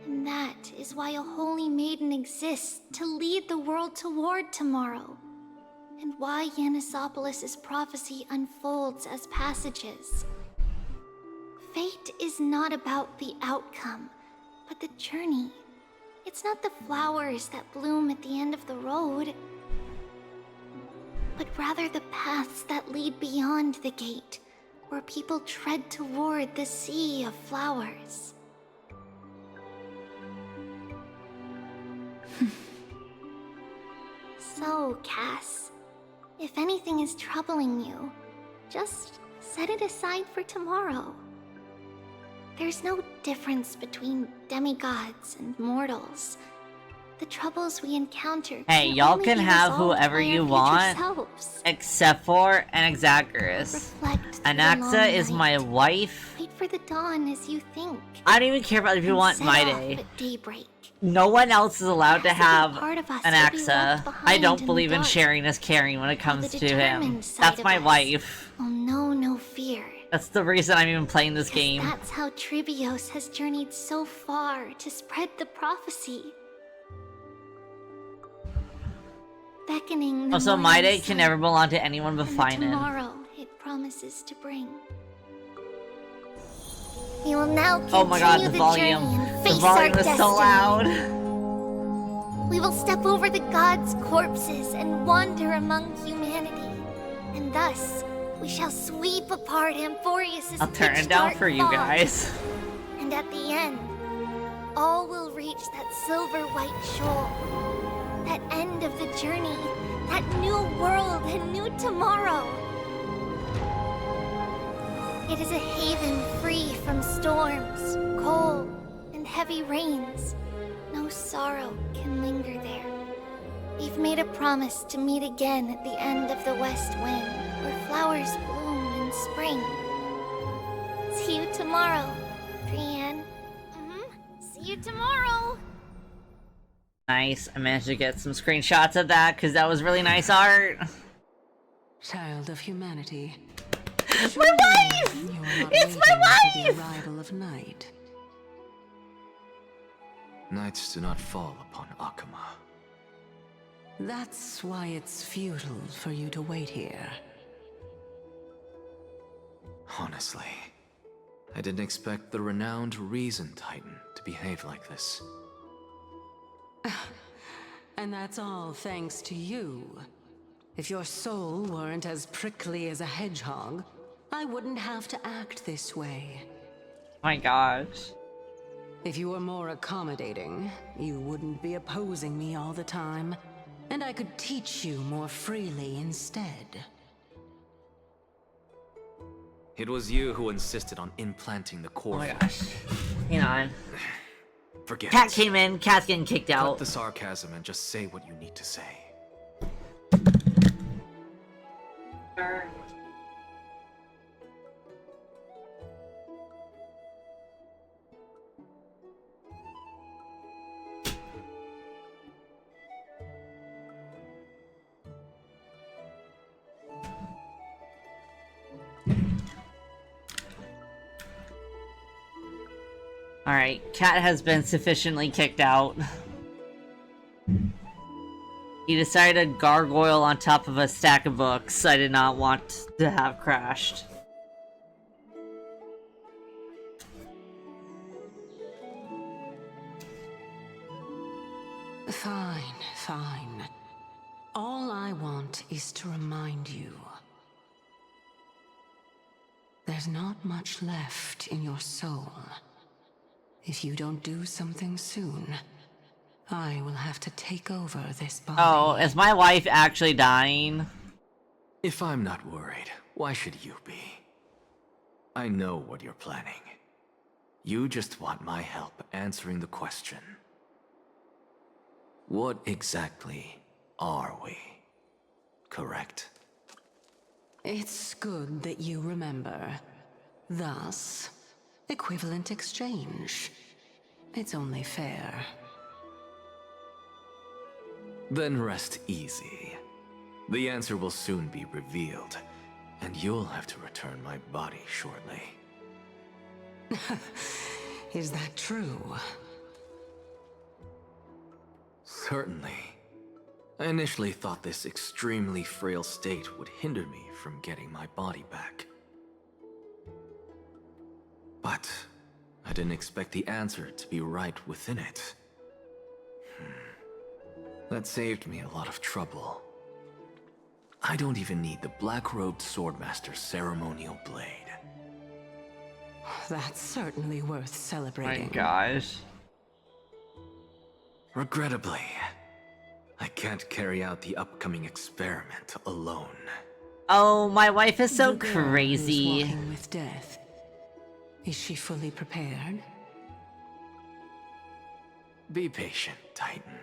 And that is why a holy maiden exists to lead the world toward tomorrow, and why Yanisopolis' prophecy unfolds as passages. Fate is not about the outcome, but the journey. It's not the flowers that bloom at the end of the road, but rather the paths that lead beyond the gate, where people tread toward the sea of flowers. So, Cass, if anything is troubling you, just set it aside for tomorrow. There's no difference between demigods and mortals. The troubles we encounter Hey, y'all only can be have resolved whoever by you our future want, selves. except for Anaxagoras. Reflect through the Anaxa long is night. my wife. Wait for the dawn as you think. I don't even care about if you and want set My off Day. at daybreak. No one else is allowed to There's a good have part of us an to be left Axa. behind I don't in the believe in dark. sharing is caring when it comes the to him. determined side That's of my us wife. will know no fear. That's the reason I'm even playing this game. That's how Trivios has journeyed so far to spread the prophecy. Beckoning the Also, morning My Day can sun never belong to anyone but and the Finan. tomorrow it promises to bring. We will now continue Oh my god, the the volume. journey and The face volume our is so destiny. loud. We will step over the gods' corpses and wander among humanity. And thus, we shall sweep apart Amphorius' I'll turn it pitch down dark for you fog. guys. And at the end, all will reach that silver white shoal. That end of the journey. That new world and new tomorrow. It is a haven free from storms, cold, and heavy rains. No sorrow can linger there. We've made a promise to meet again at the end of the west wind, where flowers bloom in spring. See you tomorrow, Brienne. See you tomorrow. Nice. I managed to get some screenshots of that because that was really nice art. Child of humanity. My wife! It's my wife! The arrival of night. Nights do not fall upon Akama. That's why it's futile for you to wait here. Honestly, I didn't expect the renowned Reason Titan to behave like this. And that's all thanks to you. If your soul weren't as prickly as a hedgehog, I wouldn't have to act this way. My gosh. If you were more accommodating, you wouldn't be opposing me all the time, and I could teach you more freely instead. It was you who insisted on implanting the core. Oh my gosh. Hang on. Forget Cat it. came in, Cat's getting kicked Cut out. the sarcasm and just say what you need to say. Alright, Cat has been sufficiently kicked out. He decided to gargoyle on top of a stack of books I did not want to have crashed. Fine, fine. All I want is to remind you. There's not much left in your soul. If you don't do something soon, I will have to take over this body. Oh, is my wife actually dying? If I'm not worried, why should you be? I know what you're planning. You just want my help answering the question. What exactly are we? Correct? It's good that you remember. Thus, equivalent exchange. It's only fair. Then rest easy. The answer will soon be revealed, and you'll have to return my body shortly. Is that true? Certainly. I initially thought this extremely frail state would hinder me from getting my body back. But I didn't expect the answer to be right within it. That saved me a lot of trouble. I don't even need the black-robed swordmaster's ceremonial blade. That's certainly worth celebrating. My gosh. Regrettably, I can't carry out the upcoming experiment alone. Oh, my wife is so The girl crazy. who's walking with death. Is she fully prepared? Be patient, Titan.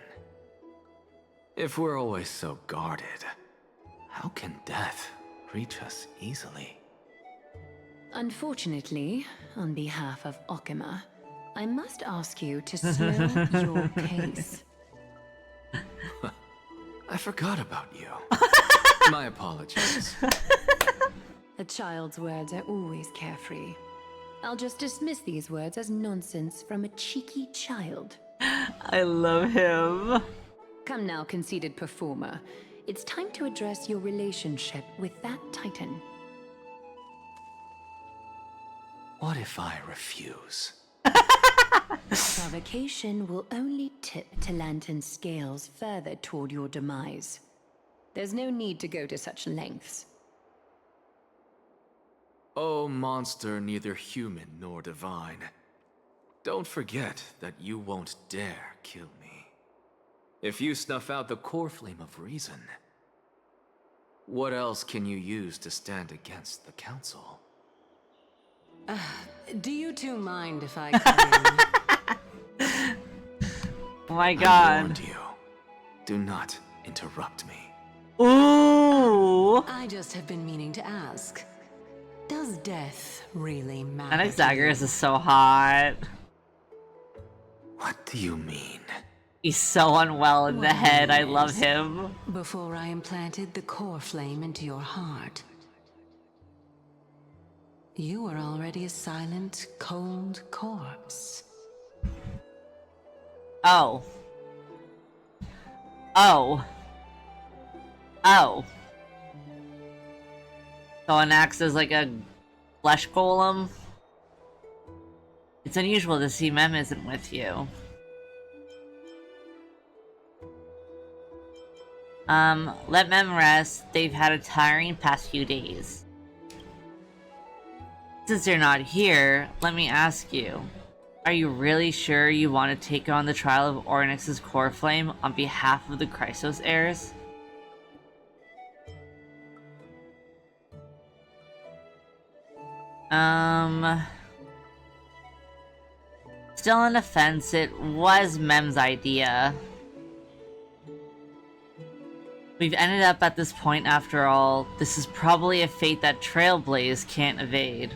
If we're always so guarded, how can death reach us easily? Unfortunately, on behalf of Okima, I must ask you to slow your pace. I forgot about you. My apologies. A child's words are always carefree. I'll just dismiss these words as nonsense from a cheeky child. I love him. Come now, conceited performer. It's time to address your relationship with that Titan. What if I refuse? Provocation will only tip Talantan's scales further toward your demise. There's no need to go to such lengths. Oh, monster neither human nor divine. Don't forget that you won't dare kill me. If you snuff out the core flame of reason, what else can you use to stand against the council? Do you two mind if I come in? Oh my I god. warned you. Do not interrupt me. Ooh. I just have been meaning to ask. Does death really matter? Anaxagoras is so hot. What do you mean? He's so unwell in the head. I love him. Before I implanted the core flame into your heart, you were already a silent, cold corpse. Oh. Oh. Oh. So Anax is like a flesh golem? It's unusual to see Mem isn't with you. Let Mem rest. They've had a tiring past few days. Since they're not here, let me ask you. Are you really sure you want to take on the trial of Oryx's core flame on behalf of the Chrysos heirs? Still on the fence, it was Mem's idea. We've ended up at this point after all. This is probably a fate that Trailblaze can't evade.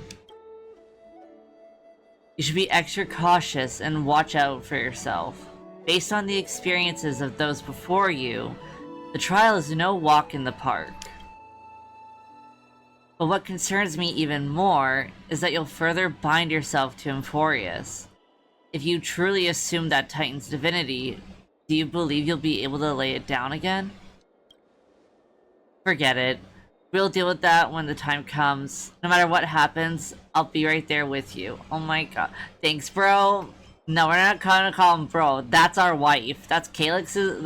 You should be extra cautious and watch out for yourself. Based on the experiences of those before you, the trial is no walk in the park. But what concerns me even more is that you'll further bind yourself to Emphorius. If you truly assume that Titan's divinity, do you believe you'll be able to lay it down again? Forget it. We'll deal with that when the time comes. No matter what happens, I'll be right there with you. Oh my god. Thanks, bro. No, we're not gonna call him bro. That's our wife. That's Calyx's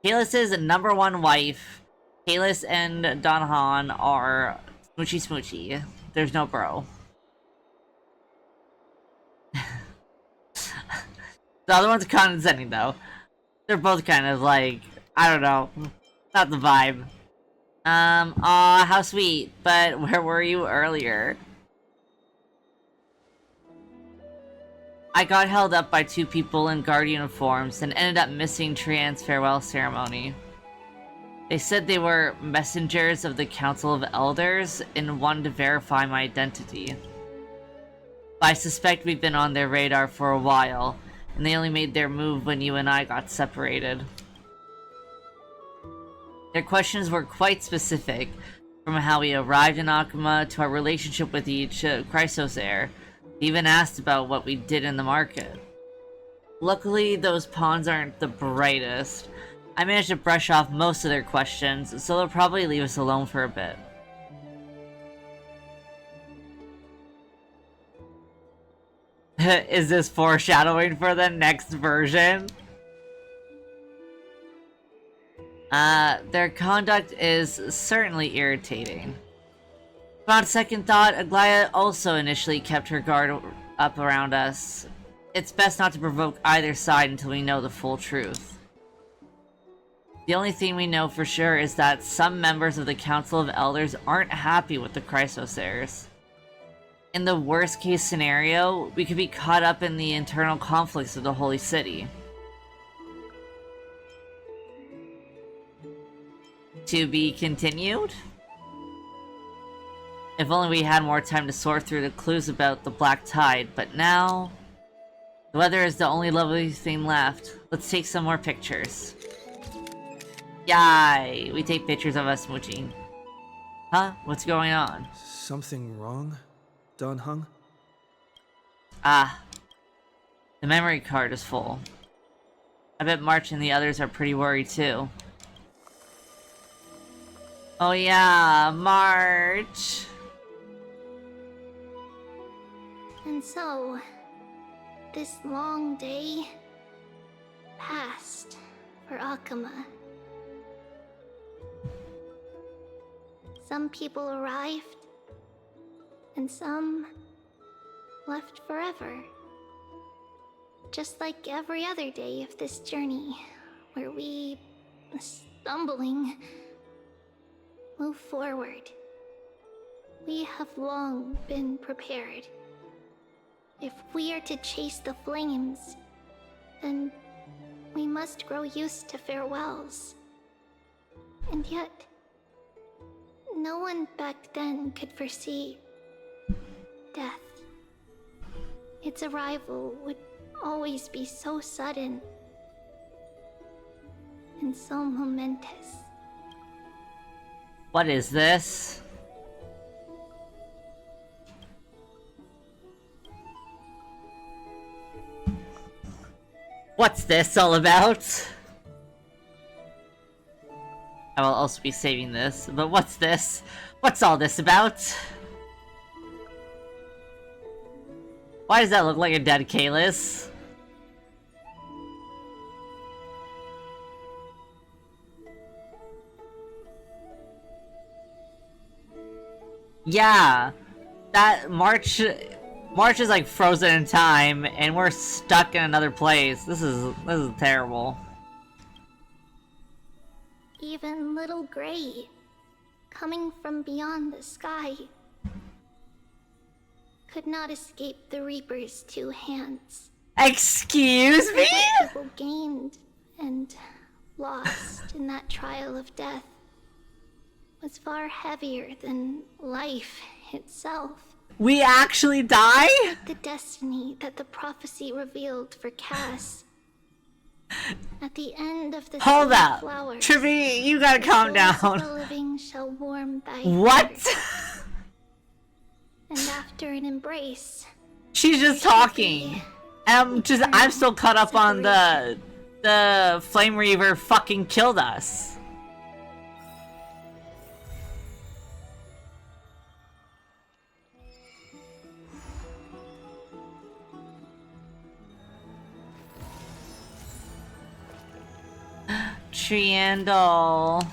#1 wife. Kalis and Don Han are smoochy smoochy. There's no bro. The other one's condescending, though. They're both kind of like, I don't know, not the vibe. Aw, how sweet. But where were you earlier? I got held up by 2 people in guard uniforms and ended up missing Trian's farewell ceremony. They said they were messengers of the Council of Elders and wanted to verify my identity. But I suspect we've been on their radar for a while, and they only made their move when you and I got separated. Their questions were quite specific, from how we arrived in Akuma to our relationship with each Chrysos heir. They even asked about what we did in the market. Luckily, those pawns aren't the brightest. I managed to brush off most of their questions, so they'll probably leave us alone for a bit. Is this foreshadowing for the next version? Their conduct is certainly irritating. Upon second thought, Aglaya also initially kept her guard up around us. It's best not to provoke either side until we know the full truth. The only thing we know for sure is that some members of the Council of Elders aren't happy with the Chrysos heirs. In the worst case scenario, we could be caught up in the internal conflicts of the Holy City. To be continued? If only we had more time to sort through the clues about the Black Tide, but now... the weather is the only lovely thing left. Let's take some more pictures. Yay! We take pictures of us smooching. Huh? What's going on? Something wrong, Dan Heng? Ah. The memory card is full. I bet March and the others are pretty worried too. Oh yeah, March! And so, this long day passed for Akuma. Some people arrived, and some left forever. Just like every other day of this journey, where we, stumbling, move forward. We have long been prepared. If we are to chase the flames, then we must grow used to farewells. And yet, no one back then could foresee death. Its arrival would always be so sudden and so momentous. What is this? What's this all about? I will also be saving this, but what's this? What's all this about? Why does that look like a dead Kalis? Yeah, that March is like frozen in time, and we're stuck in another place. This is terrible. Even little Gray, coming from beyond the sky, could not escape the Reaper's 2 hands. Excuse me? What people gained and lost in that trial of death was far heavier than life itself. We actually die? Like the destiny that the prophecy revealed for Cass. At the end of the Hold up. flowers, Trippy, you gotta calm down. the living shall warm thy What? heart. And after an embrace, She's just talking. And I'm still caught up on the Flame Reaver fucking killed us. Triandal.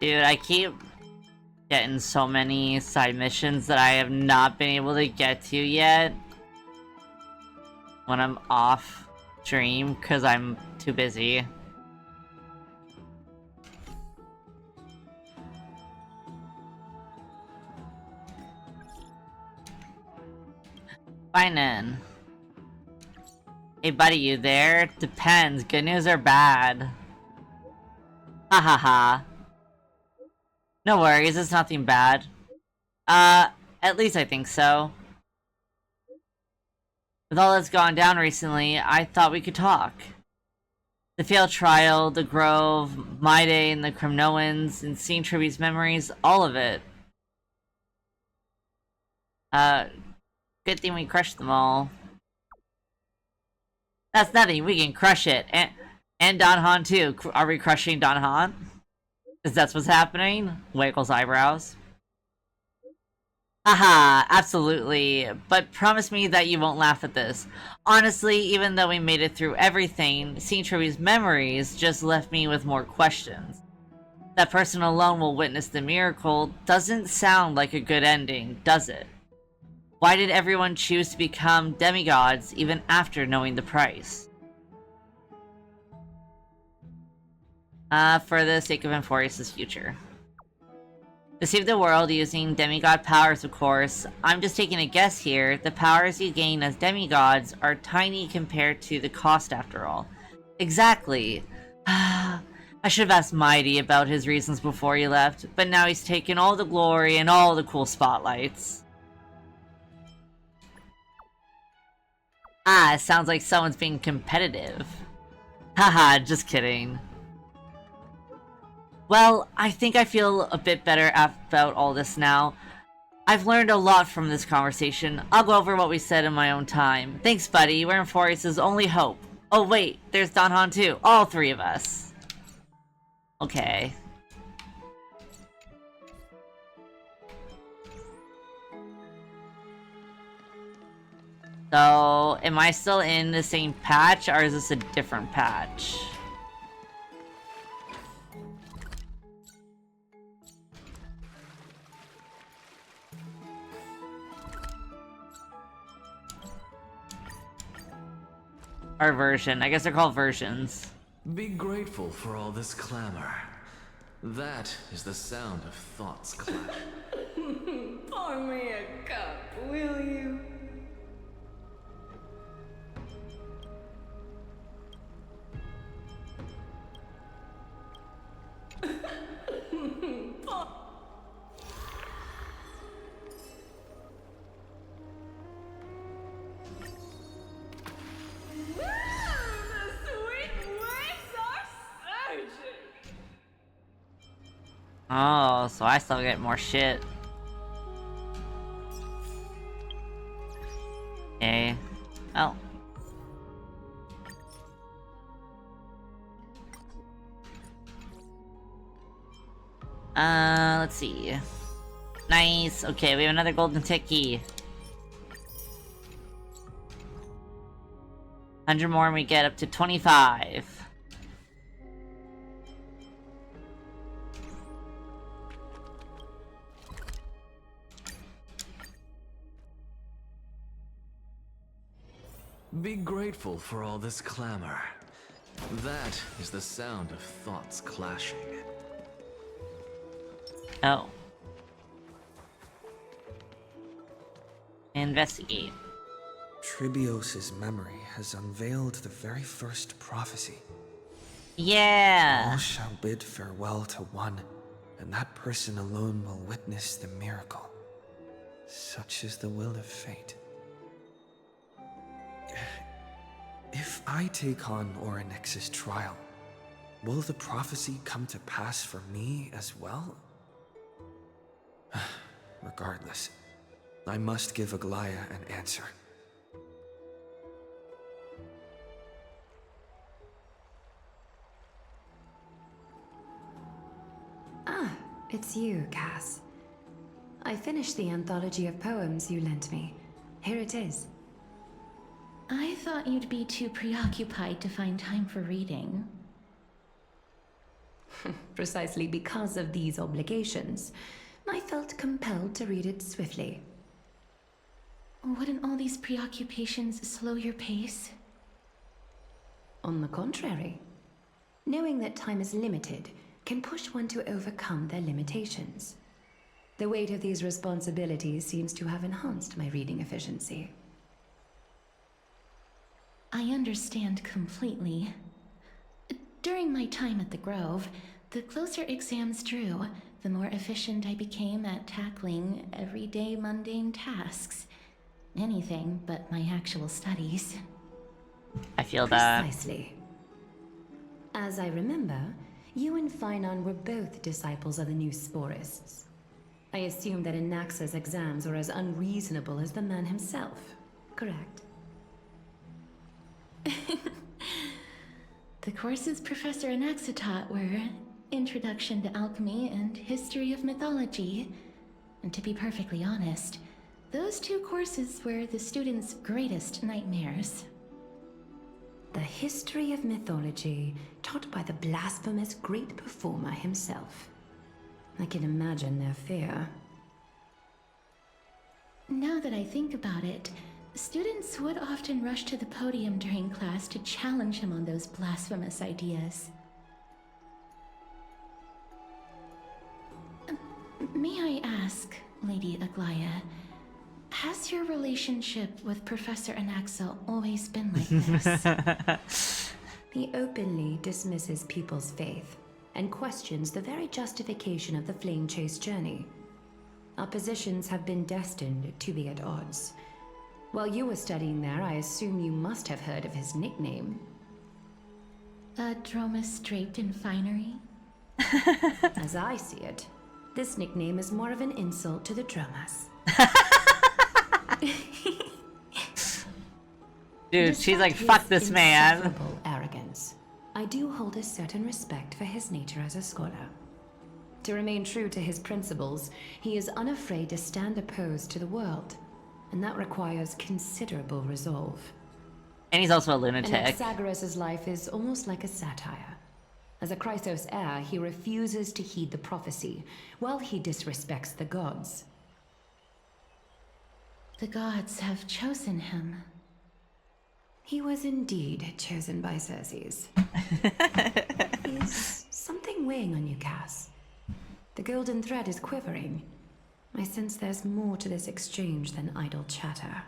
Dude, I keep getting so many side missions that I have not been able to get to yet when I'm off stream because I'm too busy. Fine then. Hey buddy, you there? Depends. Good news or bad? Ha ha ha. No worries, it's nothing bad. At least I think so. With all that's gone down recently, I thought we could talk. The failed trial, the Grove, my day and the Kremnoans, and seeing Tribute's memories, all of it. Good thing we crushed them all. That's nothing, we can crush it. And Don Han too. Are we crushing Don Han? Is that what's happening? Wiggles eyebrows. Haha, absolutely. But promise me that you won't laugh at this. Honestly, even though we made it through everything, seeing Tribute's memories just left me with more questions. That person alone will witness the miracle doesn't sound like a good ending, does it? Why did everyone choose to become demigods even after knowing the price? For the sake of Amphorius' future. To save the world using demigod powers, of course. I'm just taking a guess here. The powers you gain as demigods are tiny compared to the cost after all. Exactly. I should have asked Mighty about his reasons before he left, but now he's taken all the glory and all the cool spotlights. Ah, it sounds like someone's being competitive. Haha, just kidding. Well, I think I feel a bit better about all this now. I've learned a lot from this conversation. I'll go over what we said in my own time. Thanks, buddy. We're Amphorius' only hope. Oh wait, there's Don Han too. All three of us. Okay. So, am I still in the same patch, or is this a different patch? Or version. I guess they're called versions. Be grateful for all this clamor. That is the sound of thoughts clash. Pour me a cup, will you? Oh, so I still get more shit. Okay. Oh. Let's see. Nice. Okay, we have another golden ticky. 100 more and we get up to 25. Be grateful for all this clamor. That is the sound of thoughts clashing. Oh. Investigate. Tribios' memory has unveiled the very first prophecy. Yeah! All shall bid farewell to one, and that person alone will witness the miracle. Such is the will of fate. If I take on Orynyx's trial, will the prophecy come to pass for me as well? Regardless, I must give Aglaya an answer. Ah, it's you, Cass. I finished the anthology of poems you lent me. Here it is. I thought you'd be too preoccupied to find time for reading. Precisely because of these obligations, I felt compelled to read it swiftly. Wouldn't all these preoccupations slow your pace? On the contrary, knowing that time is limited can push one to overcome their limitations. The weight of these responsibilities seems to have enhanced my reading efficiency. I understand completely. During my time at the Grove, the closer exams drew, the more efficient I became at tackling everyday mundane tasks. Anything but my actual studies. I feel that. Precisely. As I remember, you and Finon were both disciples of the new Sporists. I assume that Anaxa's exams were as unreasonable as the man himself, correct? The courses Professor Anaxa taught were Introduction to Alchemy and History of Mythology. And to be perfectly honest, those two courses were the students' greatest nightmares. The history of mythology, taught by the blasphemous great performer himself. I can imagine their fear. Now that I think about it, students would often rush to the podium during class to challenge him on those blasphemous ideas. May I ask, Lady Aglaya, has your relationship with Professor Anaxa always been like this? He openly dismisses people's faith and questions the very justification of the Flame Chase journey. Our positions have been destined to be at odds. While you were studying there, I assume you must have heard of his nickname. A Dromus draped in finery? As I see it, this nickname is more of an insult to the Dromas. Dude, she's like, fuck this man. Insufferable arrogance. I do hold a certain respect for his nature as a scholar. To remain true to his principles, he is unafraid to stand opposed to the world, and that requires considerable resolve. And he's also a lunatic. Anaxagoras' life is almost like a satire. As a Chrysos heir, he refuses to heed the prophecy, while he disrespects the gods. The gods have chosen him. He was indeed chosen by Circes. Is something weighing on you, Cass? The golden thread is quivering. I sense there's more to this exchange than idle chatter.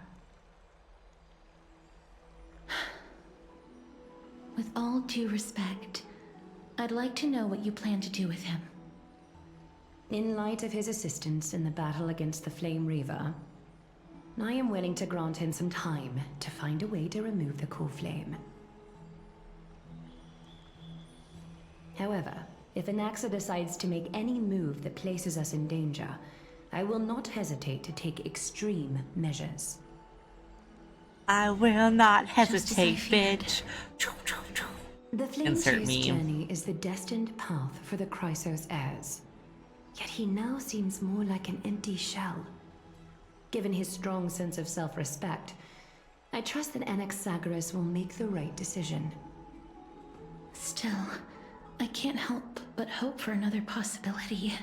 With all due respect, I'd like to know what you plan to do with him. In light of his assistance in the battle against the Flame Reaver, I am willing to grant him some time to find a way to remove the core flame. However, if Anaxa decides to make any move that places us in danger, I will not hesitate to take extreme measures. I will not hesitate, bitch. The Flame Insert Chase meme. journey is the destined path for the Chrysos heirs. Yet he now seems more like an empty shell. Given his strong sense of self-respect, I trust that Anaxagoras will make the right decision. Still, I can't help but hope for another possibility.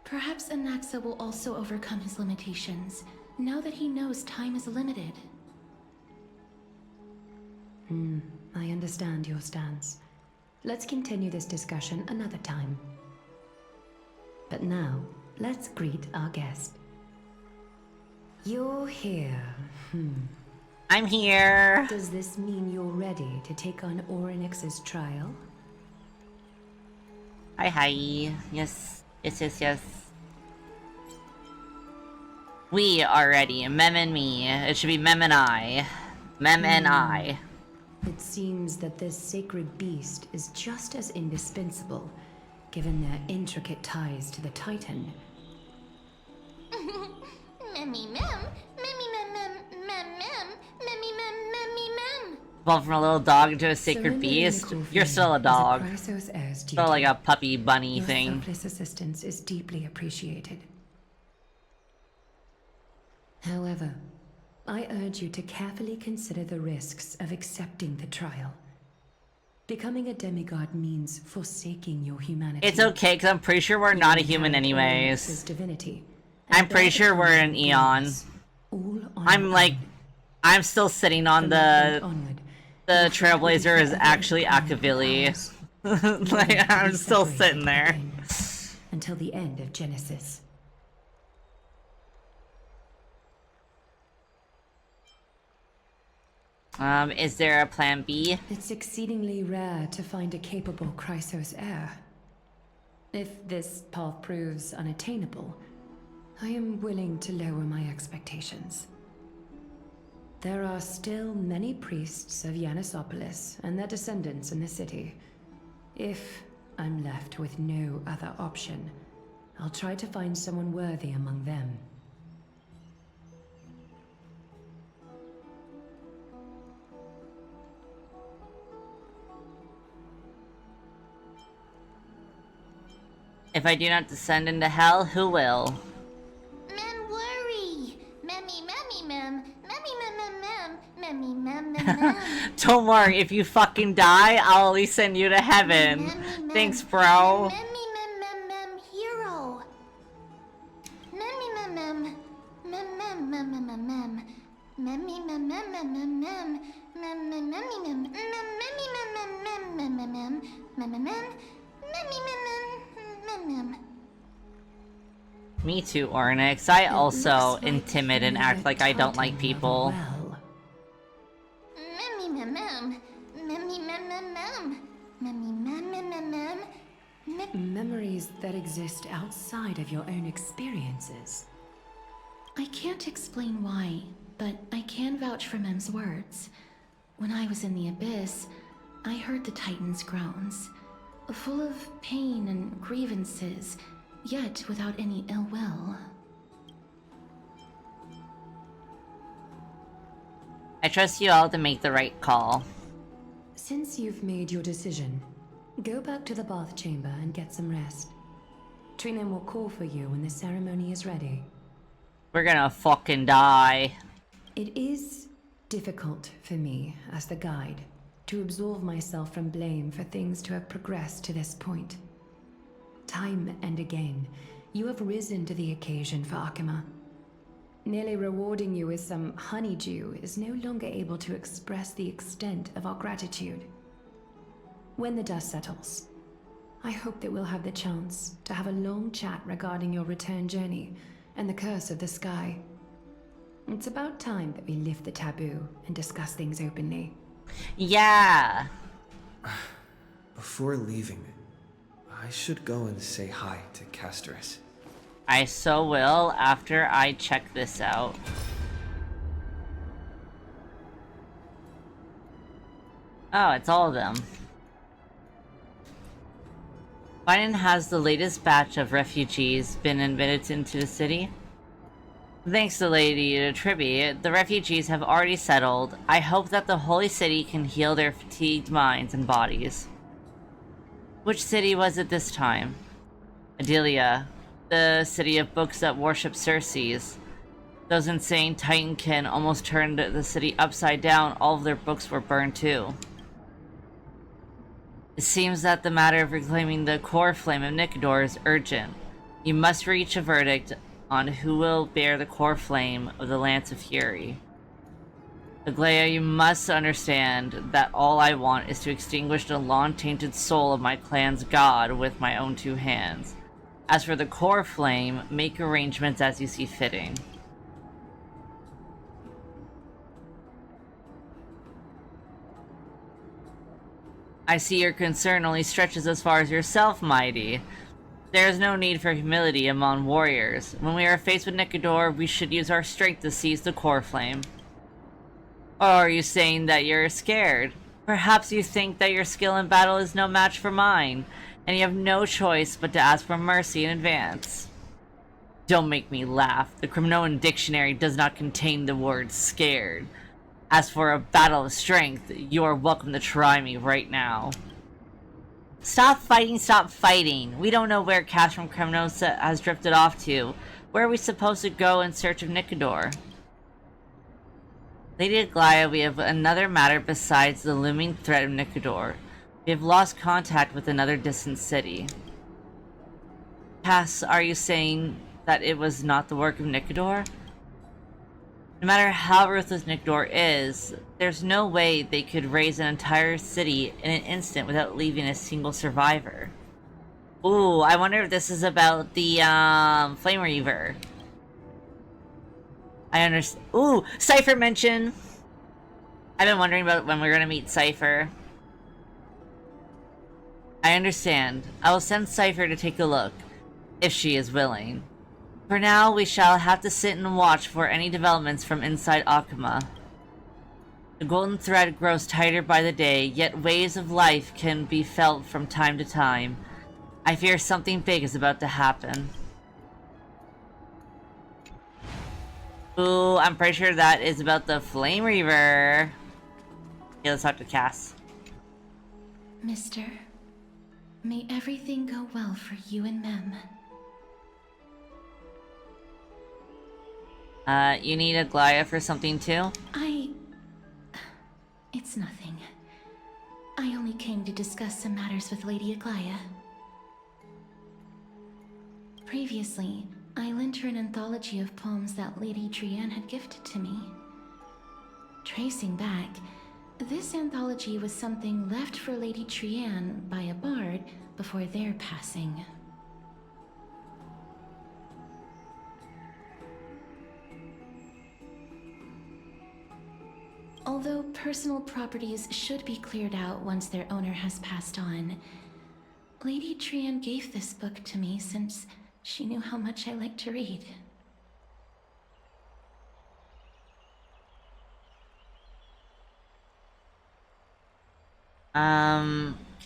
Perhaps Anaxa will also overcome his limitations, now that he knows time is limited. I understand your stance. Let's continue this discussion another time. But now, let's greet our guest. You're here. I'm here. Does this mean you're ready to take on Orynyx's trial? Hi. Yes. Yes. We are ready. Mem and me. It should be Mem and I. Mem and I. It seems that this sacred beast is just as indispensable, given their intricate ties to the Titan. Memmy mem, memmy mem mem mem mem, memmy mem memmy mem. Evolved from a little dog into a sacred beast. You're still a dog. Still like a puppy bunny thing. Your selfless assistance is deeply appreciated. However, I urge you to carefully consider the risks of accepting the trial. Becoming a demigod means forsaking your humanity. It's okay, because I'm pretty sure we're not a human anyways. I'm pretty sure we're an Eon. I'm still sitting on the Trailblazer is actually Akavili. Like, I'm still sitting there. Until the end of Genesis. Is there a plan B? It's exceedingly rare to find a capable Chrysos heir. If this path proves unattainable, I am willing to lower my expectations. There are still many priests of Yanissopolis and their descendants in the city. If I'm left with no other option, I'll try to find someone worthy among them. If I do not descend into hell, who will? Mem worry. Mem. Don't worry, if you fucking die, I'll at least send you to heaven. Thanks, bro. Hero. Me too, Ornix. I also am timid and act like I don't like people. Memories that exist outside of your own experiences. I can't explain why, but I can vouch for Mem's words. When I was in the Abyss, I heard the Titan's groans, full of pain and grievances, yet without any ill will. I trust you all to make the right call. Since you've made your decision, go back to the bath chamber and get some rest. Trinen will call for you when the ceremony is ready. We're gonna fucking die. It is difficult for me, as the guide, to absolve myself from blame for things to have progressed to this point. Time and again, you have risen to the occasion for Akima. Nearly rewarding you with some honeydew is no longer able to express the extent of our gratitude. When the dust settles, I hope that we'll have the chance to have a long chat regarding your return journey and the curse of the sky. It's about time that we lift the taboo and discuss things openly. Yeah! Before leaving, I should go and say hi to Casterus. I so will after I check this out. Oh, it's all of them. Biden has the latest batch of refugees been admitted into the city? Thanks to Lady Tribi, the refugees have already settled. I hope that the Holy City can heal their fatigued minds and bodies. Which city was it this time? Adelia, the city of books that worship Circes. Those insane Titankin almost turned the city upside down. All of their books were burned too. It seems that the matter of reclaiming the core flame of Nikador is urgent. You must reach a verdict on who will bear the core flame of the Lance of Fury. Aglaia, you must understand that all I want is to extinguish the long-tainted soul of my clan's god with my own two hands. As for the core flame, make arrangements as you see fitting. I see your concern only stretches as far as yourself, mighty. There is no need for humility among warriors. When we are faced with Nikador, we should use our strength to seize the core flame. Or are you saying that you're scared? Perhaps you think that your skill in battle is no match for mine, and you have no choice but to ask for mercy in advance. Don't make me laugh. The Cremnoan dictionary does not contain the word scared. As for a battle of strength, you are welcome to try me right now. Stop fighting, stop fighting. We don't know where Cass from Cremnosa has drifted off to. Where are we supposed to go in search of Nikador? Lady Aglaia, we have another matter besides the looming threat of Nikador. We have lost contact with another distant city. Cass, are you saying that it was not the work of Nikodor? No matter how ruthless Nikodor is, there's no way they could raise an entire city in an instant without leaving a single survivor. Ooh, I wonder if this is about the, Flame Reaver. I understand. Ooh, Cypher mention! I've been wondering about when we're gonna meet Cypher. I understand. I will send Cypher to take a look, if she is willing. For now, we shall have to sit and watch for any developments from inside Akuma. The golden thread grows tighter by the day, yet waves of life can be felt from time to time. I fear something big is about to happen. Ooh, I'm pretty sure that is about the Flame Reaver. Okay, let's talk to Cass. Mister, may everything go well for you and Mem. You need Aglaya for something too? It's nothing. I only came to discuss some matters with Lady Aglaya. Previously, I lent her an anthology of poems that Lady Trianne had gifted to me. Tracing back, this anthology was something left for Lady Trianne by a bard before their passing. Although personal properties should be cleared out once their owner has passed on, Lady Trianne gave this book to me since she knew how much I like to read.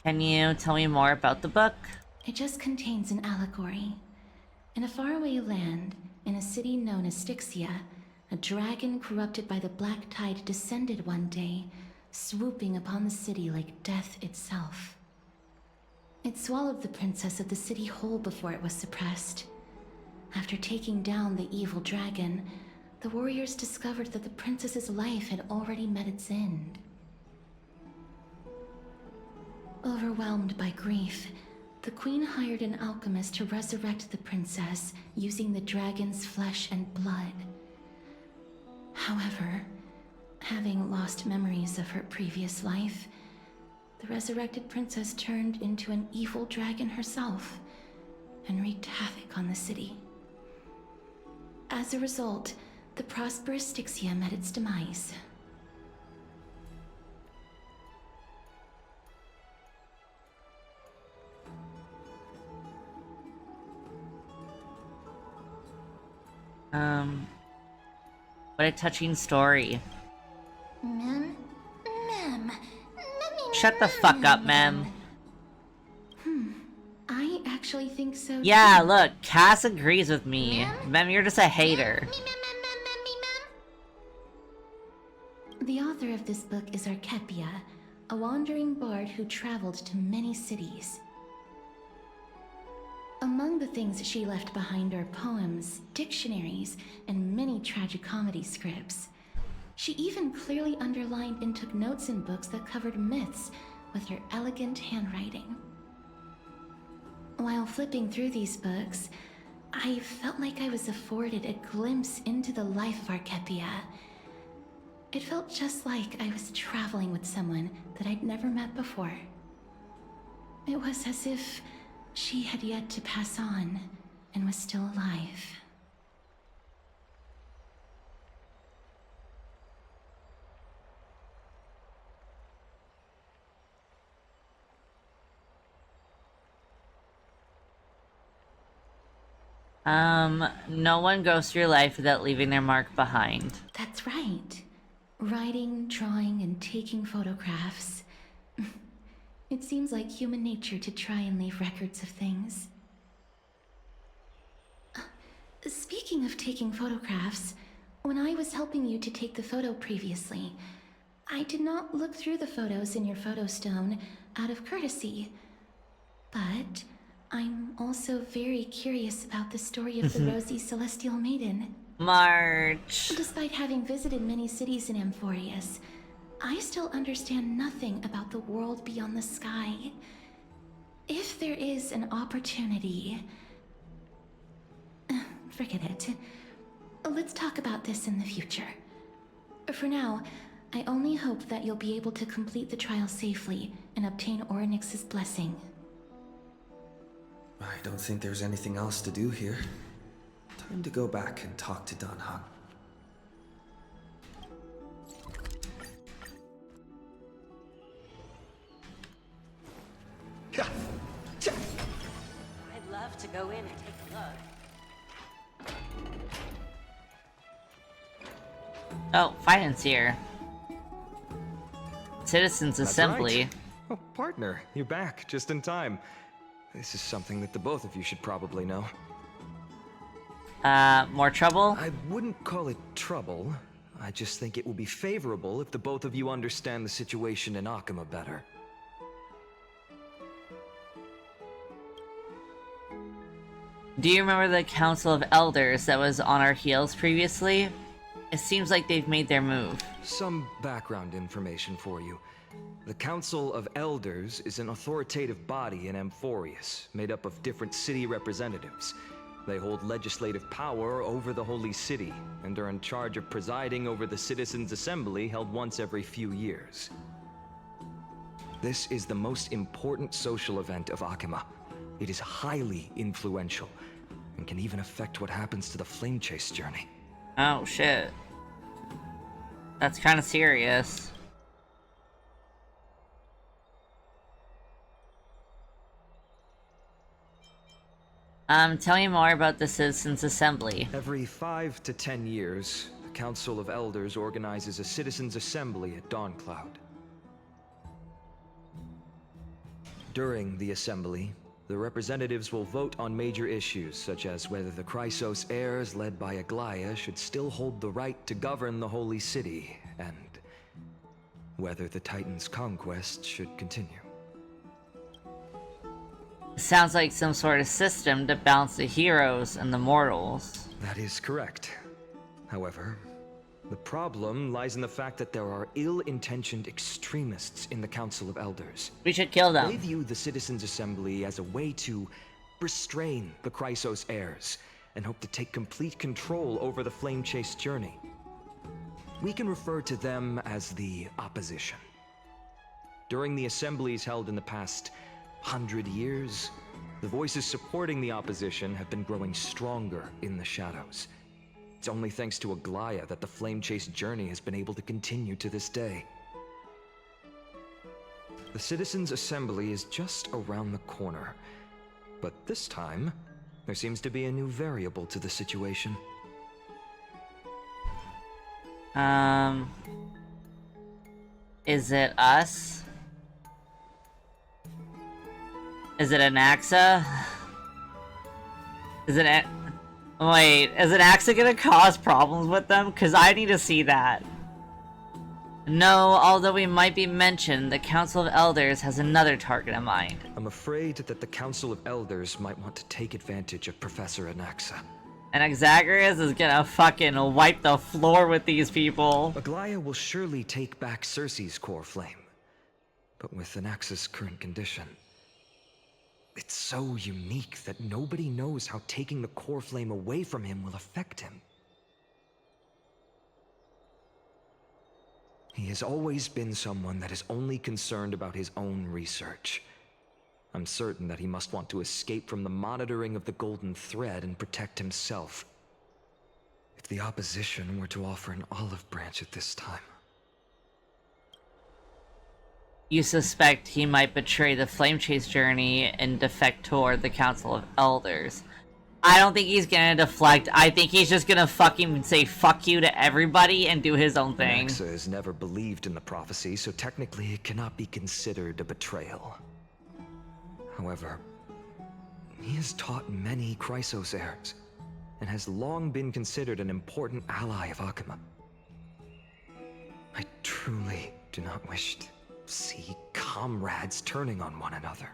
Can you tell me more about the book? It just contains an allegory. In a faraway land, in a city known as Styxia, a dragon corrupted by the black tide descended one day, swooping upon the city like death itself. It swallowed the princess of the city whole before it was suppressed. After taking down the evil dragon, the warriors discovered that the princess's life had already met its end. Overwhelmed by grief, the queen hired an alchemist to resurrect the princess using the dragon's flesh and blood. However, having lost memories of her previous life, the resurrected princess turned into an evil dragon herself and wreaked havoc on the city. As a result, the prosperous Styxia met its demise. What a touching story. Mem? Shut the fuck up, Mem. I actually think so too. Yeah, look, Cass agrees with me. Mem, you're just a hater. The author of this book is Archepia, a wandering bard who traveled to many cities. Among the things she left behind are poems, dictionaries, and many tragicomedy scripts. She even clearly underlined and took notes in books that covered myths with her elegant handwriting. While flipping through these books, I felt like I was afforded a glimpse into the life of Archepia. It felt just like I was traveling with someone that I'd never met before. It was as if she had yet to pass on and was still alive. No one goes through life without leaving their mark behind. That's right. Writing, drawing, and taking photographs. It seems like human nature to try and leave records of things. Speaking of taking photographs, when I was helping you to take the photo previously, I did not look through the photos in your photo stone out of courtesy. But I'm also very curious about the story of the Rosy Celestial Maiden. March. Despite having visited many cities in Amphorius, I still understand nothing about the world beyond the sky. If there is an opportunity... Forget it. Let's talk about this in the future. For now, I only hope that you'll be able to complete the trial safely and obtain Orynyx's blessing. I don't think there's anything else to do here. Time to go back and talk to Dan Heng. I'd love to go in and take a look. Oh, Finance here. Citizens That's Assembly. right. Oh, partner, you're back just in time. This is something that the both of you should probably know. More trouble? I wouldn't call it trouble. I just think it will be favorable if the both of you understand the situation in Akima better. Do you remember the Council of Elders that was on our heels previously? It seems like they've made their move. Some background information for you. The Council of Elders is an authoritative body in Amphorius, made up of different city representatives. They hold legislative power over the Holy City, and are in charge of presiding over the Citizens' Assembly held once every few years. This is the most important social event of Akima. It is highly influential, and can even affect what happens to the Flame Chase journey. Oh, shit. That's kind of serious. Tell me more about the Citizens' Assembly. Every 5 to 10 years, the Council of Elders organizes a Citizens' Assembly at Dawncloud. During the assembly, the representatives will vote on major issues, such as whether the Chrysos heirs led by Aglaya should still hold the right to govern the Holy City, and whether the Titan's conquest should continue. Sounds like some sort of system to balance the heroes and the mortals. That is correct. However, the problem lies in the fact that there are ill-intentioned extremists in the Council of Elders. We should kill them. They view the Citizens' Assembly as a way to restrain the Chrysos heirs, and hope to take complete control over the Flame Chase journey. We can refer to them as the Opposition. During the assemblies held in the past 100 years, the voices supporting the Opposition have been growing stronger in the shadows. It's only thanks to Aglaya that the Flame Chase journey has been able to continue to this day. The Citizens' Assembly is just around the corner, but this time, there seems to be a new variable to the situation. Is it us? Is it Anaxa? Is it Wait, is Anaxa gonna cause problems with them? Cause I need to see that. No, although we might be mentioned, the Council of Elders has another target in mind. I'm afraid that the Council of Elders might want to take advantage of Professor Anaxa. And Exagrius is gonna fucking wipe the floor with these people. Aglaya will surely take back Cersei's core flame. But with Anaxa's current condition, it's so unique that nobody knows how taking the core flame away from him will affect him. He has always been someone that is only concerned about his own research. I'm certain that he must want to escape from the monitoring of the Golden Thread and protect himself. If the Opposition were to offer an olive branch at this time... You suspect he might betray the Flame Chase journey and defect toward the Council of Elders. I don't think he's gonna deflect. I think he's just gonna fucking say fuck you to everybody and do his own thing. Anaxa has never believed in the prophecy, so technically it cannot be considered a betrayal. However, he has taught many Chrysos heirs, and has long been considered an important ally of Akima. I truly do not wish to see comrades turning on one another.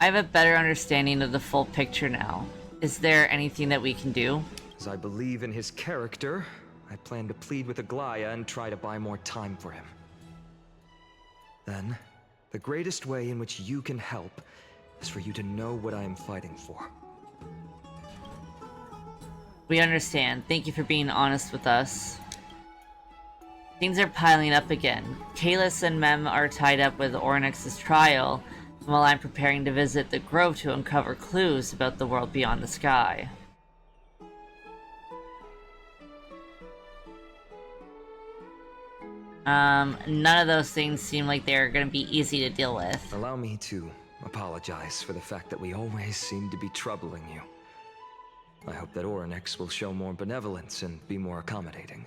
I have a better understanding of the full picture now. Is there anything that we can do? As I believe in his character, I plan to plead with Aglaya and try to buy more time for him. Then, the greatest way in which you can help is for you to know what I am fighting for. We understand. Thank you for being honest with us. Things are piling up again. Kalis and Mem are tied up with Ornyx's trial, while I'm preparing to visit the Grove to uncover clues about the world beyond the sky. None of those things seem like they're gonna be easy to deal with. Allow me to apologize for the fact that we always seem to be troubling you. I hope that Ornyx will show more benevolence and be more accommodating.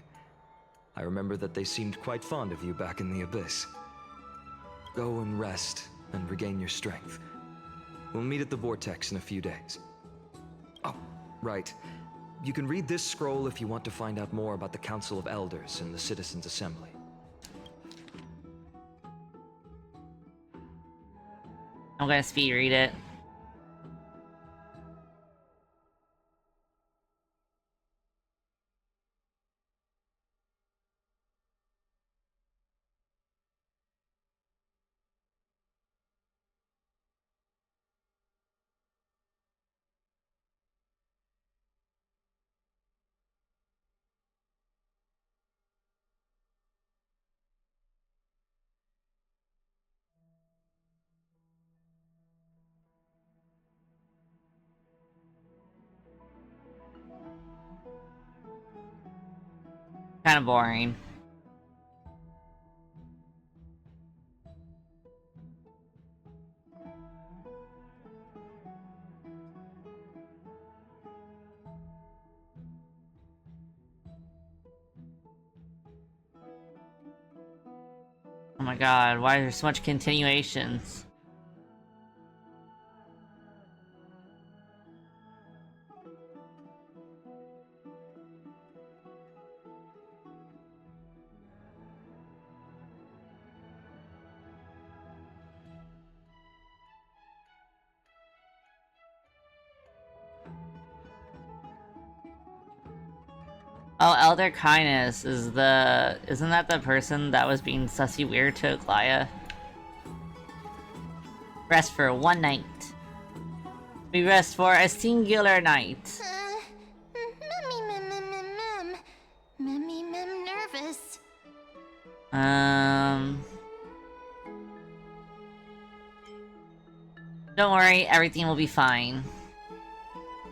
I remember that they seemed quite fond of you back in the Abyss. Go and rest and regain your strength. We'll meet at the Vortex in a few days. Oh, right. You can read this scroll if you want to find out more about the Council of Elders and the Citizens' Assembly. I'm gonna speed read it. Kind of boring. Oh my god, why are there so much continuations? Oh, Elder Kindness is the... Isn't that the person that was being sussy weird to Aglaya? Rest for one night. We rest for a singular night. Mem nervous. Don't worry, everything will be fine.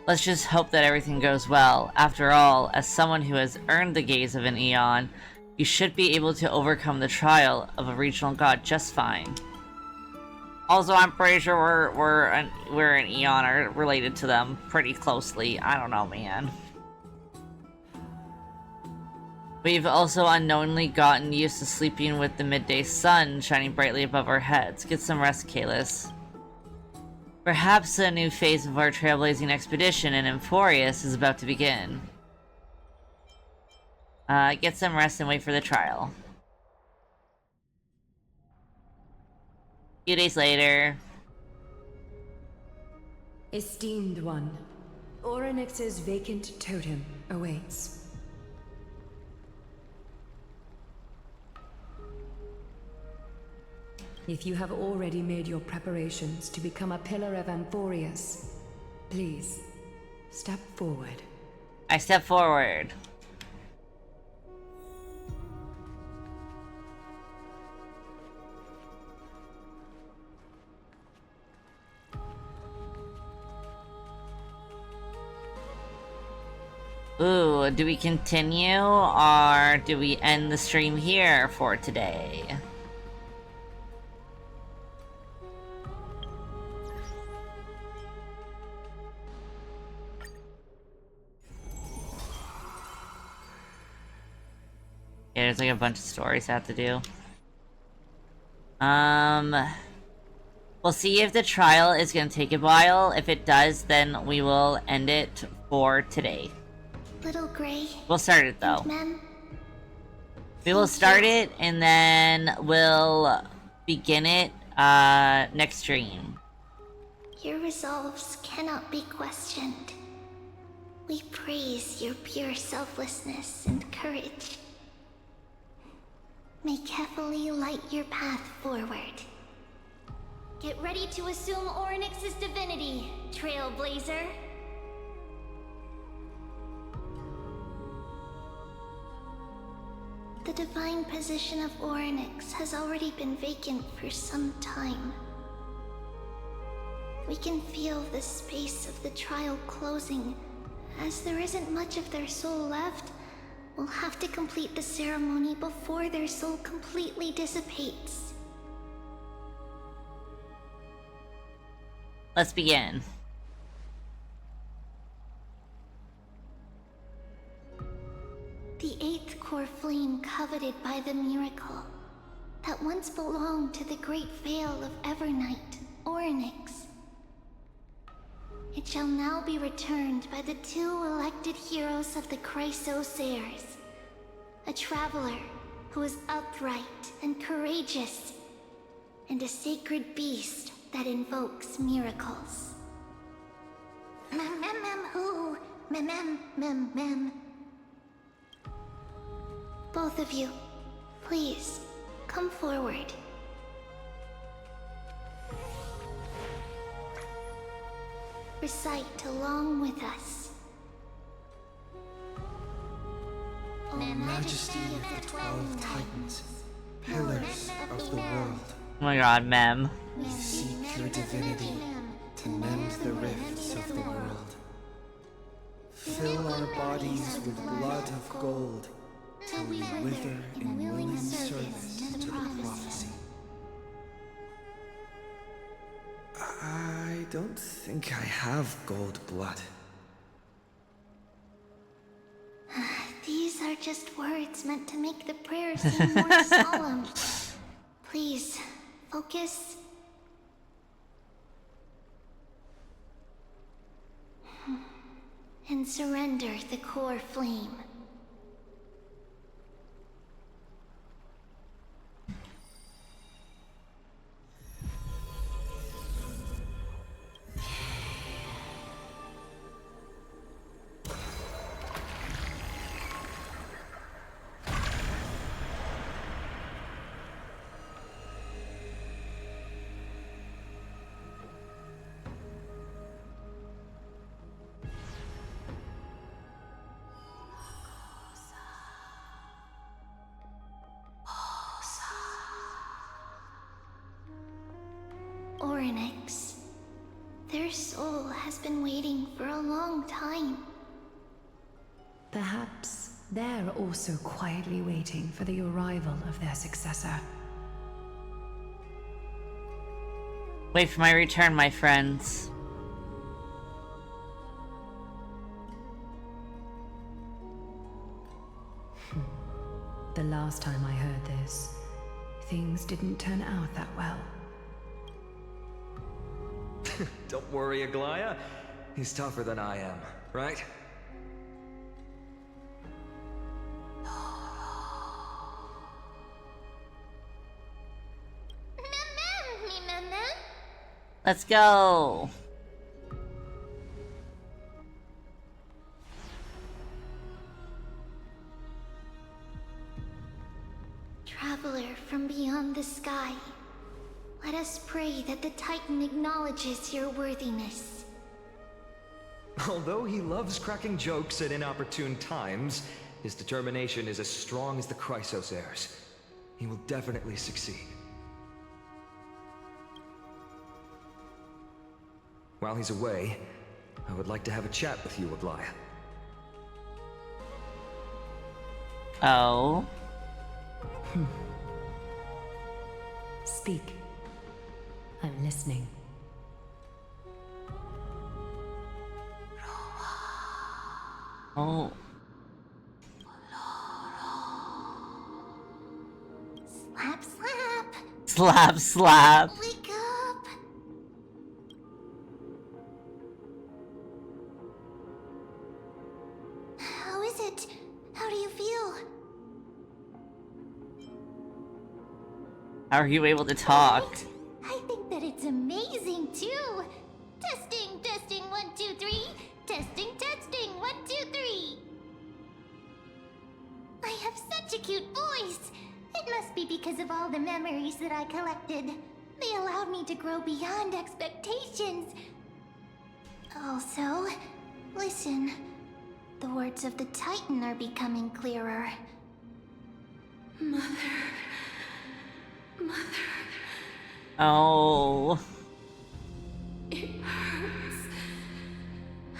Let's just hope that everything goes well. After all, as someone who has earned the gaze of an Eon, you should be able to overcome the trial of a regional god just fine. Also, I'm pretty sure we're an Eon are related to them pretty closely. I don't know, man. We've also unknowingly gotten used to sleeping with the midday sun shining brightly above our heads. Get some rest, Kalis. Perhaps a new phase of our trailblazing expedition in Amphorius is about to begin. Get some rest and wait for the trial. A few days later. Esteemed one, Ornyx's vacant totem awaits. If you have already made your preparations to become a pillar of Amphorius, please, step forward. I step forward. Ooh, do we continue, or do we end the stream here for today? Yeah, there's like a bunch of stories I have to do. We'll see if the trial is gonna take a while. If it does, then we will end it for today. Little Gray. We'll start it though. Mem. We will start it and then we'll begin it next stream. Your resolves cannot be questioned. We praise your pure selflessness and courage. May Kefali light your path forward. Get ready to assume Orynyx's divinity, Trailblazer. The divine position of Orynyx has already been vacant for some time. We can feel the space of the trial closing. As there isn't much of their soul left, we'll have to complete the ceremony before their soul completely dissipates. Let's begin. The eighth core flame coveted by the miracle that once belonged to the great Veil of Evernight, Orynyx. It shall now be returned by the two elected heroes of the Chrysosaurs. A traveler who is upright and courageous, and a sacred beast that invokes miracles. Who? Both of you, please, come forward. Recite along with us. O Majesty of the 12 Titans, pillars of the world. Oh my god, Mem. We seek your divinity to mend the rifts of the world. Fill our bodies with blood of gold, till we wither in willing service to the prophecy. I don't think I have gold blood. These are just words meant to make the prayer seem more solemn. Please, focus. And surrender the core flame. Orynyx. Their soul has been waiting for a long time. Perhaps they're also quietly waiting for the arrival of their successor. Wait for my return, my friends. The last time I heard this, things didn't turn out that well. Don't worry, Aglaya. He's tougher than I am, right? Let's go. Traveler from beyond the sky, let us pray that the Titan acknowledges your worthiness. Although he loves cracking jokes at inopportune times, his determination is as strong as the Chrysosaurs. He will definitely succeed. While he's away, I would like to have a chat with you, Aglaya. Oh? Speak. I'm listening. Oh. Slap, slap. Slap, slap. Wake up. How is it? How do you feel? How are you able to talk? I think that it's amazing too. Testing, testing, 1, 2, 3. Testing, testing, 1, because of all the memories that I collected. They allowed me to grow beyond expectations. Also, listen. The words of the Titan are becoming clearer. Mother. Oh. It hurts.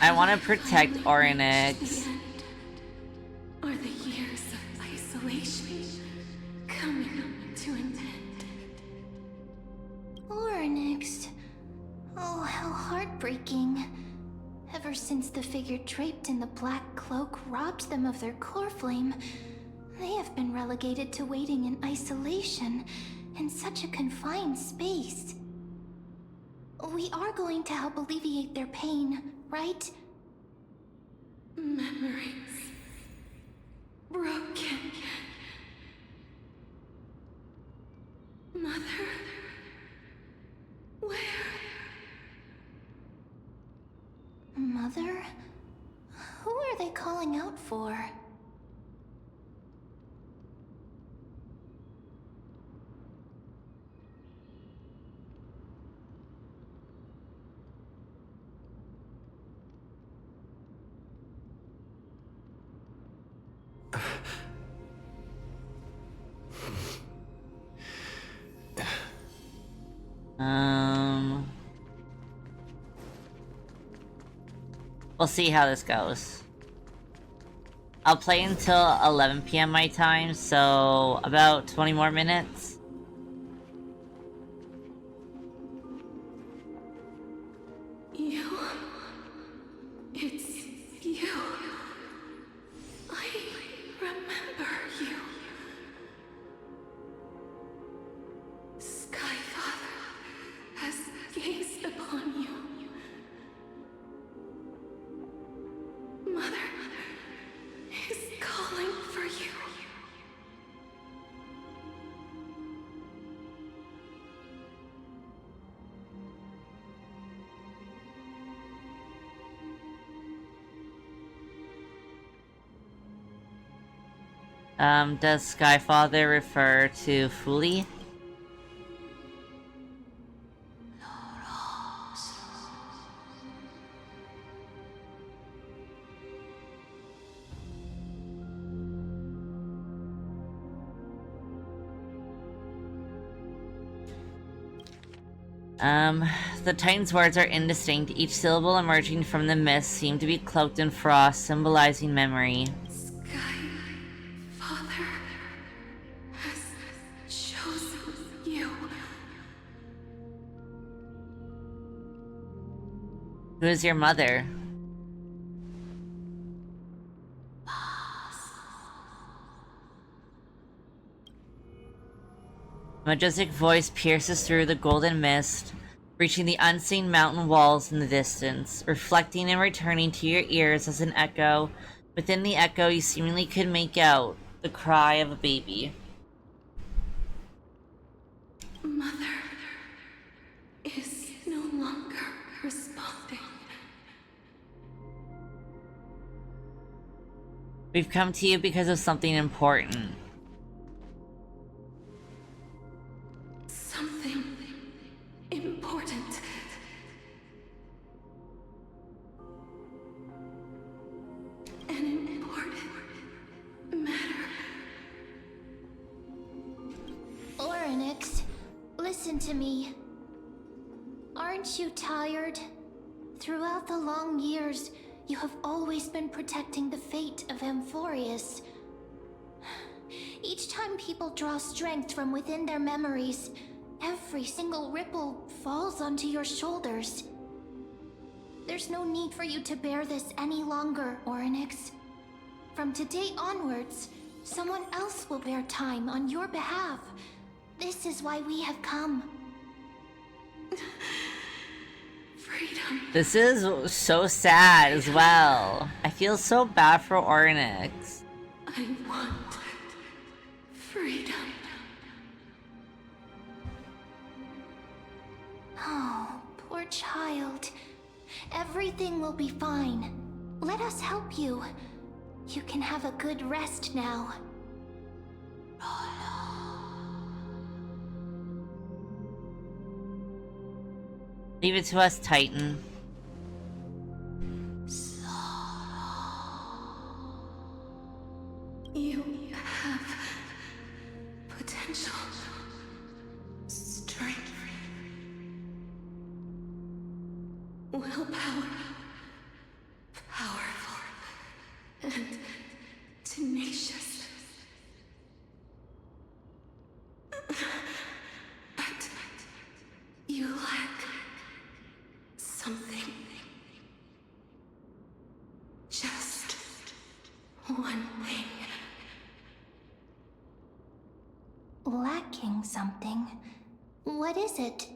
I want to protect Orynyx. Are the years of isolation coming to an end? Orynyx. Oh, how heartbreaking. Ever since the figure draped in the black cloak robbed them of their core flame, they have been relegated to waiting in isolation in such a confined space. We are going to help alleviate their pain, right? Memories. Broken. Mother. Where? Mother? Who are they calling out for? We'll see how this goes. I'll play until 11 PM my time, so about 20 more minutes. You. It's you. I remember you. Skyfather has gazed upon you. Mother is calling for you. Does Skyfather refer to Fuli? The Titan's words are indistinct. Each syllable emerging from the mist seemed to be cloaked in frost, symbolizing memory. Father has chosen you. Who is your mother? A majestic voice pierces through the golden mist, reaching the unseen mountain walls in the distance, reflecting and returning to your ears as an echo. Within the echo, you seemingly could make out the cry of a baby. Mother is no longer responding. We've come to you because of something important. Something important. An important matter. Orynyx, listen to me. Aren't you tired? Throughout the long years, you have always been protecting the fate of Amphorius. Each time people draw strength from within their memories, every single ripple falls onto your shoulders. There's no need for you to bear this any longer, Orynyx. From today onwards, someone else will bear time on your behalf. This is why we have come. Freedom. This is so sad as well. I feel so bad for Orynyx. I want freedom. Oh, poor child. Everything will be fine. Let us help you. You can have a good rest now. Leave it to us, Titan. You have potential, strength, willpower, powerful, and tenacious. But you lack something. Just one thing. Lacking something. What is it?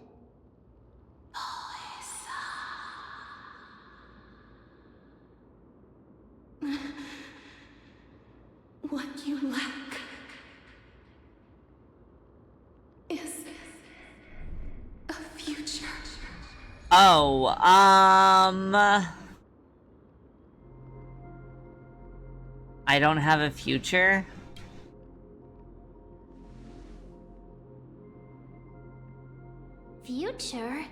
What you lack is a future. Oh, I don't have a future? Future?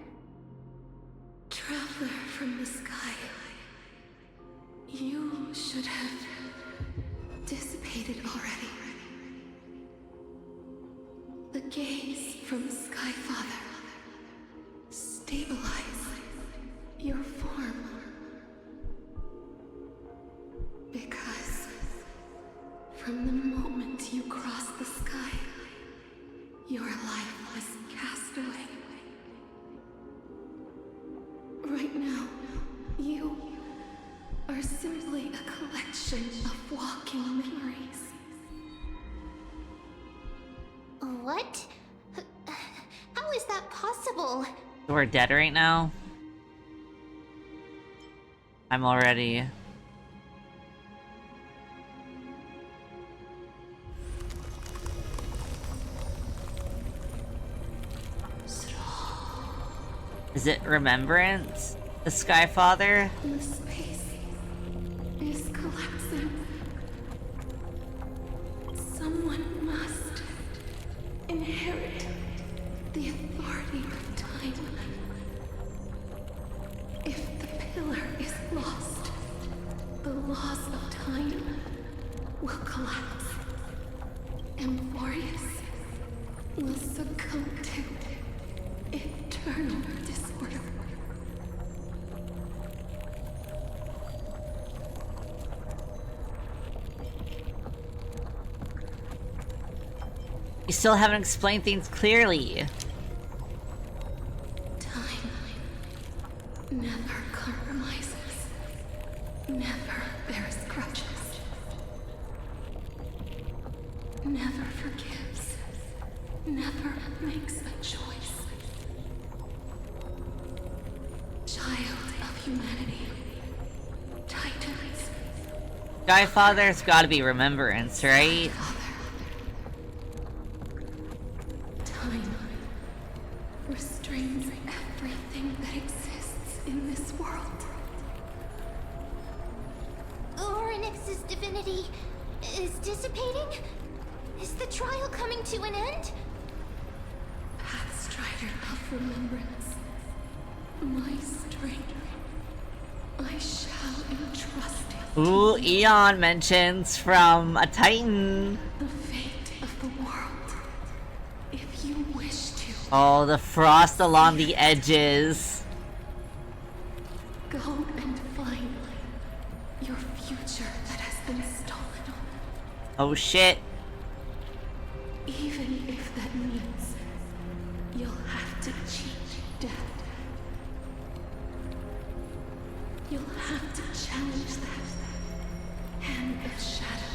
Traveler from the sky. You should have dissipated already. The gaze from the Sky Father. Stabilize your form. Because from the moment you crossed the sky, your life was cast away. Right now, you are simply a collection of walking memories. What? How is that possible? We're dead right now? I'm already... Is it Remembrance? The Sky Father? The space is collapsing. Someone must inherit the authority of time. If the pillar is lost, the laws of time will collapse. Amphorius will succumb to eternal disorder. You still haven't explained things clearly. Time never compromises, never bears grudges, never forgives, never makes a choice. Child of humanity, Titans. Sky Father's gotta be Remembrance, right? Time restrains everything that exists in this world. Orynyx's divinity is dissipating? Is the trial coming to an end? Pathstrider of remembrance, my strength, I shall entrust it. Ooh, Eon mentions from a Titan. The fate of the world, if you wish to. Oh, the frost along the edges. Go and find your future that has been stolen. Oh shit. Even if that means you'll have to cheat death. You'll have to challenge that hand of shadow,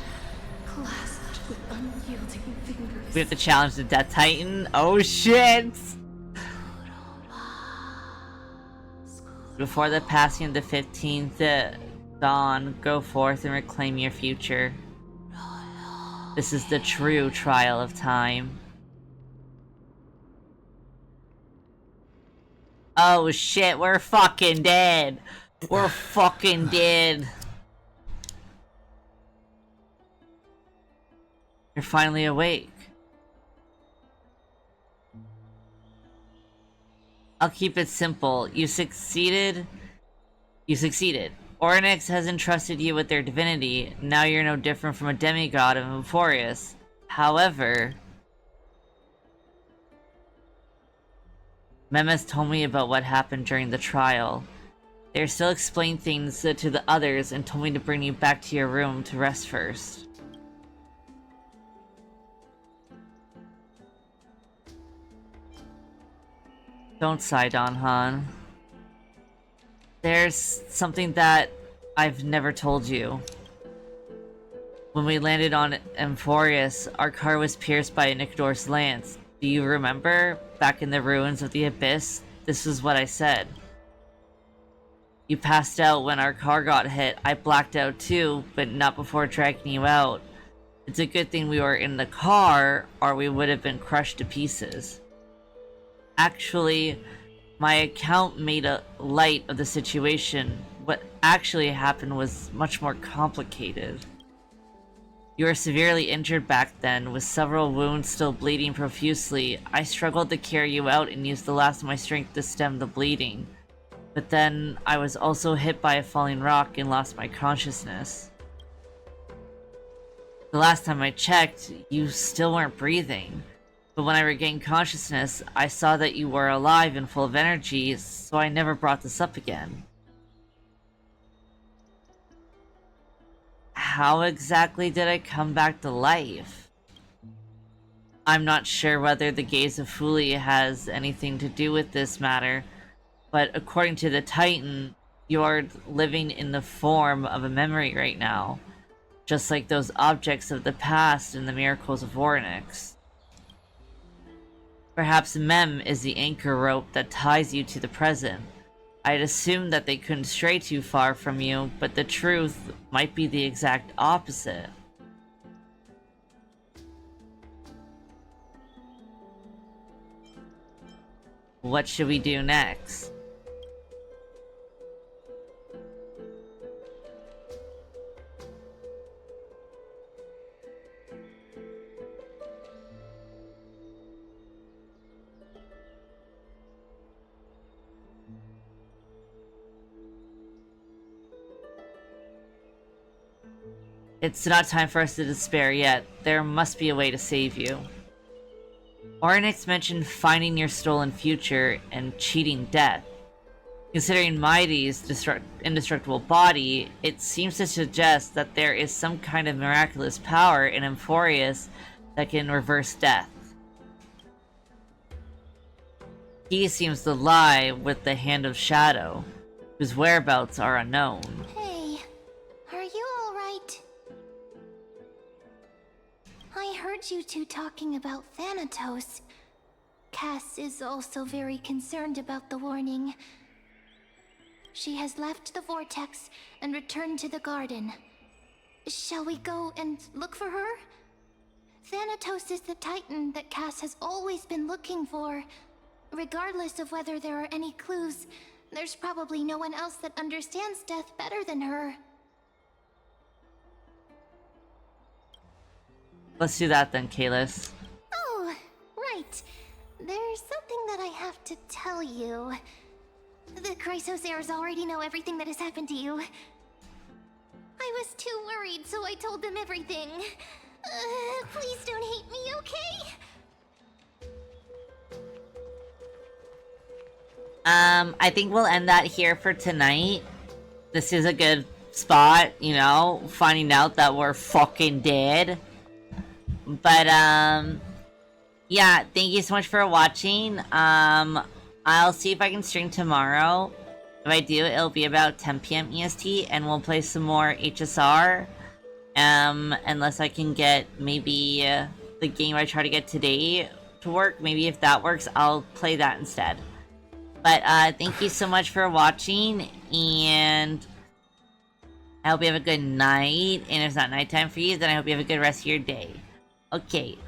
clasped with unyielding fingers. We have to challenge the Death Titan? Oh shit! Before the passing of the 15th dawn, go forth and reclaim your future. This is the true trial of time. Oh shit, we're fucking dead! We're fucking dead! You're finally awake. I'll keep it simple. You succeeded. You succeeded. Oryx has entrusted you with their divinity. Now you're no different from a demigod of Euphorius. However, Mem has told me about what happened during the trial. They still explained things to the others and told me to bring you back to your room to rest first. Don't sigh, Don Han. There's something that I've never told you. When we landed on Euphorius, our car was pierced by Nicodor's lance. Do you remember? Back in the ruins of the Abyss, this is what I said. You passed out when our car got hit. I blacked out too, but not before dragging you out. It's a good thing we were in the car, or we would have been crushed to pieces. Actually, my account made a light of the situation. What actually happened was much more complicated. You were severely injured back then, with several wounds still bleeding profusely. I struggled to carry you out and used the last of my strength to stem the bleeding. But then, I was also hit by a falling rock and lost my consciousness. The last time I checked, you still weren't breathing. But when I regained consciousness, I saw that you were alive and full of energy, so I never brought this up again. How exactly did I come back to life? I'm not sure whether the gaze of Fuli has anything to do with this matter, but according to the Titan, you're living in the form of a memory right now, just like those objects of the past in the miracles of Oryx. Perhaps Mem is the anchor rope that ties you to the present. I'd assumed that they couldn't stray too far from you, but the truth might be the exact opposite. What should we do next? It's not time for us to despair yet. There must be a way to save you. Oryx mentioned finding your stolen future and cheating death. Considering Mighty's indestructible body, it seems to suggest that there is some kind of miraculous power in Euphorius that can reverse death. He seems to lie with the Hand of Shadow, whose whereabouts are unknown. Hey, are you alright? I heard you two talking about Thanatos. Cass is also very concerned about the warning. She has left the vortex and returned to the garden. Shall we go and look for her? Thanatos is the Titan that Cass has always been looking for. Regardless of whether there are any clues, there's probably no one else that understands death better than her. Let's do that then, Kalis. Oh, right. There's something that I have to tell you. The Chrysosairs already know everything that has happened to you. I was too worried, so I told them everything. Please don't hate me, okay? I think we'll end that here for tonight. This is a good spot, you know, finding out that we're fucking dead. But, yeah, thank you so much for watching. I'll see if I can stream tomorrow. If I do, it'll be about 10 PM EST, and we'll play some more HSR. Unless I can get maybe the game I try to get today to work. Maybe if that works, I'll play that instead. But, thank you so much for watching, and I hope you have a good night. And if it's not nighttime for you, then I hope you have a good rest of your day. Okay,